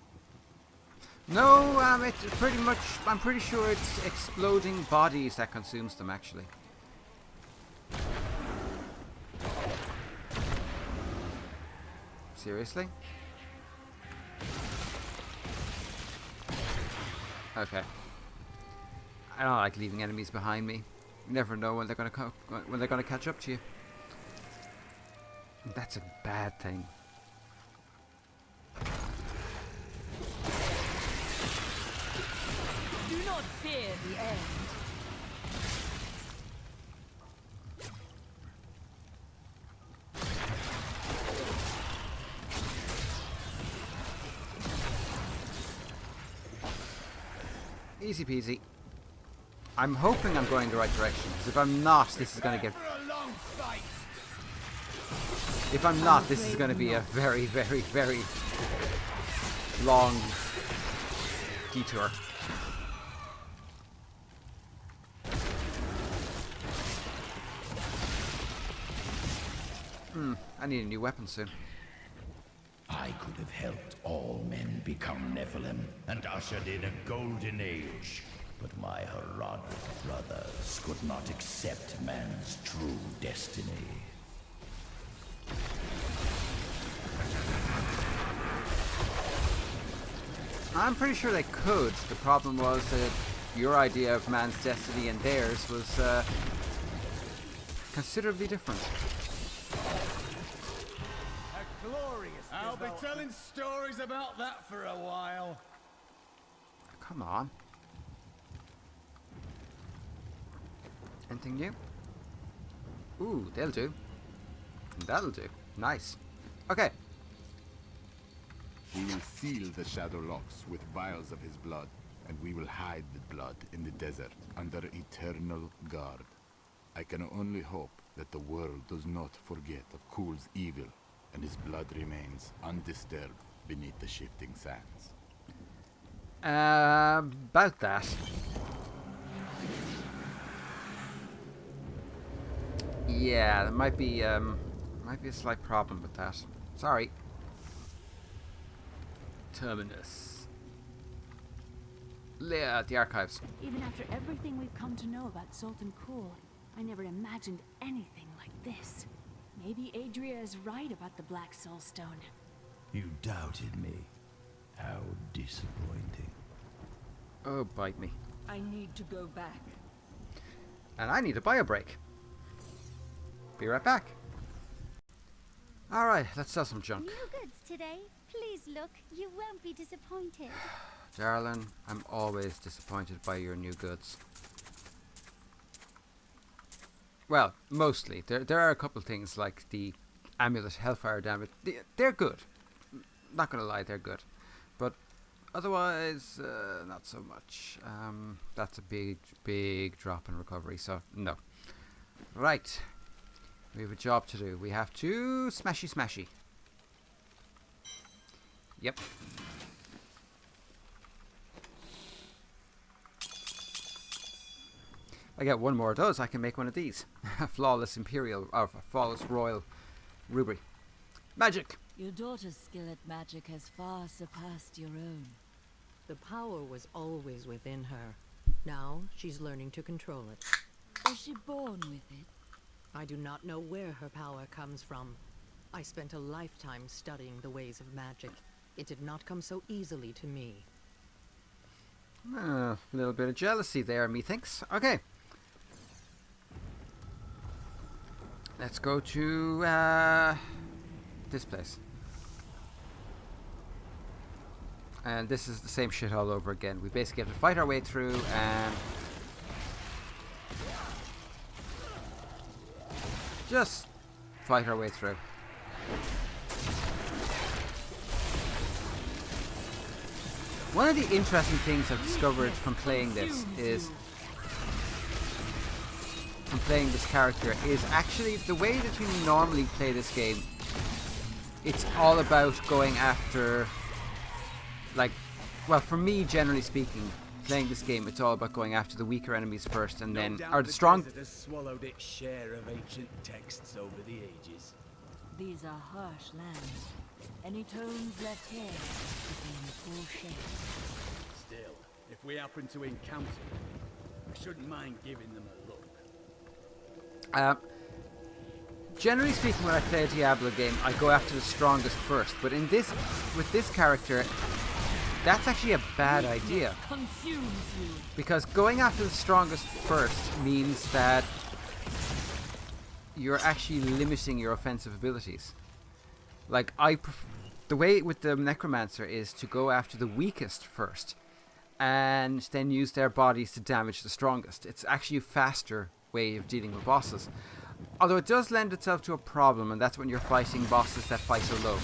No, it's pretty much. I'm pretty sure it's exploding bodies that consumes them, actually. Seriously? Okay. I don't like leaving enemies behind me. You never know when they're gonna catch up to you. That's a bad thing. Do not fear the end. Easy peasy. I'm hoping I'm going the right direction, because if I'm not, this is going to get... If I'm not, this is going to be a very, very, very long detour. I need a new weapon soon. I could have helped all men become Nephilim and ushered in a golden age. But my Herodic brothers could not accept man's true destiny. I'm pretty sure they could. The problem was that your idea of man's destiny and theirs was considerably different. I'll be telling stories about that for a while. Come on. Anything new? Ooh, they'll do. That'll do. Nice. Okay. We will seal the shadow locks with vials of his blood, and we will hide the blood in the desert under eternal guard. I can only hope that the world does not forget of Kul's evil, and his blood remains undisturbed beneath the shifting sands. About that. Yeah, there might be a slight problem with that. Sorry. Terminus. Leah, the archives. Even after everything we've come to know about Sultan Kul, I never imagined anything like this. Maybe Adria is right about the Black Soul Stone. You doubted me. How disappointing. Oh, bite me. I need to go back. And I need a bio break. Be right back. Alright, let's sell some junk. New goods today. Please look. You won't be disappointed. Darling, I'm always disappointed by your new goods. Well, mostly. There are a couple of things like the amulet, hellfire damage. They're good. Not gonna lie, they're good. But otherwise, not so much. That's a big, big drop in recovery, so no. Right. We have a job to do. We have to smashy. Yep. I get one more of those, I can make one of these. Flawless Imperial, or Flawless Royal Ruby. Magic! Your daughter's skill at magic has far surpassed your own. The power was always within her. Now she's learning to control it. Was she born with it? I do not know where her power comes from. I spent a lifetime studying the ways of magic. It did not come so easily to me. A little bit of jealousy there, methinks. Okay. Let's go to this place. And this is the same shit all over again. We basically have to fight our way through and just fight our way through. One of the interesting things I've discovered from playing this character is actually the way that you normally play this game it's all about going after, like, well, for me, generally speaking, playing this game, it's all about going after the weaker enemies first, and then, or the strong. Desert has swallowed its share of ancient texts over the ages. These are harsh lands. Any tones left here could be in full shape. Still, if we happen to encounter them, I shouldn't mind giving them a look. Generally speaking, when I play a Diablo game, I go after the strongest first. But in this, with this character, that's actually a bad idea. Because going after the strongest first means that you're actually limiting your offensive abilities. Like, the way with the Necromancer is to go after the weakest first, and then use their bodies to damage the strongest. It's actually a faster way of dealing with bosses. Although it does lend itself to a problem, and that's when you're fighting bosses that fight so low.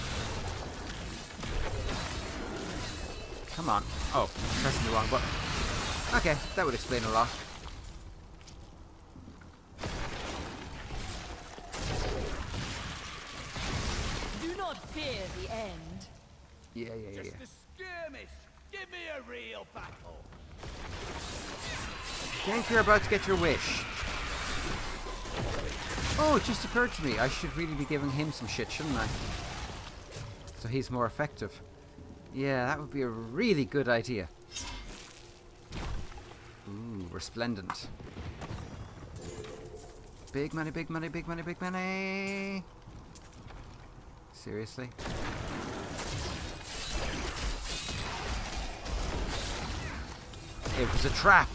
Come on. Oh, pressing the wrong button. Okay, that would explain a lot. Do not fear the end. Yeah. Just a skirmish. Give me a real battle. Think you're about to get your wish. Oh, it just occurred to me. I should really be giving him some shit, shouldn't I? So he's more effective. Yeah, that would be a really good idea. Ooh, resplendent. Big money, big money, big money, big money. Seriously? It was a trap.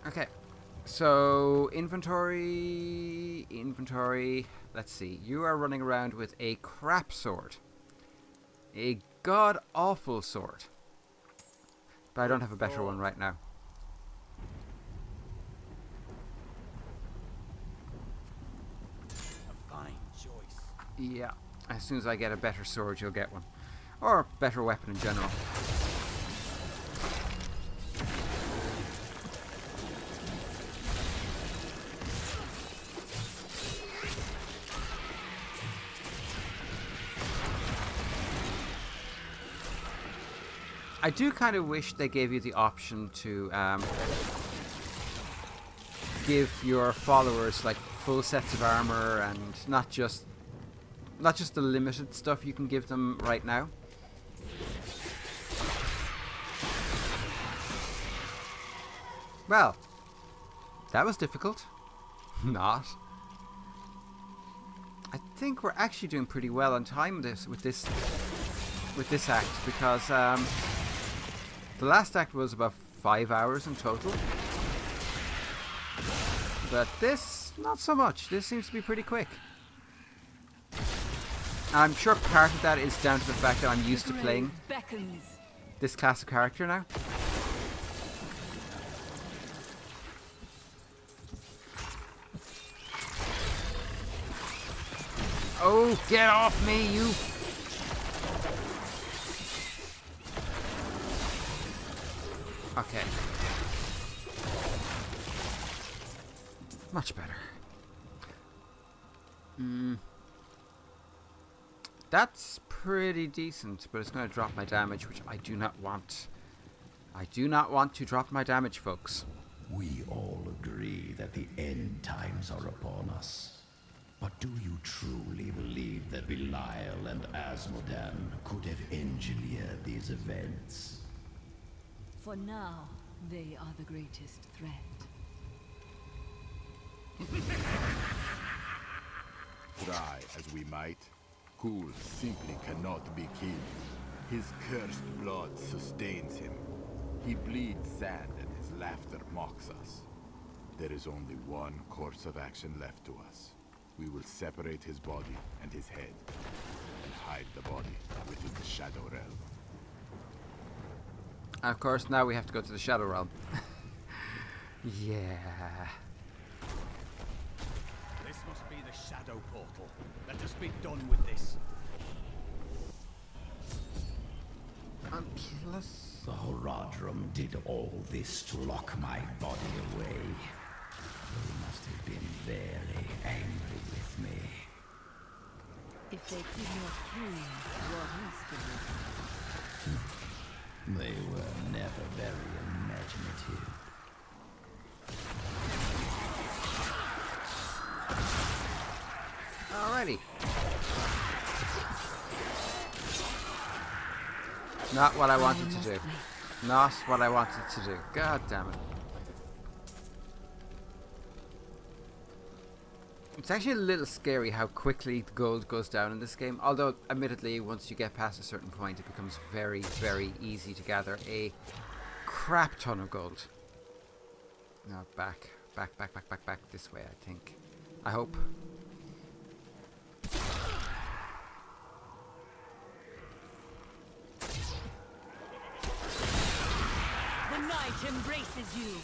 Okay, so inventory, let's see, you are running around with a crap sword. A god-awful sword. But I don't have a better one right now. A fine choice. Yeah, as soon as I get a better sword, you'll get one. Or a better weapon in general. I do kind of wish they gave you the option to give your followers like full sets of armor and not just the limited stuff you can give them right now. Well, that was difficult. Not. I think we're actually doing pretty well on time with this act, because the last act was about 5 hours in total. But this, not so much. This seems to be pretty quick. I'm sure part of that is down to the fact that I'm used to playing this class of character now. Oh, get off me, you... Okay. Much better. That's pretty decent, but it's going to drop my damage, which I do not want. I do not want to drop my damage, folks. We all agree that the end times are upon us. But do you truly believe that Belial and Asmodan could have engineered these events? For now, they are the greatest threat. Try as we might, Kul simply cannot be killed. His cursed blood sustains him. He bleeds sand and his laughter mocks us. There is only one course of action left to us. We will separate his body and his head, and hide the body within the Shadow Realm. Of course, now we have to go to the Shadow Realm. Yeah. This must be the Shadow Portal. Let us be done with this. Plus... The Horadrim did all this to lock my body away. We must must have been very angry with me. If they could not kill you, what else could they? They were never very imaginative. Alrighty. Not what I wanted to do. Not what I wanted to do. God damn it. It's actually a little scary how quickly the gold goes down in this game. Although, admittedly, once you get past a certain point, it becomes very, very easy to gather a crap ton of gold. Now back this way, I think. I hope. The night embraces you.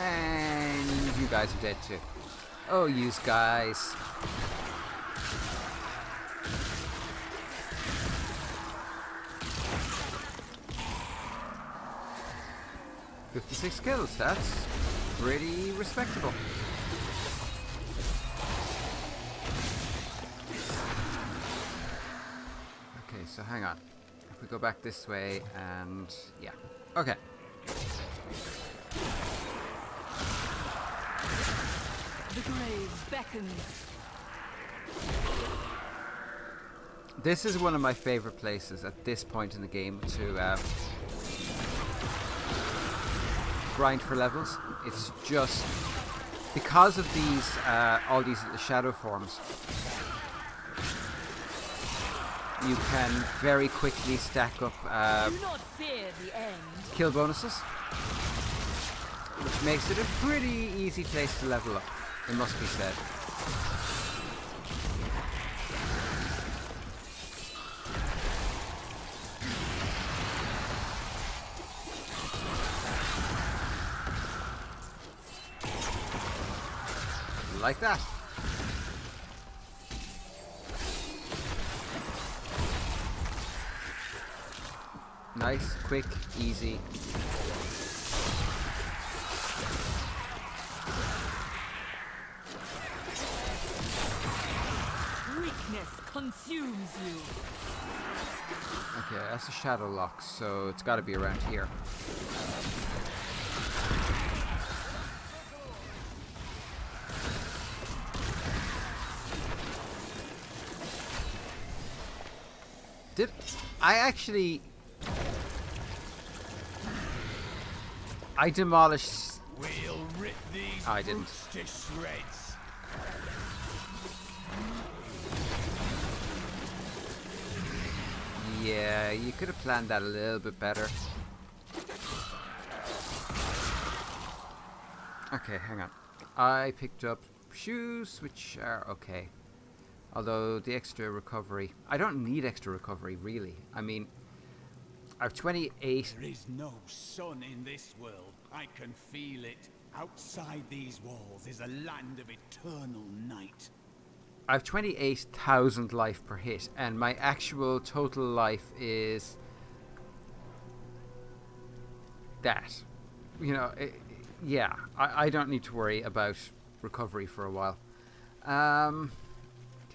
And you guys are dead too. Oh, yous guys. $56 kills, that's pretty respectable. Okay, so hang on. If we go back this way and yeah. Okay. The grave beckons. This is one of my favorite places at this point in the game to grind for levels. It's just because of these all these shadow forms, you can very quickly stack up Do not fear the end. kill bonuses, which makes it a pretty easy place to level up, it must be said. Like that. Nice, quick, easy. Weakness consumes you. Okay, that's a shadow lock, so it's got to be around here. Did I actually... I demolished... We'll rip these I didn't. brutes to shreds. Yeah, you could have planned that a little bit better. Okay, hang on. I picked up shoes, which are okay. Although the extra recovery... I don't need extra recovery, really. I mean, I have 28... There is no sun in this world. I can feel it. Outside these walls is a land of eternal night. I have 28,000 life per hit, and my actual total life is... that. You know, yeah, I don't need to worry about recovery for a while.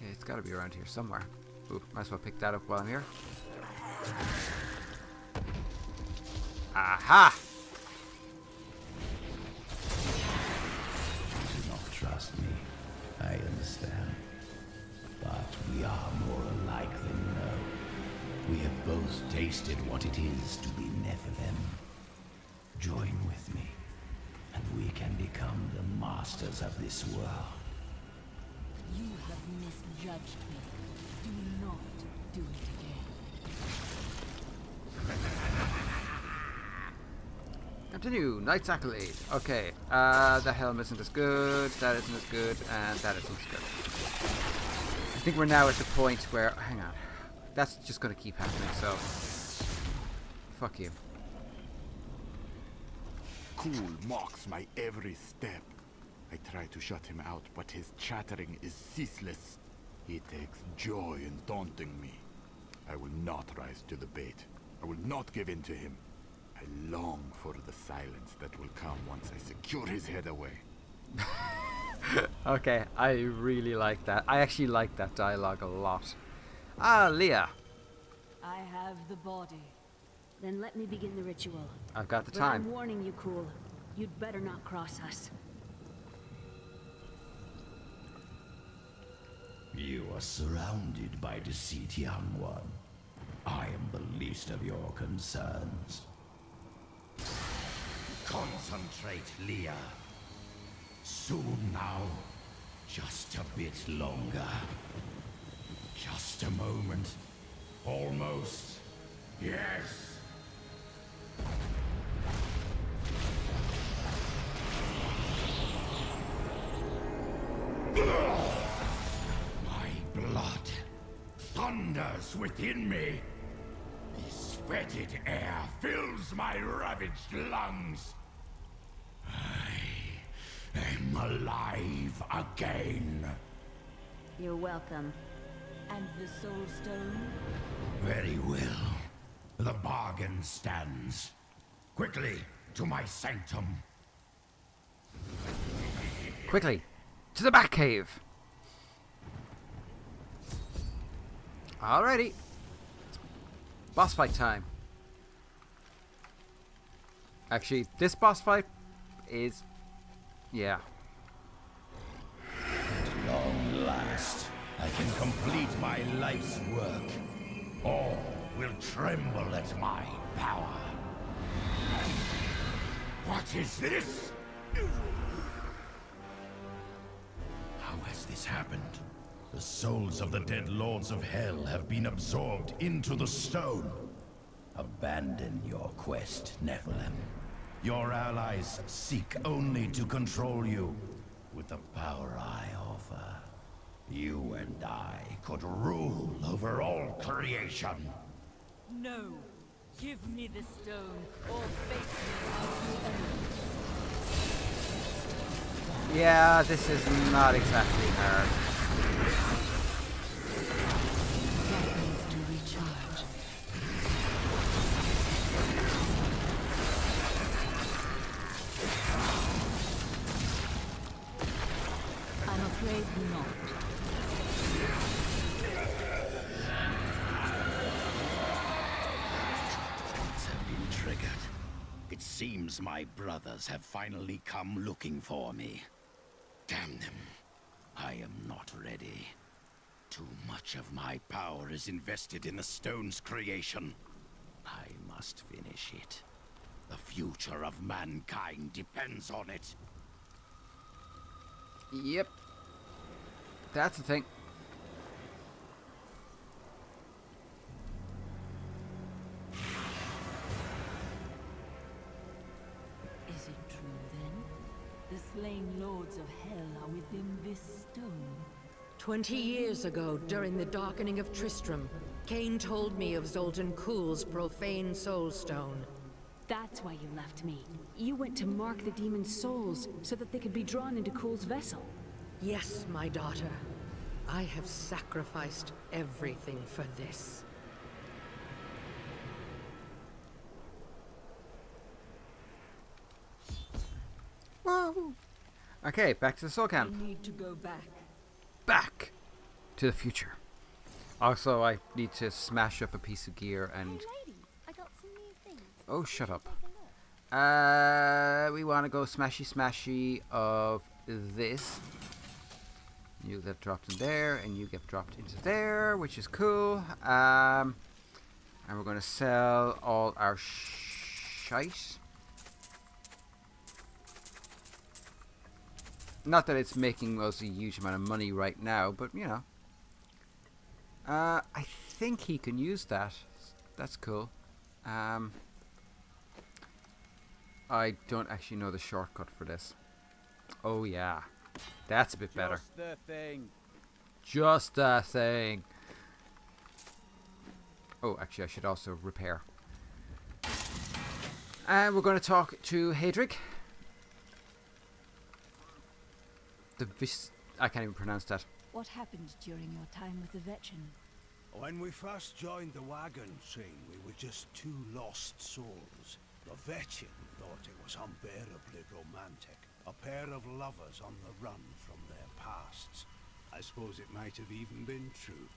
Okay, it's got to be around here somewhere. Ooh, might as well pick that up while I'm here. Aha! You do not trust me. I understand. But we are more alike than no. We have both tasted what it is to be Nephilim. Join with me, and we can become the masters of this world. You have misjudged me. Do not do it again. Continue. Knight's Accolade. Okay. The helm isn't as good. That isn't as good. And that isn't as good. I think we're now at the point where... Hang on. That's just going to keep happening, so... Fuck you. Cool mocks my every step. I try to shut him out, but his chattering is ceaseless. He takes joy in taunting me. I will not rise to the bait. I will not give in to him. I long for the silence that will come once I secure his head away. Okay, I really like that. I actually like that dialogue a lot. Ah, Leah. I have the body. Then let me begin the ritual. I've got the But time. I'm warning you, Cool. You'd better not cross us. You are surrounded by deceit, young one. I am the least of your concerns. Concentrate, Leah. Soon now. Just a bit longer. Just a moment. Almost. Yes. My blood thunders within me. This fetid air fills my ravaged lungs. I am alive again. You're welcome. And the Soul Stone? Very well. The bargain stands. Quickly, to my sanctum. Quickly, to the Batcave. Alrighty. Boss fight time. Actually, this boss fight is... yeah. At long last, I can complete my life's work. All will tremble at my power. What is this? How has this happened? The souls of the dead lords of hell have been absorbed into the stone. Abandon your quest, Nephilim. Your allies seek only to control you. With the power I offer, you and I could rule over all creation. No. Give me the stone, or face me as you own. Yeah, this is not exactly hard. That needs to recharge. I'm afraid not. Triggered. It seems my brothers have finally come looking for me. Damn them. I am not ready. Too much of my power is invested in the stone's creation. I must finish it. The future of mankind depends on it. Yep. That's the thing. Is it true then? The slain lords of hell are within this stone. 20 years ago, during the darkening of Tristram, Cain told me of Zoltan Kuhl's profane soul stone. That's why you left me. You went to mark the demon's souls so that they could be drawn into Kuhl's vessel. Yes, my daughter. I have sacrificed everything for this. Whoa. Okay, back to the soul camp. I need to go back. Back to the future. Also, I need to smash up a piece of gear and... Hey lady, I got some new things. Oh, shut up. We want to go smashy of this. You get dropped in there, and you get dropped into there, which is cool. And we're going to sell all our shite. Not that it's making us a huge amount of money right now, but you know. I think he can use that. That's cool. I don't actually know the shortcut for this. Oh yeah. That's a bit better. Just the thing. Just the thing. Oh, actually I should also repair. And we're going to talk to Hadric. I can't even pronounce that. What happened during your time with the Vetchin? When we first joined the wagon train, we were just two lost souls. The Vetchin thought it was unbearably romantic. A pair of lovers on the run from their pasts. I suppose it might have even been true.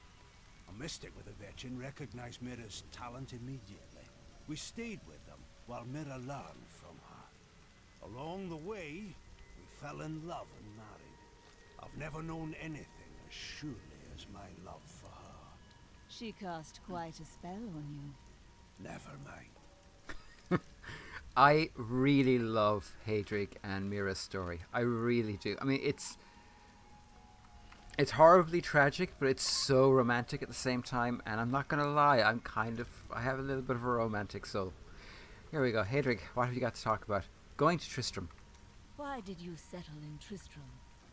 A mystic with the Vetchin recognized Mira's talent immediately. We stayed with them while Mira learned from her. Along the way, we fell in love and married. I've never known anything as surely as my love for her. She cast quite a spell on you. Never mind. I really love Hadrig and Mira's story. I really do. I mean, it's horribly tragic, but it's so romantic at the same time. And I'm not gonna lie, I have a little bit of a romantic soul. Here we go, Hadrig. What have you got to talk about? Going to Tristram. Why did you settle in Tristram?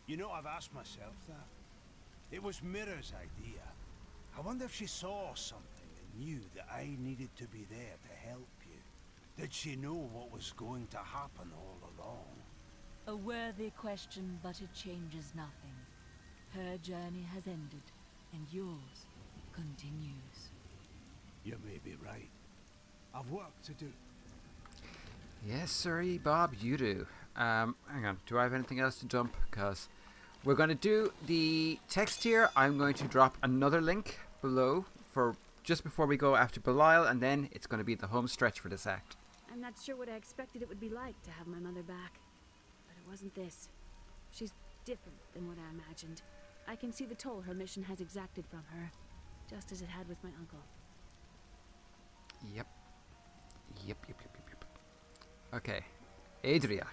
You know, I've asked myself that. It was Mira's idea. I wonder if she saw something and knew that I needed to be there to help you. Did she know what was going to happen all along? A worthy question, but it changes nothing. Her journey has ended, and yours continues. You may be right. I've work to do. Yes, sirree, Bob, you do. Hang on, do I have anything else to dump? Because we're going to do the text here. I'm going to drop another link below for just before we go after Belial, and then it's going to be the home stretch for this act. I'm not sure what I expected it would be like to have my mother back. But it wasn't this. She's different than what I imagined. I can see the toll her mission has exacted from her, just as it had with my uncle. Yep. Okay. Adria.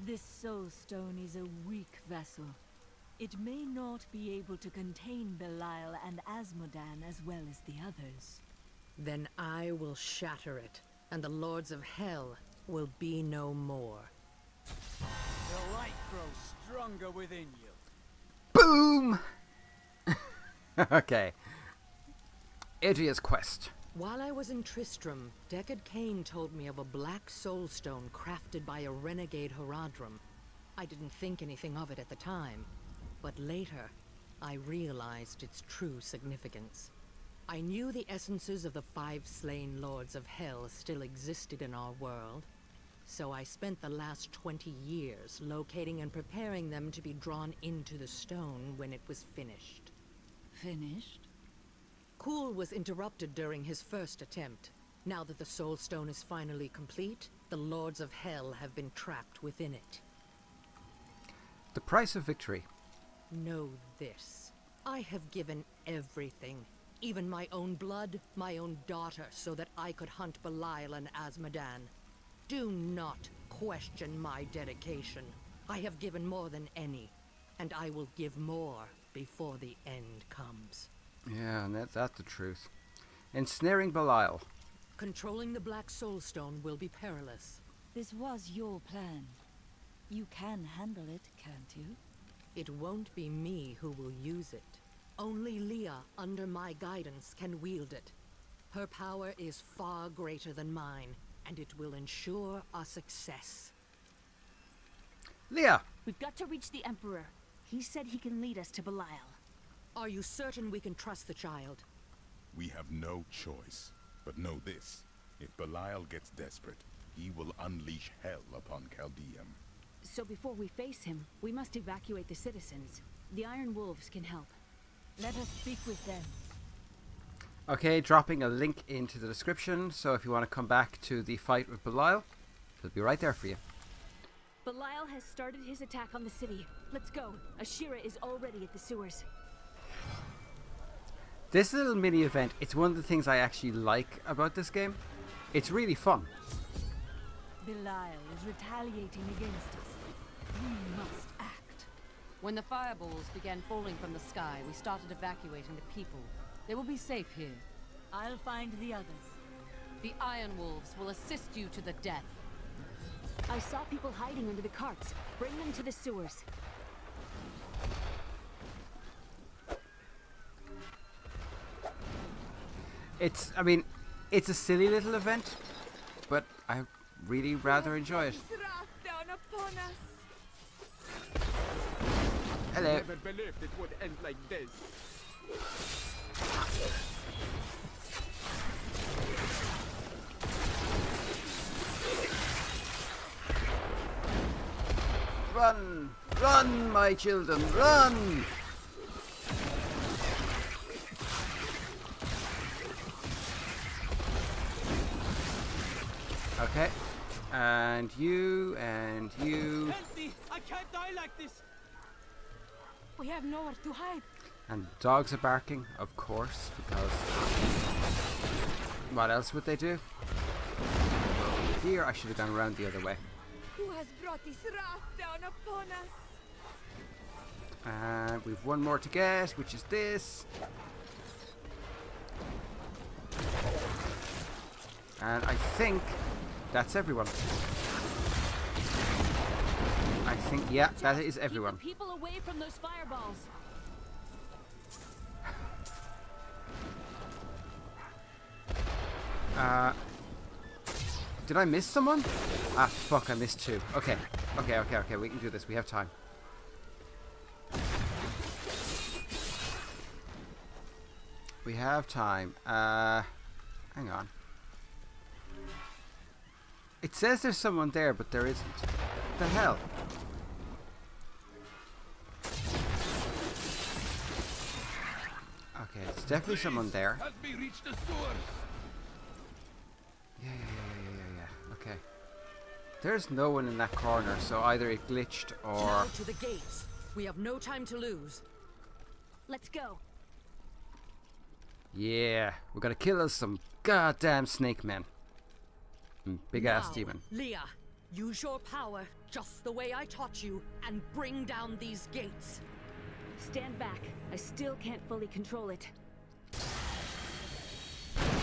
This soul stone is a weak vessel. It may not be able to contain Belial and Asmodan as well as the others. Then I will shatter it, and the Lords of Hell will be no more. The light grows stronger within you. Boom! Okay. Adria's quest. While I was in Tristram, Deckard Cain told me of a black soulstone crafted by a renegade Horadrim. I didn't think anything of it at the time, but later, I realized its true significance. I knew the essences of the 5 slain Lords of Hell still existed in our world, so I spent the last 20 years locating and preparing them to be drawn into the stone when it was finished. Finished? Kuhl was interrupted during his first attempt. Now that the Soul Stone is finally complete, the Lords of Hell have been trapped within it. The price of victory. Know this. I have given everything. Even my own blood, my own daughter, so that I could hunt Belial and Asmodan. Do not question my dedication. I have given more than any, and I will give more before the end comes. Yeah, and that's the truth. Ensnaring Belial. Controlling the Black Soulstone will be perilous. This was your plan. You can handle it, can't you? It won't be me who will use it. Only Leah, under my guidance, can wield it. Her power is far greater than mine, and it will ensure our success. Leah! We've got to reach the Emperor. He said he can lead us to Belial. Are you certain we can trust the child? We have no choice. But know this. If Belial gets desperate, he will unleash hell upon Chaldeum. So before we face him, we must evacuate the citizens. The Iron Wolves can help. Let us speak with them. Okay, dropping a link into the description, so if you want to come back to the fight with Belial, it'll be right there for you. Belial has started his attack on the city. Let's go. Ashira is already at the sewers. This little mini event, it's one of the things I actually like about this game. It's really fun. Belial is retaliating against us. We must act. When the fireballs began falling from the sky, we started evacuating the people. They will be safe here. I'll find the others. The Iron Wolves will assist you to the death. I saw people hiding under the carts. Bring them to the sewers. It's a silly little event, but I really rather enjoy it. Hello. I never believed it would end like this. Run! Run, my children, run! Okay. And you, and you. Help me! I can't die like this! We have nowhere to hide. And dogs are barking, of course, because what else would they do? Here, I should have gone around the other way. Who has brought this wrath down upon us? And we've one more to get, which is this. And I think that's everyone. I think, yeah, that is everyone. Keep the people away from those fireballs. Did I miss someone? Ah, fuck, I missed two. Okay, okay, we can do this. We have time. We have time. Hang on. It says there's someone there, but there isn't. What the hell? Okay, it's definitely someone there. Help me reach the source. Yeah. Okay. There's no one in that corner, so either it glitched or... Now to the gates. We have no time to lose. Let's go. Yeah, we're gonna kill us some goddamn snake men. Big ass demon. Leah, use your power just the way I taught you and bring down these gates. Stand back. I still can't fully control it.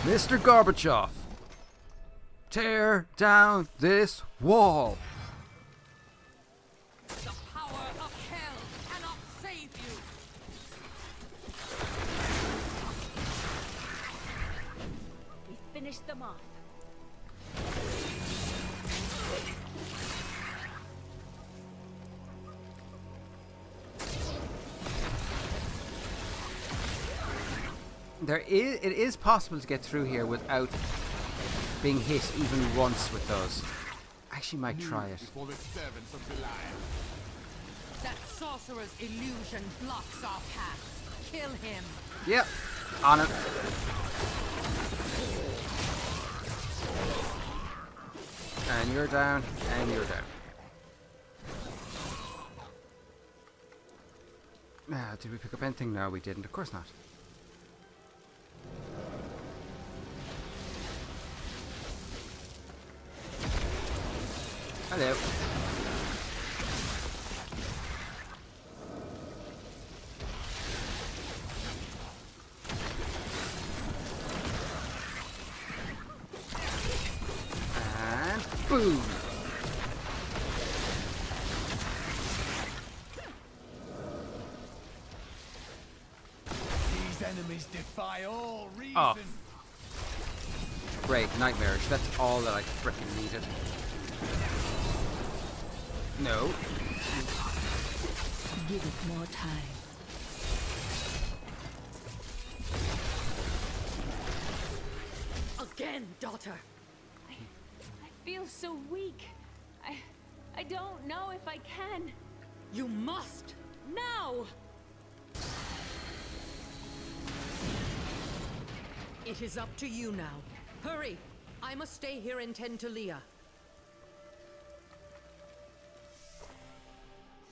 Mr. Gorbachev, tear down this wall. The power of hell cannot save you. We finished them off. It is possible to get through here without being hit even once with those. I actually might try it. That sorcerer's illusion blocks our path. Kill him. Yep, on it. And you're down, and you're down. Did we pick up anything? No, we didn't. Of course not. Hello. And boom. These enemies defy all reason. Oh. Great, nightmarish. That's all that I frickin' needed. No. Give it more time. Again, daughter. I feel so weak. I don't know if I can. You must now. It is up to you now. Hurry. I must stay here and tend to Leah.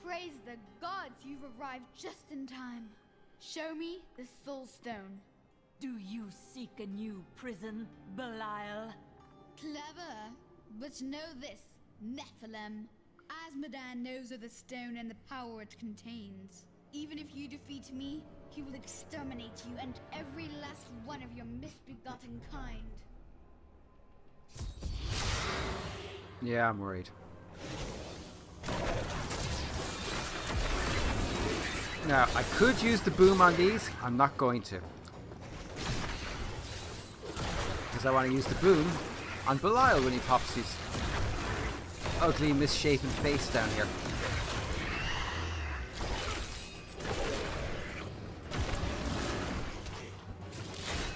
Praise the gods, you've arrived just in time. Show me the soul stone. Do you seek a new prison, Belial? Clever, but know this, Nephilim. Asmodan knows of the stone and the power it contains. Even if you defeat me, he will exterminate you and every last one of your misbegotten kind. Yeah, I'm worried. Now, I could use the boom on these. I'm not going to. Because I want to use the boom on Belial when he pops his ugly, misshapen face down here.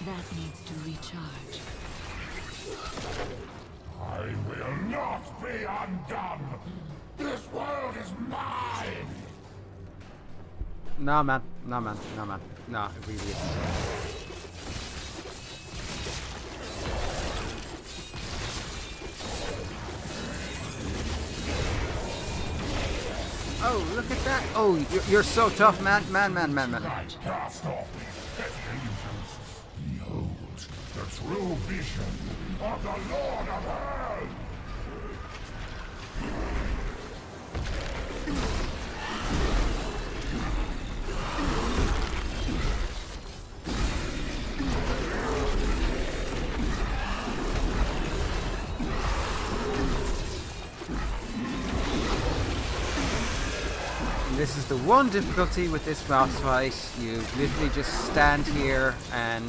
That needs to recharge. I will not be undone! This world is mine! No, man. No, man. No, man. No, it really isn't. Oh, look at that. Oh, you're so tough, man. Man. Cast off these petty illusions. Behold, the true vision of the Lord of Hell! This is the one difficulty with this boss fight. You literally just stand here and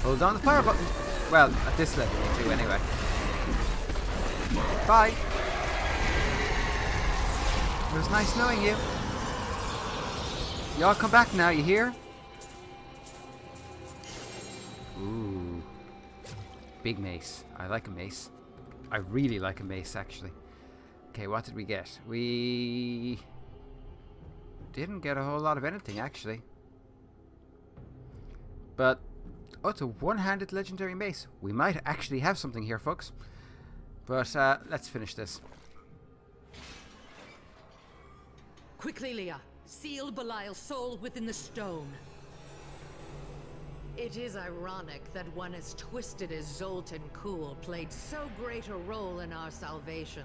hold down the fire button. Well, at this level you do anyway. Bye. It was nice knowing you. Y'all come back now, you hear? Ooh. Big mace. I like a mace. I really like a mace, actually. Okay, what did we get? We didn't get a whole lot of anything, actually. But, oh, it's a one-handed legendary mace. We might actually have something here, folks. But, let's finish this. Quickly, Leah. Seal Belial's soul within the stone. It is ironic that one as twisted as Zoltan Kuhl played so great a role in our salvation.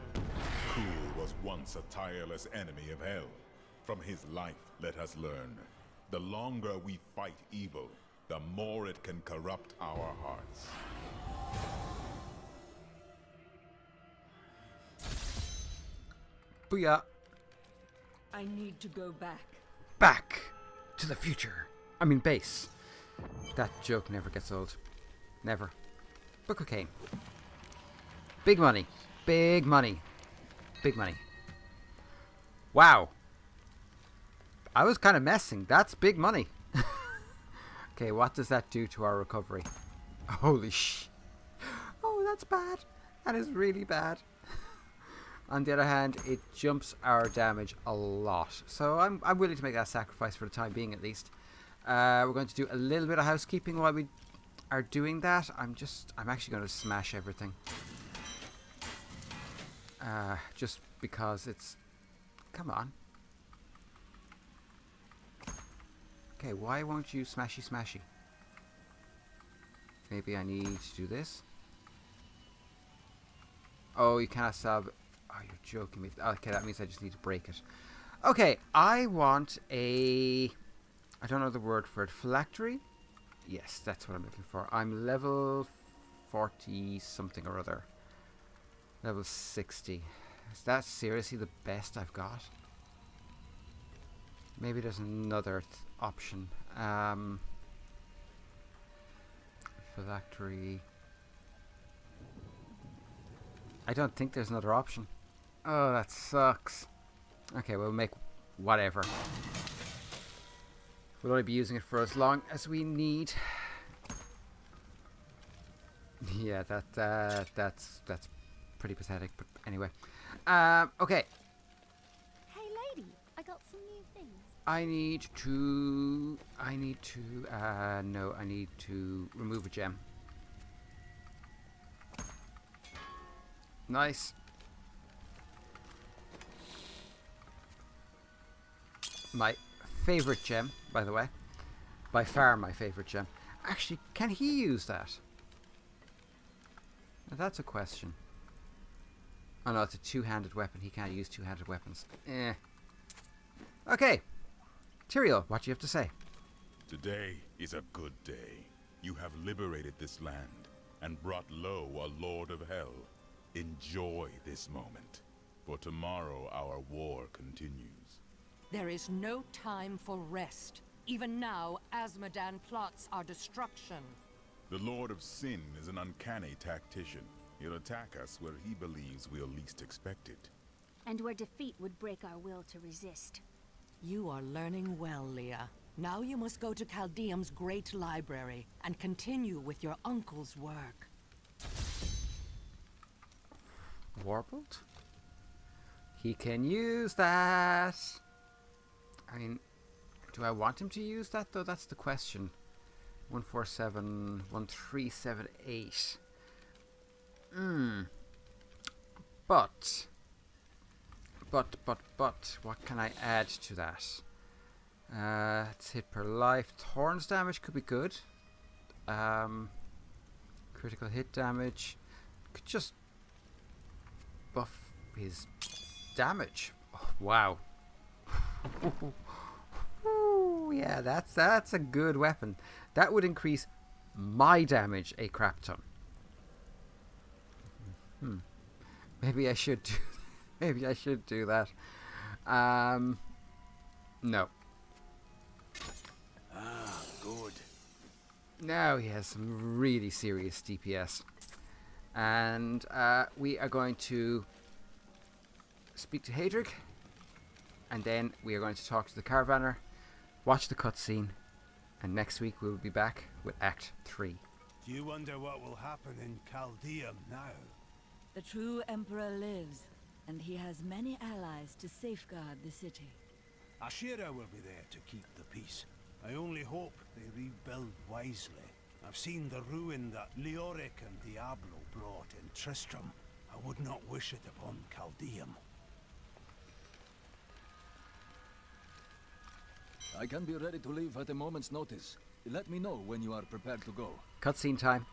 Kuhl was once a tireless enemy of hell. From his life, let us learn. The longer we fight evil, the more it can corrupt our hearts. Booyah. I need to go back. Back to the future. I mean base. That joke never gets old. Never. Book of Cain. Big money. Big money. Big money. Wow. I was kind of messing. That's big money. Okay, what does that do to our recovery? Holy sh... Oh, that's bad. That is really bad. On the other hand, it jumps our damage a lot. So I'm willing to make that sacrifice for the time being, at least. We're going to do a little bit of housekeeping while we are doing that. I'm actually going to smash everything. Just because it's... Come on. Okay, why won't you smashy smashy? Maybe I need to do this. Oh, you cannot sub... Oh, you're joking me. Okay, that means I just need to break it. Okay, I want a... I don't know the word for it. Phylactery? Yes, that's what I'm looking for. I'm level 40 something or other. Level 60. Is that seriously the best I've got? Maybe there's another option. Phylactery. I don't think there's another option. Oh, that sucks. Okay, we'll make whatever. We'll only be using it for as long as we need. Yeah, that's pretty pathetic, but anyway. Okay. Hey lady, I got some new things. I need to remove a gem. Nice. My favorite gem, by the way. By far my favorite gem. Actually, can he use that? Now that's a question. Oh no, it's a two-handed weapon. He can't use two-handed weapons. Eh. Okay. Tyrael, what do you have to say? Today is a good day. You have liberated this land and brought low a Lord of Hell. Enjoy this moment, for tomorrow our war continues. There is no time for rest. Even now, Azmodan plots our destruction. The Lord of Sin is an uncanny tactician. He'll attack us where he believes we'll least expect it. And where defeat would break our will to resist. You are learning well, Leah. Now you must go to Caldeum's great library and continue with your uncle's work. Warbled? He can use that. I mean, do I want him to use that though? That's the question. 147, 1378. But, what can I add to that? It's hit per life. Thorns damage could be good. Critical hit damage. Could just buff his damage. Oh, wow. Yeah, that's a good weapon. That would increase my damage a crap ton. Maybe I should do. Maybe I should do that. No. Ah, good. Now he has some really serious DPS, and we are going to speak to Hadric, and then we are going to talk to the Caravaner, watch the cutscene, and next week we will be back with Act 3. Do you wonder what will happen in Chaldeum now? The true Emperor lives, and he has many allies to safeguard the city. Ashira will be there to keep the peace. I only hope they rebuild wisely. I've seen the ruin that Leoric and Diablo brought in Tristram. I would not wish it upon Chaldeum. I can be ready to leave at a moment's notice. Let me know when you are prepared to go. Cutscene time.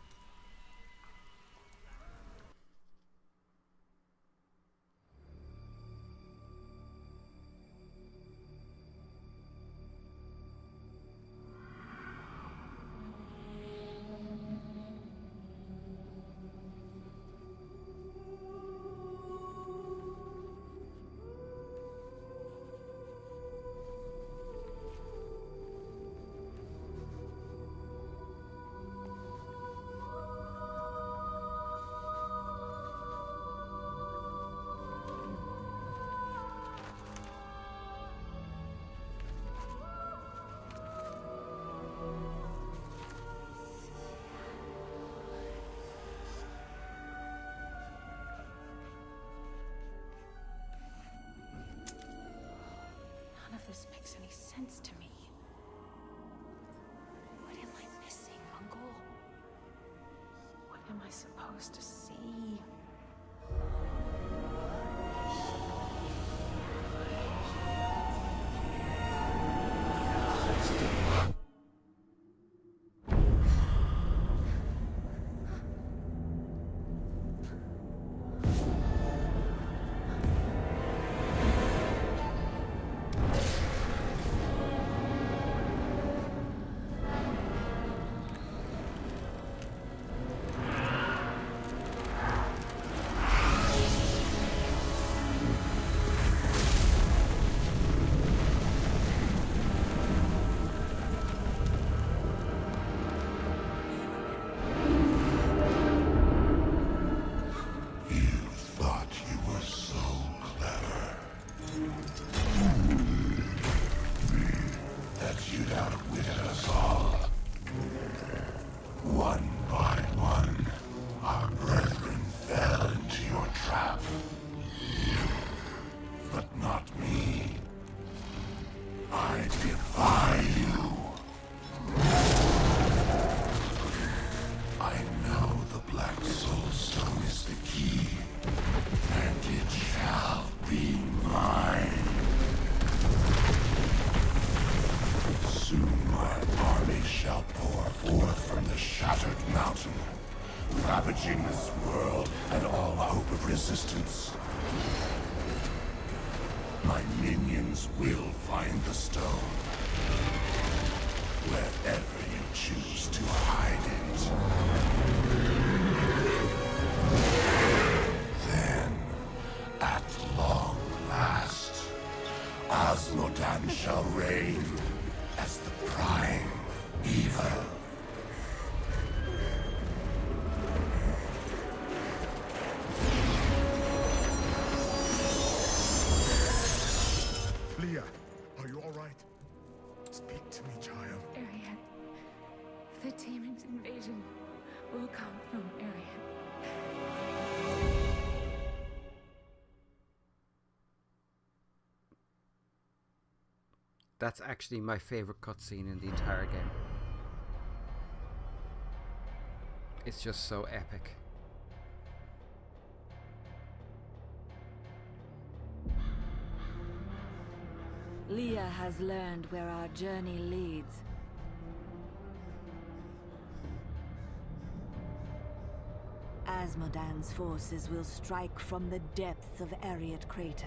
None of this makes any sense to me. What am I missing, Uncle? What am I supposed to see? Ravaging this world and all hope of resistance. My minions will find the stone, wherever you choose to hide it. Then, at long last, Osmodan shall reign as the prime evil. Are you all right? Speak to me, child. Arian. The demon's invasion will come from Arian. That's actually my favorite cutscene in the entire game. It's just so epic. Leah has learned where our journey leads. Asmodan's forces will strike from the depths of Ariat Crater.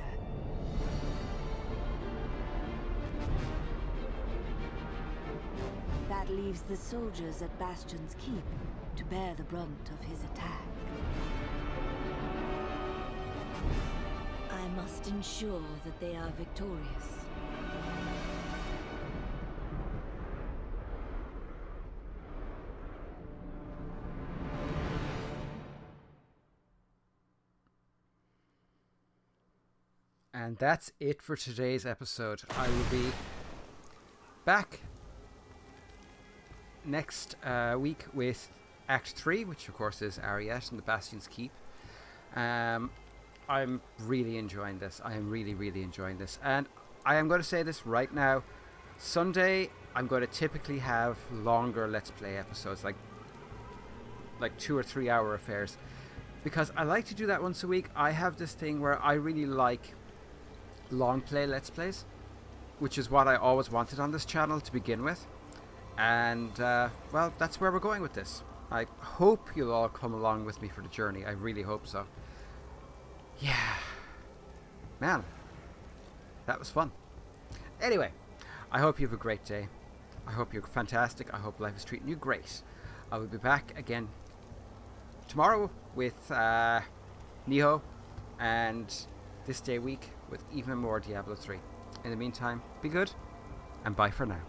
That leaves the soldiers at Bastion's Keep to bear the brunt of his attack. I must ensure that they are victorious. And that's it for today's episode. I will be back next week with Act 3, which of course is Ariat and the Bastion's Keep. I'm really enjoying this. I am really, really enjoying this. And I am going to say this right now. Sunday, I'm going to typically have longer Let's Play episodes, like 2 or 3 hour affairs. Because I like to do that once a week. I have this thing where I really like long play Let's Plays, which is what I always wanted on this channel to begin with. And, well, that's where we're going with this. I hope you'll all come along with me for the journey. I really hope so. Yeah. Man, that was fun. Anyway, I hope you have a great day. I hope you're fantastic. I hope life is treating you great. I will be back again tomorrow with Niho and this day week with even more Diablo 3. In the meantime, be good and bye for now.